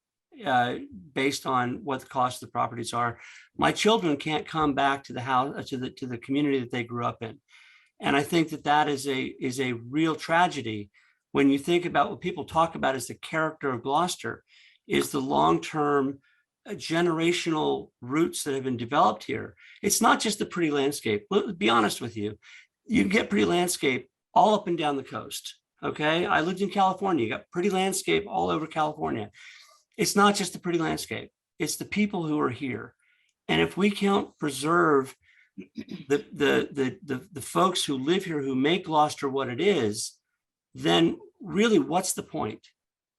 Speaker 2: based on what the cost of the properties are, my children can't come back to the house, to the community that they grew up in. And I think that that is a real tragedy when you think about what people talk about as the character of Gloucester, is the long-term generational roots that have been developed here. It's not just the pretty landscape. Let's be honest with you. You can get pretty landscape all up and down the coast. Okay. I lived in California. You got pretty landscape all over California. It's not just the pretty landscape. It's the people who are here. And if we can't preserve the folks who live here, who make Gloucester what it is, then really what's the point?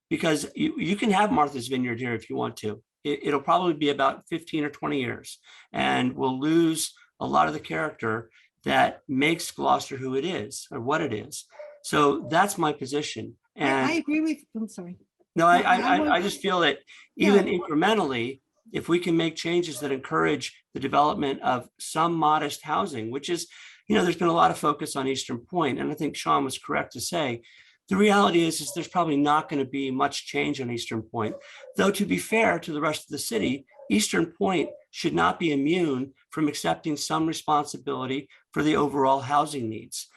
Speaker 2: Because you can have Martha's Vineyard here if you want to. It'll probably be about 15 or 20 years, and we'll lose a lot of the character that makes Gloucester who it is or what it is. So that's my position. And
Speaker 20: I agree with, I'm sorry.
Speaker 2: no, I just feel that even incrementally, if we can make changes that encourage the development of some modest housing, which is, there's been a lot of focus on Eastern Point, and I think Sean was correct to say, the reality is there's probably not going to be much change on Eastern Point. Though, to be fair to the rest of the city, Eastern Point should not be immune from accepting some responsibility for the overall housing needs,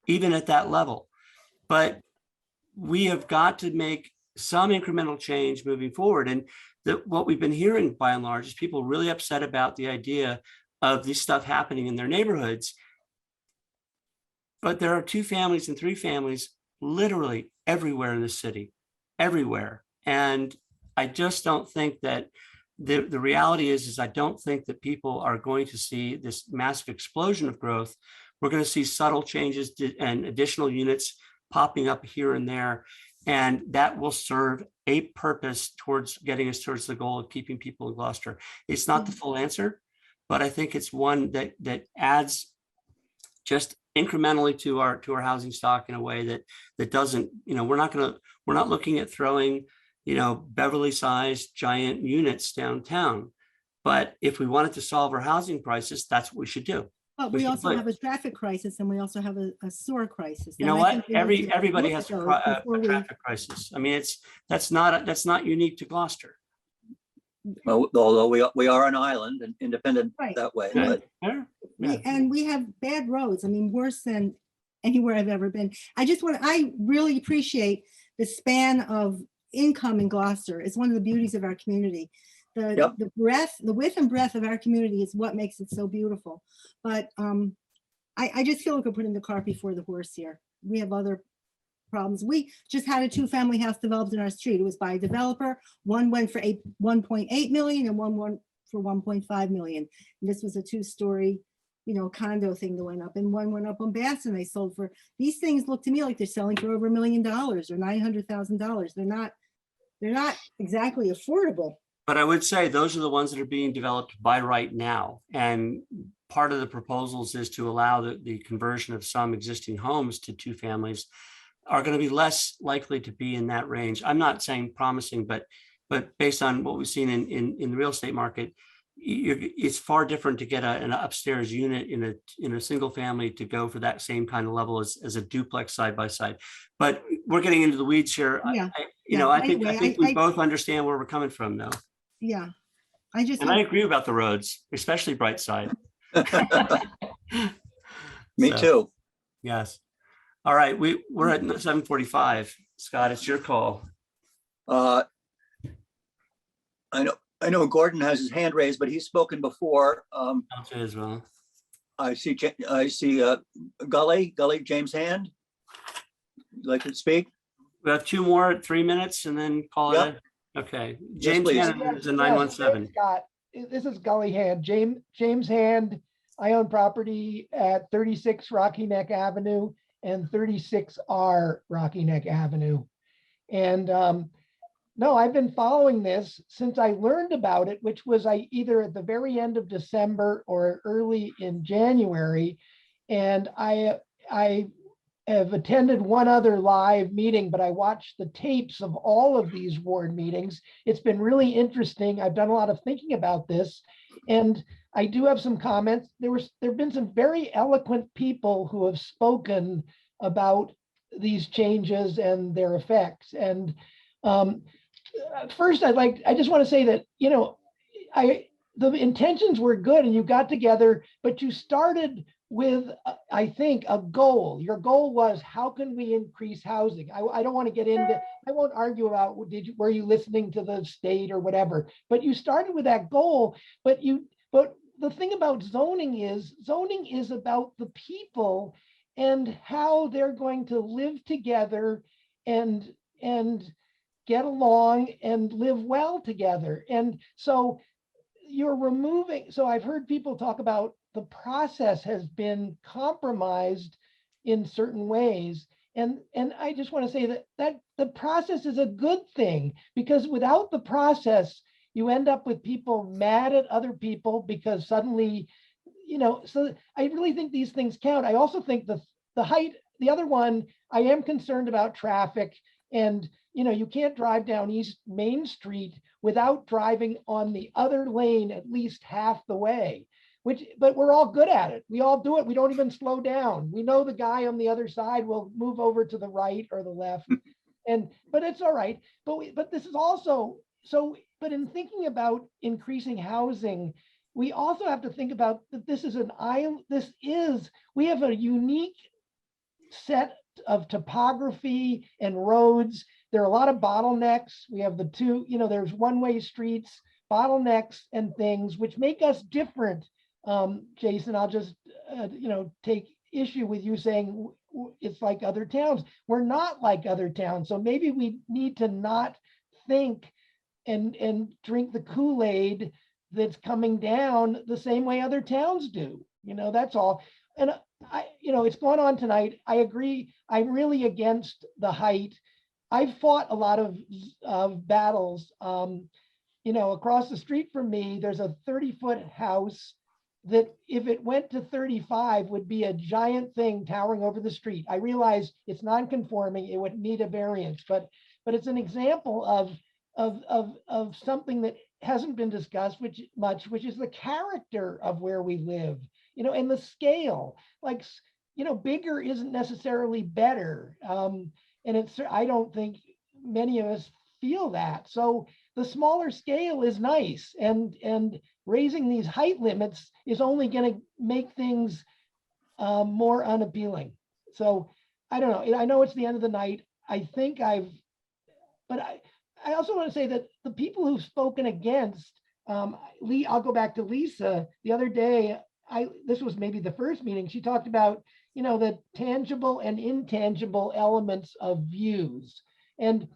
Speaker 2: even at that level. But we have got to make some incremental change moving forward. And what we've been hearing by and large is people really upset about the idea of this stuff happening in their neighborhoods. But there are 2 families and 3 families literally everywhere in the city, everywhere. And I just don't think that the reality is I don't think that people are going to see this massive explosion of growth. We're going to see subtle changes and additional units popping up here and there. And that will serve a purpose towards getting us towards the goal of keeping people in Gloucester. It's not the full answer, but I think it's one that adds just incrementally to our housing stock in a way that doesn't, we're not looking at throwing, Beverly-sized giant units downtown. But if we wanted to solve our housing crisis, that's what we should do.
Speaker 20: But we also have a traffic crisis, and we also have a sewer crisis.
Speaker 2: You know what? Everybody has a traffic crisis. I mean, that's not unique to Gloucester.
Speaker 1: Well, although we are an island and independent that way. But
Speaker 20: and we have bad roads. I mean, worse than anywhere I've ever been. I really appreciate the span of income in Gloucester. It's one of the beauties of our community. The width and breadth of our community is what makes it so beautiful. But I just feel like we're putting the cart before the horse here. We have other problems. We just had a 2-family house developed in our street. It was by a developer. One went for 1.8 million and one went for 1.5 million. And this was a 2-story, condo thing that went up, and one went up on Bass, and they sold for, these things look to me like they're selling for over $1 million or $900,000. They're not exactly affordable.
Speaker 2: But I would say those are the ones that are being developed by right now. And part of the proposals is to allow the conversion of some existing homes to 2 families are going to be less likely to be in that range. I'm not saying promising, but based on what we've seen in the real estate market, it's far different to get an upstairs unit in a single family to go for that same kind of level as a duplex side by side. But we're getting into the weeds here.
Speaker 20: Yeah.
Speaker 2: I think we both understand where we're coming from, though.
Speaker 20: Yeah.
Speaker 2: I agree about the roads, especially Brightside.
Speaker 1: Me too.
Speaker 2: Yes. All right, we're at 7:45. Scott, it's your call.
Speaker 1: I know Gordon has his hand raised, but he's spoken before.
Speaker 2: As well.
Speaker 1: I see Gully James Hand. Would you like to speak?
Speaker 2: We have 2 more at 3 minutes and then call it. Okay. James Hand is a 917.
Speaker 21: Scott, this is Gully Hand. James Hand. I own property at 36 Rocky Neck Avenue and 36R Rocky Neck Avenue. And no, I've been following this since I learned about it, which was either at the very end of December or early in January. And I have attended one other live meeting, but I watched the tapes of all of these ward meetings. It's been really interesting. I've done a lot of thinking about this, and I do have some comments. There have been some very eloquent people who have spoken about these changes and their effects. And first, I just want to say that, you know, the intentions were good and you got together, but you started with, I think, a goal. Your goal was, how can we increase housing? I don't want to get into, I won't argue about, were you listening to the state or whatever, but you started with that goal. But the thing about zoning is about the people and how they're going to live together and get along and live well together. And so you're removing, so I've heard people talk about the process has been compromised in certain ways. And I just want to say that the process is a good thing, because without the process, you end up with people mad at other people because suddenly, you know, so I really think these things count. I also think the height, the other one, I am concerned about traffic. And, you know, you can't drive down East Main Street without driving on the other lane at least half the way, but we're all good at it. We all do it. We don't even slow down. We know the guy on the other side will move over to the right or the left. But it's all right. But this is also, but in thinking about increasing housing, we also have to think about that this is an island. We have a unique set of topography and roads. There are a lot of bottlenecks. We have the two, you know, there's one-way streets, bottlenecks and things which make us different. Jason, I'll just, you know, take issue with you saying it's like other towns. We're not like other towns. So maybe we need to not think and drink the Kool-Aid that's coming down the same way other towns do. You know, that's all. And you know, it's going on tonight. I agree. I'm really against the height. I've fought a lot of battles. You know, across the street from me, there's a 30-foot house that if it went to 35 would be a giant thing towering over the street. I realize it's non-conforming, it would need a variance, but it's an example of something that hasn't been discussed which is the character of where we live, you know, and the scale. Like, you know, bigger isn't necessarily better. And I don't think many of us feel that. So the smaller scale is nice, and raising these height limits is only going to make things more unappealing. So I don't know. I know it's the end of the night. I think but I also want to say that the people who've spoken against, I'll go back to Lisa. The other day, this was maybe the first meeting, she talked about, you know, the tangible and intangible elements of views. And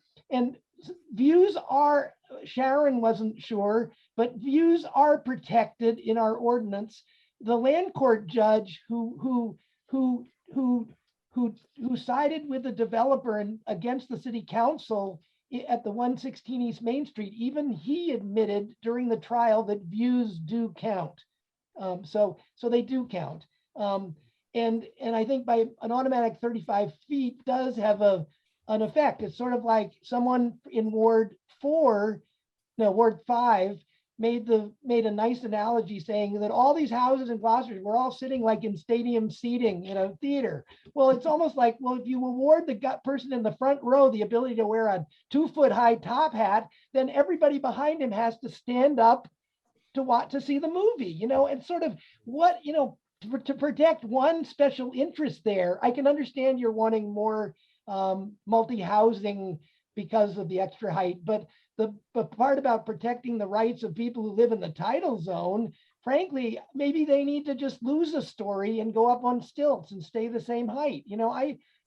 Speaker 21: views are, Sharon wasn't sure, but views are protected in our ordinance. The land court judge who sided with the developer and against the city council at the 116 East Main Street, even he admitted during the trial that views do count. So they do count. And I think by an automatic 35 feet does have an effect. It's sort of like someone in Ward 5 made a nice analogy saying that all these houses in Gloucester were all sitting like in stadium seating, you know, theater. Well, it's almost like, well, if you award the person in the front row the ability to wear a 2-foot high top hat, then everybody behind him has to stand up to see the movie, you know, and sort of what, you know, to protect one special interest there. I can understand you're wanting more multi-housing because of the extra height, but the part about protecting the rights of people who live in the tidal zone, frankly, maybe they need to just lose a story and go up on stilts and stay the same height. You know,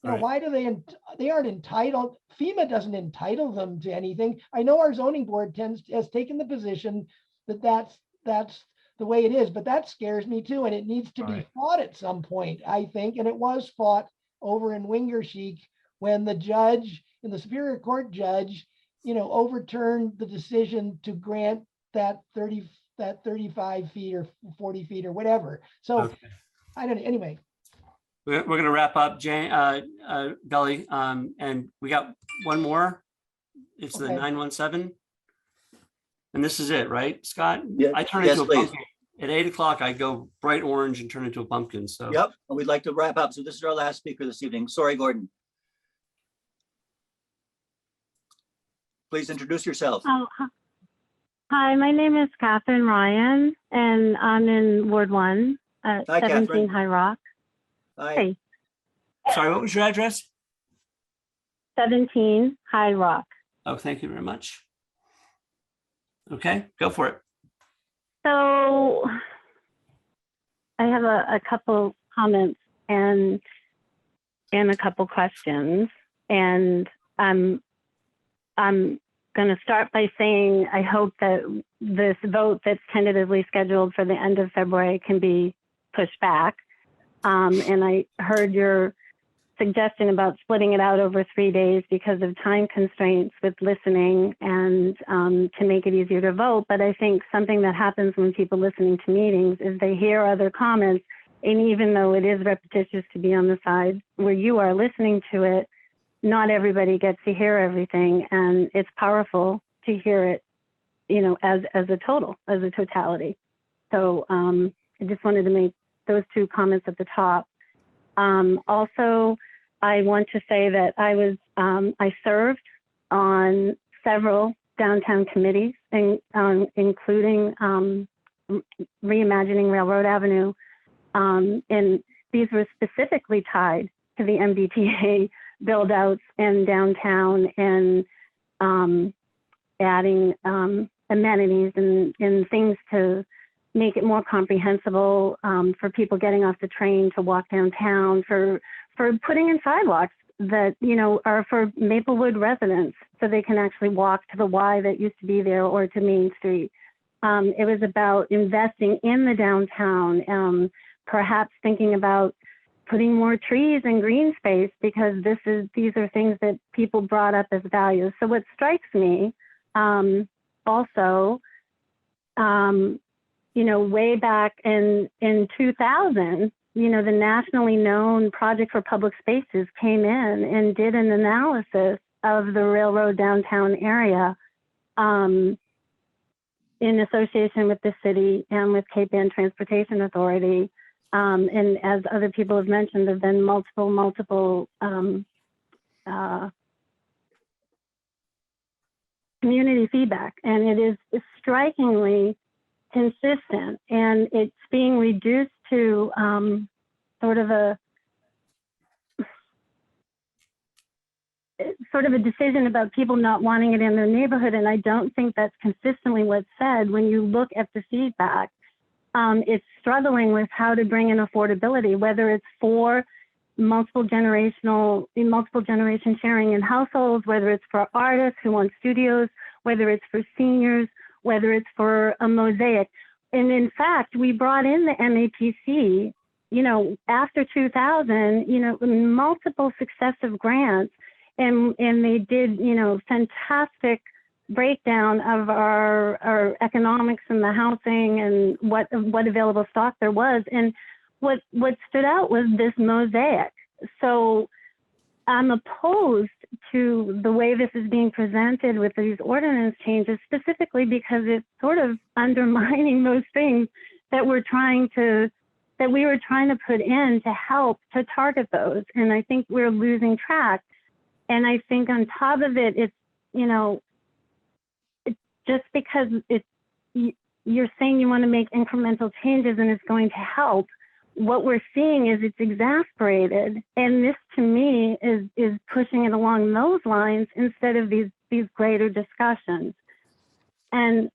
Speaker 21: why do they aren't entitled? FEMA doesn't entitle them to anything. I know our zoning board has taken the position that that's the way it is, but that scares me too. And it needs to be fought at some point, I think. And it was fought over in Wingersheek when the judge, in the Superior Court judge, you know, overturned the decision to grant that 35 feet or 40 feet or whatever. So I don't know. Anyway.
Speaker 2: We're going to wrap up, Gully, and we got one more. It's the 917. And this is it, right, Scott?
Speaker 1: Yeah.
Speaker 2: I turn into a pumpkin. At 8 o'clock, I go bright orange and turn into a pumpkin. So
Speaker 1: yep, and we'd like to wrap up. So this is our last speaker this evening. Sorry, Gordon. Please introduce yourself.
Speaker 5: Oh, hi, my name is Catherine Ryan, and I'm in Ward 1 at
Speaker 1: Hi,
Speaker 5: 17
Speaker 1: Catherine.
Speaker 5: High Rock.
Speaker 1: Hi.
Speaker 2: Sorry, what was your address?
Speaker 5: 17 High Rock.
Speaker 2: Oh, thank you very much. Okay, go for it.
Speaker 5: So I have a couple comments and a couple questions, and I'm going to start by saying I hope that this vote that's tentatively scheduled for the end of February can be pushed back. And I heard your suggestion about splitting it out over 3 days because of time constraints with listening and to make it easier to vote. But I think something that happens when people listening to meetings is they hear other comments, and even though it is repetitious to be on the side where you are listening to it, not everybody gets to hear everything, and it's powerful to hear it, you know, as a totality. So I just wanted to make those two comments at the top. Also, I want to say that I served on several downtown committees, including Reimagining Railroad Avenue, and these were specifically tied to the MBTA build outs in downtown and adding amenities and things to make it more comprehensible for people getting off the train to walk downtown, for putting in sidewalks that, you know, are for Maplewood residents so they can actually walk to the Y that used to be there or to Main Street. It was about investing in the downtown, perhaps thinking about putting more trees and green space, because these are things that people brought up as values. So what strikes me also, you know, way back in 2000, you know, the nationally known Project for Public Spaces came in and did an analysis of the railroad downtown area in association with the city and with Cape Ann Transportation Authority. And as other people have mentioned, there have been multiple community feedback, and it is strikingly consistent, and it's being reduced to sort of a decision about people not wanting it in their neighborhood. And I don't think that's consistently what's said. When you look at the feedback, it's struggling with how to bring in affordability, whether it's for multiple generation sharing in households, whether it's for artists who want studios, whether it's for seniors, whether it's for a mosaic. And in fact, we brought in the MAPC, you know, after 2000, you know, multiple successive grants, and they did, you know, fantastic breakdown of our economics and the housing and what available stock there was. And what stood out was this mosaic. So I'm opposed to the way this is being presented with these ordinance changes, specifically because it's sort of undermining those things that we were trying to put in to help to target those. And I think we're losing track. And I think on top of it, it's, you know, just because you're saying you want to make incremental changes and it's going to help, what we're seeing is it's exasperated. And this, to me, is pushing it along those lines instead of these greater discussions. And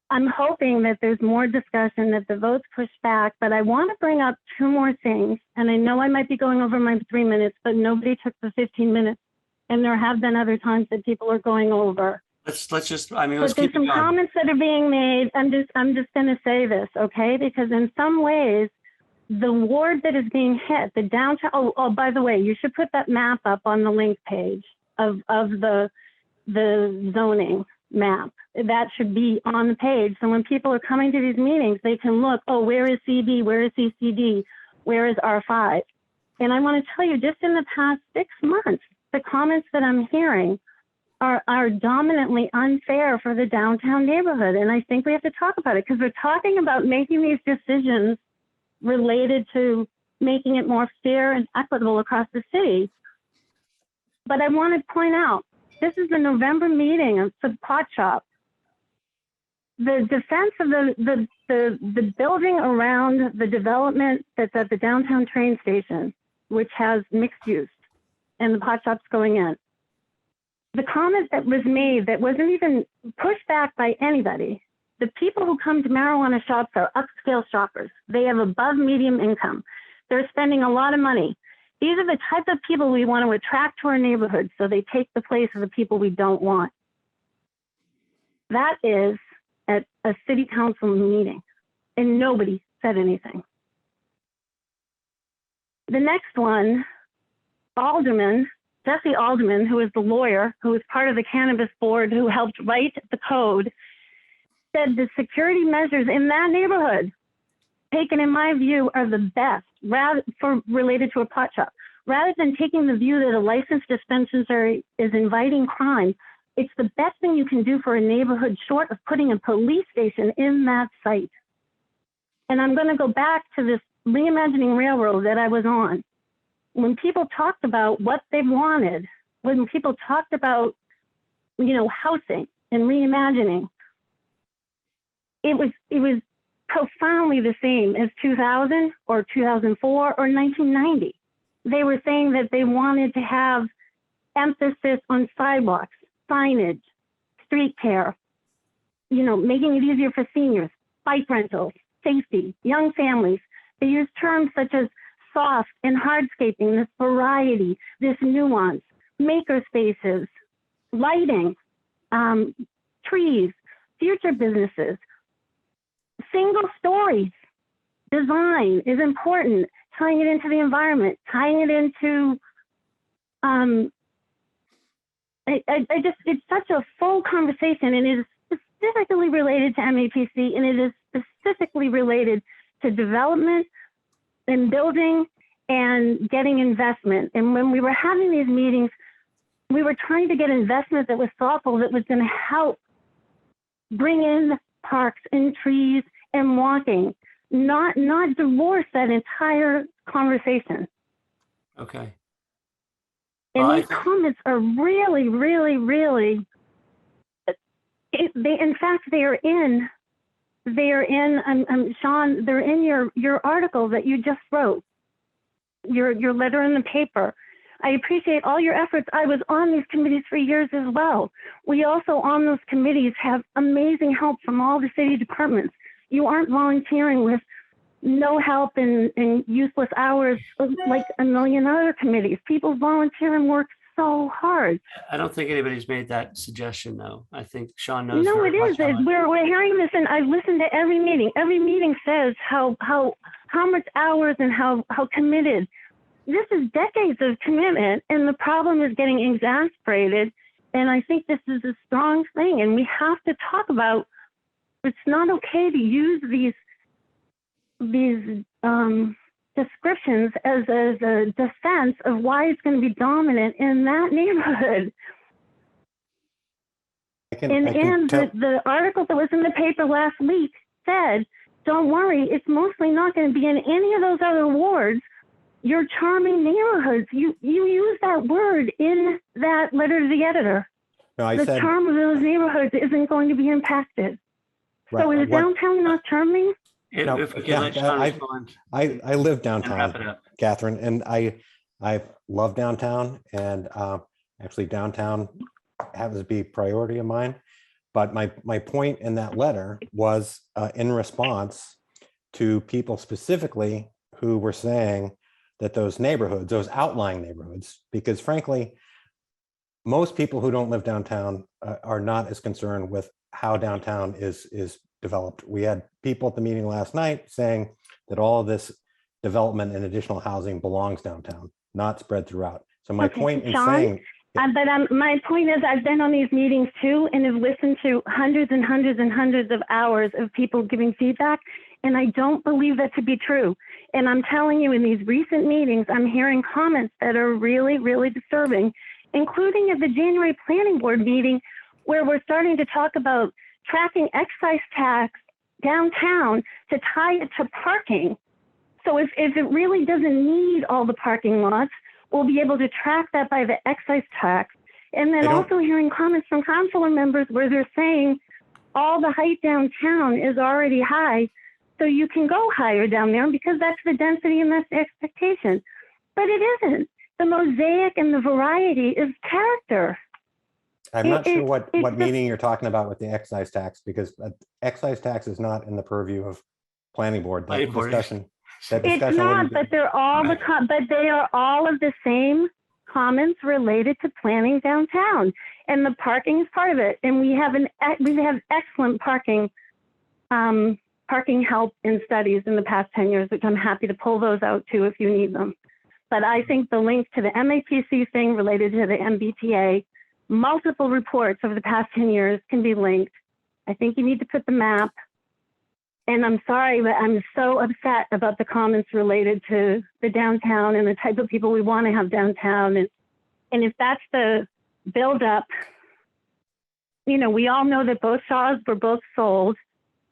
Speaker 5: I'm hoping that there's more discussion, that the votes push back, but I want to bring up two more things. And I know I might be going over my 3 minutes, but nobody took the 15 minutes. And there have been other times that people are going over.
Speaker 2: Let's just, I mean,
Speaker 5: But
Speaker 2: let's
Speaker 5: there's
Speaker 2: keep it
Speaker 5: some
Speaker 2: going.
Speaker 5: comments that are being made. I'm just going to say this, okay? Because in some ways, the ward that is being hit, the downtown. Oh, by the way, you should put that map up on the link page of the zoning map. That should be on the page. So when people are coming to these meetings, they can look. Oh, where is CB? Where is CCD? Where is R5? And I want to tell you, just in the past 6 months, the comments that I'm hearing are dominantly unfair for the downtown neighborhood. And I think we have to talk about it, because we're talking about making these decisions related to making it more fair and equitable across the city. But I want to point out This is the November meeting of the pot shop. The defense of the building around the development that's at the downtown train station, which has mixed use, and the pot shop's going in. The comment that was made that wasn't even pushed back by anybody. The people who come to marijuana shops are upscale shoppers. They have above medium income. They're spending a lot of money. These are the type of people we want to attract to our neighborhood, so they take the place of the people we don't want. That is at a city council meeting, and nobody said anything. The next one, Jesse Alderman, who is the lawyer, who is part of the cannabis board, who helped write the code, said the security measures in that neighborhood, taken in my view, are the best related to a pot shop. Rather than taking the view that a licensed dispensary is inviting crime, it's the best thing you can do for a neighborhood short of putting a police station in that site. And I'm going to go back to this reimagining railroad that I was on. When people talked about what they wanted, when people talked about, housing and reimagining, it was profoundly the same as 2000 or 2004 or 1990. They were saying that they wanted to have emphasis on sidewalks, signage, street care, making it easier for seniors, bike rentals, safety, young families. They use terms such as soft and hardscaping, this variety, this nuance, maker spaces, lighting, trees, future businesses. Single stories, design is important, tying it into the environment, tying it into, it's such a full conversation, and it is specifically related to MAPC, and it is specifically related to development and building and getting investment. And when we were having these meetings, we were trying to get investment that was thoughtful, that was going to help bring in parks and trees and walking, not divorce that entire conversation.
Speaker 2: Okay.
Speaker 5: And these comments are really, really, really, in fact, they are in, Sean, they're in your article that you just wrote, your letter in the paper. I appreciate all your efforts. I was on these committees for years as well. We also on those committees have amazing help from all the city departments. You aren't volunteering with no help and useless hours like a million other committees. People volunteer and work so hard.
Speaker 2: I don't think anybody's made that suggestion, though. I think Sean knows.
Speaker 5: No, it
Speaker 2: very
Speaker 5: is.
Speaker 2: much how
Speaker 5: We're hearing this, and I've listened to every meeting. Every meeting says how much hours and how committed. This is decades of commitment, and the problem is getting exasperated. And I think this is a strong thing, and we have to talk about. It's not okay to use these descriptions as a defense of why it's going to be dominant in that neighborhood. The article that was in the paper last week said, don't worry, it's mostly not going to be in any of those other wards. Your charming neighborhoods, you use that word in that letter to the editor.
Speaker 3: No,
Speaker 5: the charm of those neighborhoods isn't going to be impacted.
Speaker 3: Right,
Speaker 5: So is downtown not charming?
Speaker 2: If we can let Sean respond.
Speaker 3: I live
Speaker 2: wrap it
Speaker 3: downtown,
Speaker 2: up.
Speaker 3: Catherine, and I love downtown, and actually downtown happens to be a priority of mine. But my point in that letter was in response to people specifically who were saying that those neighborhoods, those outlying neighborhoods, because frankly, most people who don't live downtown are not as concerned with how downtown is developed. We had people at the meeting last night saying that all of this development and additional housing belongs downtown, not spread throughout. So my point in saying.
Speaker 5: My point is, I've been on these meetings too, and have listened to hundreds and hundreds and hundreds of hours of people giving feedback, and I don't believe that to be true. And I'm telling you, in these recent meetings, I'm hearing comments that are really, really disturbing, including at the January Planning Board meeting, where we're starting to talk about tracking excise tax downtown to tie it to parking. So if it really doesn't need all the parking lots, we'll be able to track that by the excise tax And then also hearing comments from councilor members where they're saying all the height downtown is already high, so you can go higher down there because that's the density and that's the expectation. But it isn't. The mosaic and the variety is character.
Speaker 3: I'm not sure what meaning you're talking about with the excise tax, because excise tax is not in the purview of planning board. That discussion.
Speaker 5: It's not, but they're all but they are all of the same comments related to planning downtown, and the parking is part of it. And we have excellent parking help in studies in the past 10 years, which I'm happy to pull those out too if you need them. But I think the link to the MAPC thing related to the MBTA, multiple reports over the past 10 years can be linked. I think you need to put the map. And I'm sorry, but I'm so upset about the comments related to the downtown and the type of people we want to have downtown. And if that's the buildup, you know, we all know that both Shaws were both sold.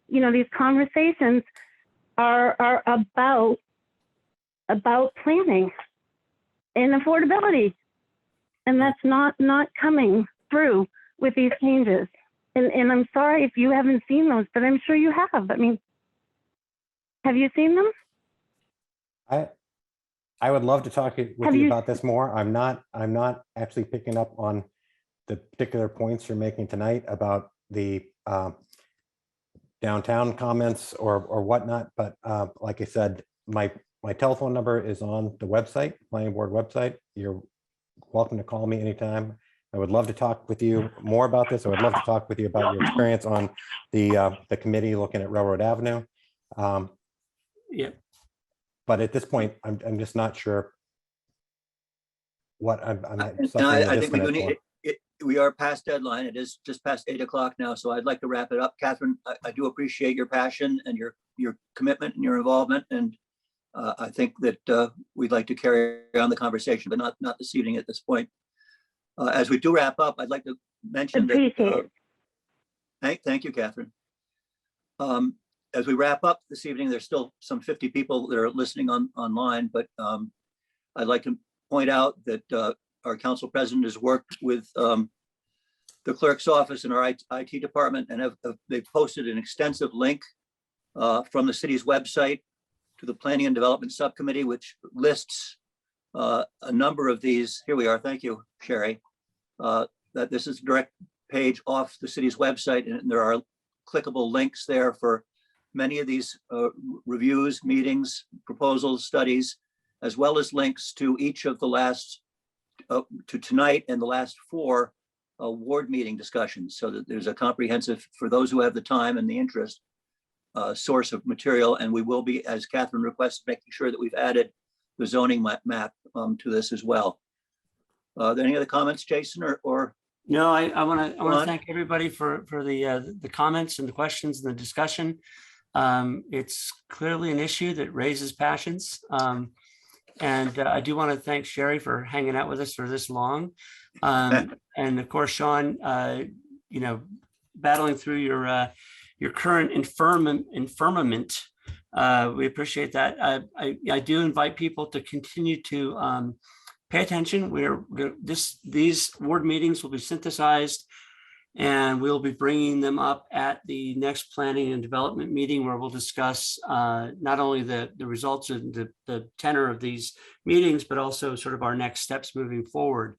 Speaker 5: You know, these conversations are about planning and affordability. And that's not coming through with these changes. And I'm sorry if you haven't seen those, but I'm sure you have. I mean, have you seen them?
Speaker 3: I would love to talk with you about this more. I'm not actually picking up on the particular points you're making tonight about the downtown comments or whatnot. But like I said, my telephone number is on the website, planning board website. You're welcome to call me anytime. I would love to talk with you more about this. I would love to talk with you about your experience on the committee looking at Railroad Avenue.
Speaker 2: Yeah.
Speaker 3: But at this point, I'm just not sure what I'm
Speaker 1: I think we do need it. We are past deadline. It is just past 8 o'clock now. So I'd like to wrap it up. Catherine, I do appreciate your passion and your commitment and your involvement. And I think that we'd like to carry on the conversation, but not this evening at this point. As we do wrap up, I'd like to mention that. Thank you, Catherine. As we wrap up this evening, there's still some 50 people that are listening online, but I'd like to point out that our council president has worked with the clerk's office and our IT department, and they've posted an extensive link from the city's website to the Planning and Development Subcommittee, which lists a number of these. Here we are. Thank you, Sherry. That this is a direct page off the city's website, and there are clickable links there for many of these reviews, meetings, proposals, studies, as well as links to each of the last, to tonight and the last 4 ward meeting discussions, so that there's a comprehensive, for those who have the time and the interest, source of material. And we will be, as Catherine requested, making sure that we've added the zoning map to this as well. Are there any other comments, Jason, or?
Speaker 2: No, I want to thank everybody for the comments and the questions and the discussion. It's clearly an issue that raises passions. And I do want to thank Sherry for hanging out with us for this long. And of course, Sean, you know, battling through your current infirmament. We appreciate that. I do invite people to continue to pay attention. These ward meetings will be synthesized, and we'll be bringing them up at the next planning and development meeting, where we'll discuss not only the results of the tenor of these meetings, but also sort of our next steps moving forward.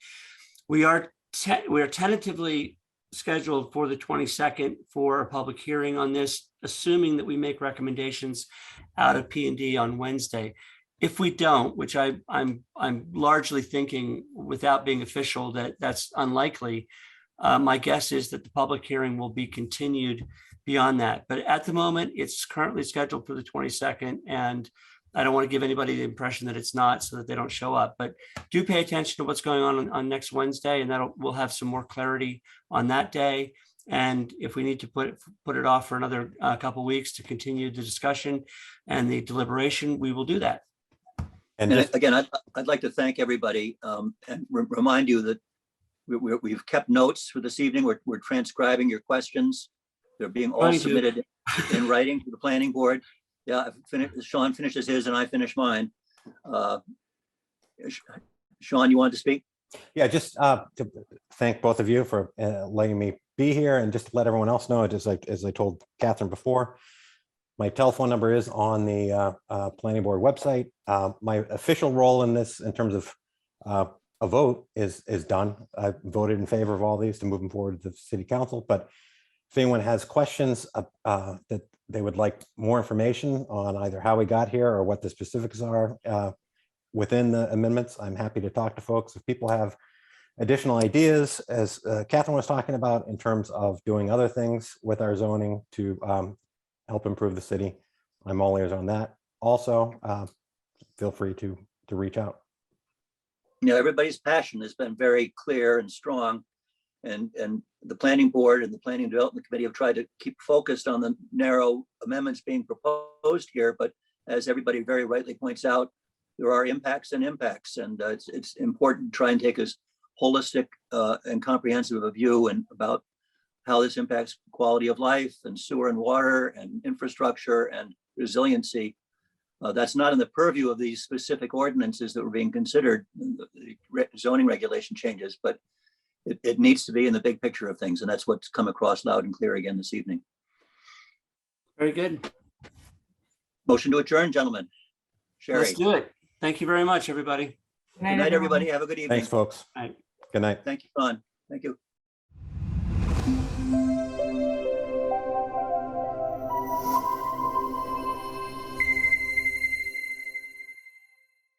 Speaker 2: We are tentatively scheduled for the 22nd for a public hearing on this, assuming that we make recommendations out of P&D on Wednesday. If we don't, which I'm largely thinking, without being official, that's unlikely, my guess is that the public hearing will be continued beyond that. But at the moment, it's currently scheduled for the 22nd, and I don't want to give anybody the impression that it's not, so that they don't show up. But do pay attention to what's going on next Wednesday, and we'll have some more clarity on that day. And if we need to put it off for another couple of weeks to continue the discussion and the deliberation, we will do that.
Speaker 1: And again, I'd like to thank everybody and remind you that we've kept notes for this evening. We're transcribing your questions. They're being all submitted in writing to the planning board. Yeah, Sean finishes his and I finish mine. Sean, you wanted to speak?
Speaker 3: Yeah, just to thank both of you for letting me be here, and just to let everyone else know, just like as I told Catherine before, my telephone number is on the planning board website. My official role in this, in terms of a vote, is done. I voted in favor of all these to move them forward to the city council. But if anyone has questions that they would like more information on either how we got here or what the specifics are within the amendments, I'm happy to talk to folks. If people have additional ideas, as Catherine was talking about, in terms of doing other things with our zoning to help improve the city, I'm all ears on that. Also, feel free to reach out.
Speaker 1: You know, everybody's passion has been very clear and strong. And the planning board and the planning development committee have tried to keep focused on the narrow amendments being proposed here. But as everybody very rightly points out, there are impacts and impacts. And it's important to try and take as holistic and comprehensive a view and about how this impacts quality of life and sewer and water and infrastructure and resiliency. That's not in the purview of these specific ordinances that were being considered, the zoning regulation changes, but it needs to be in the big picture of things. And that's what's come across loud and clear again this evening.
Speaker 2: Very good.
Speaker 1: Motion to adjourn, gentlemen. Sherry.
Speaker 2: Let's do it. Thank you very much, everybody.
Speaker 1: Good night, everybody. Have a good evening.
Speaker 3: Thanks, folks.
Speaker 2: Bye.
Speaker 3: Good night.
Speaker 1: Thank you, Don. Thank you.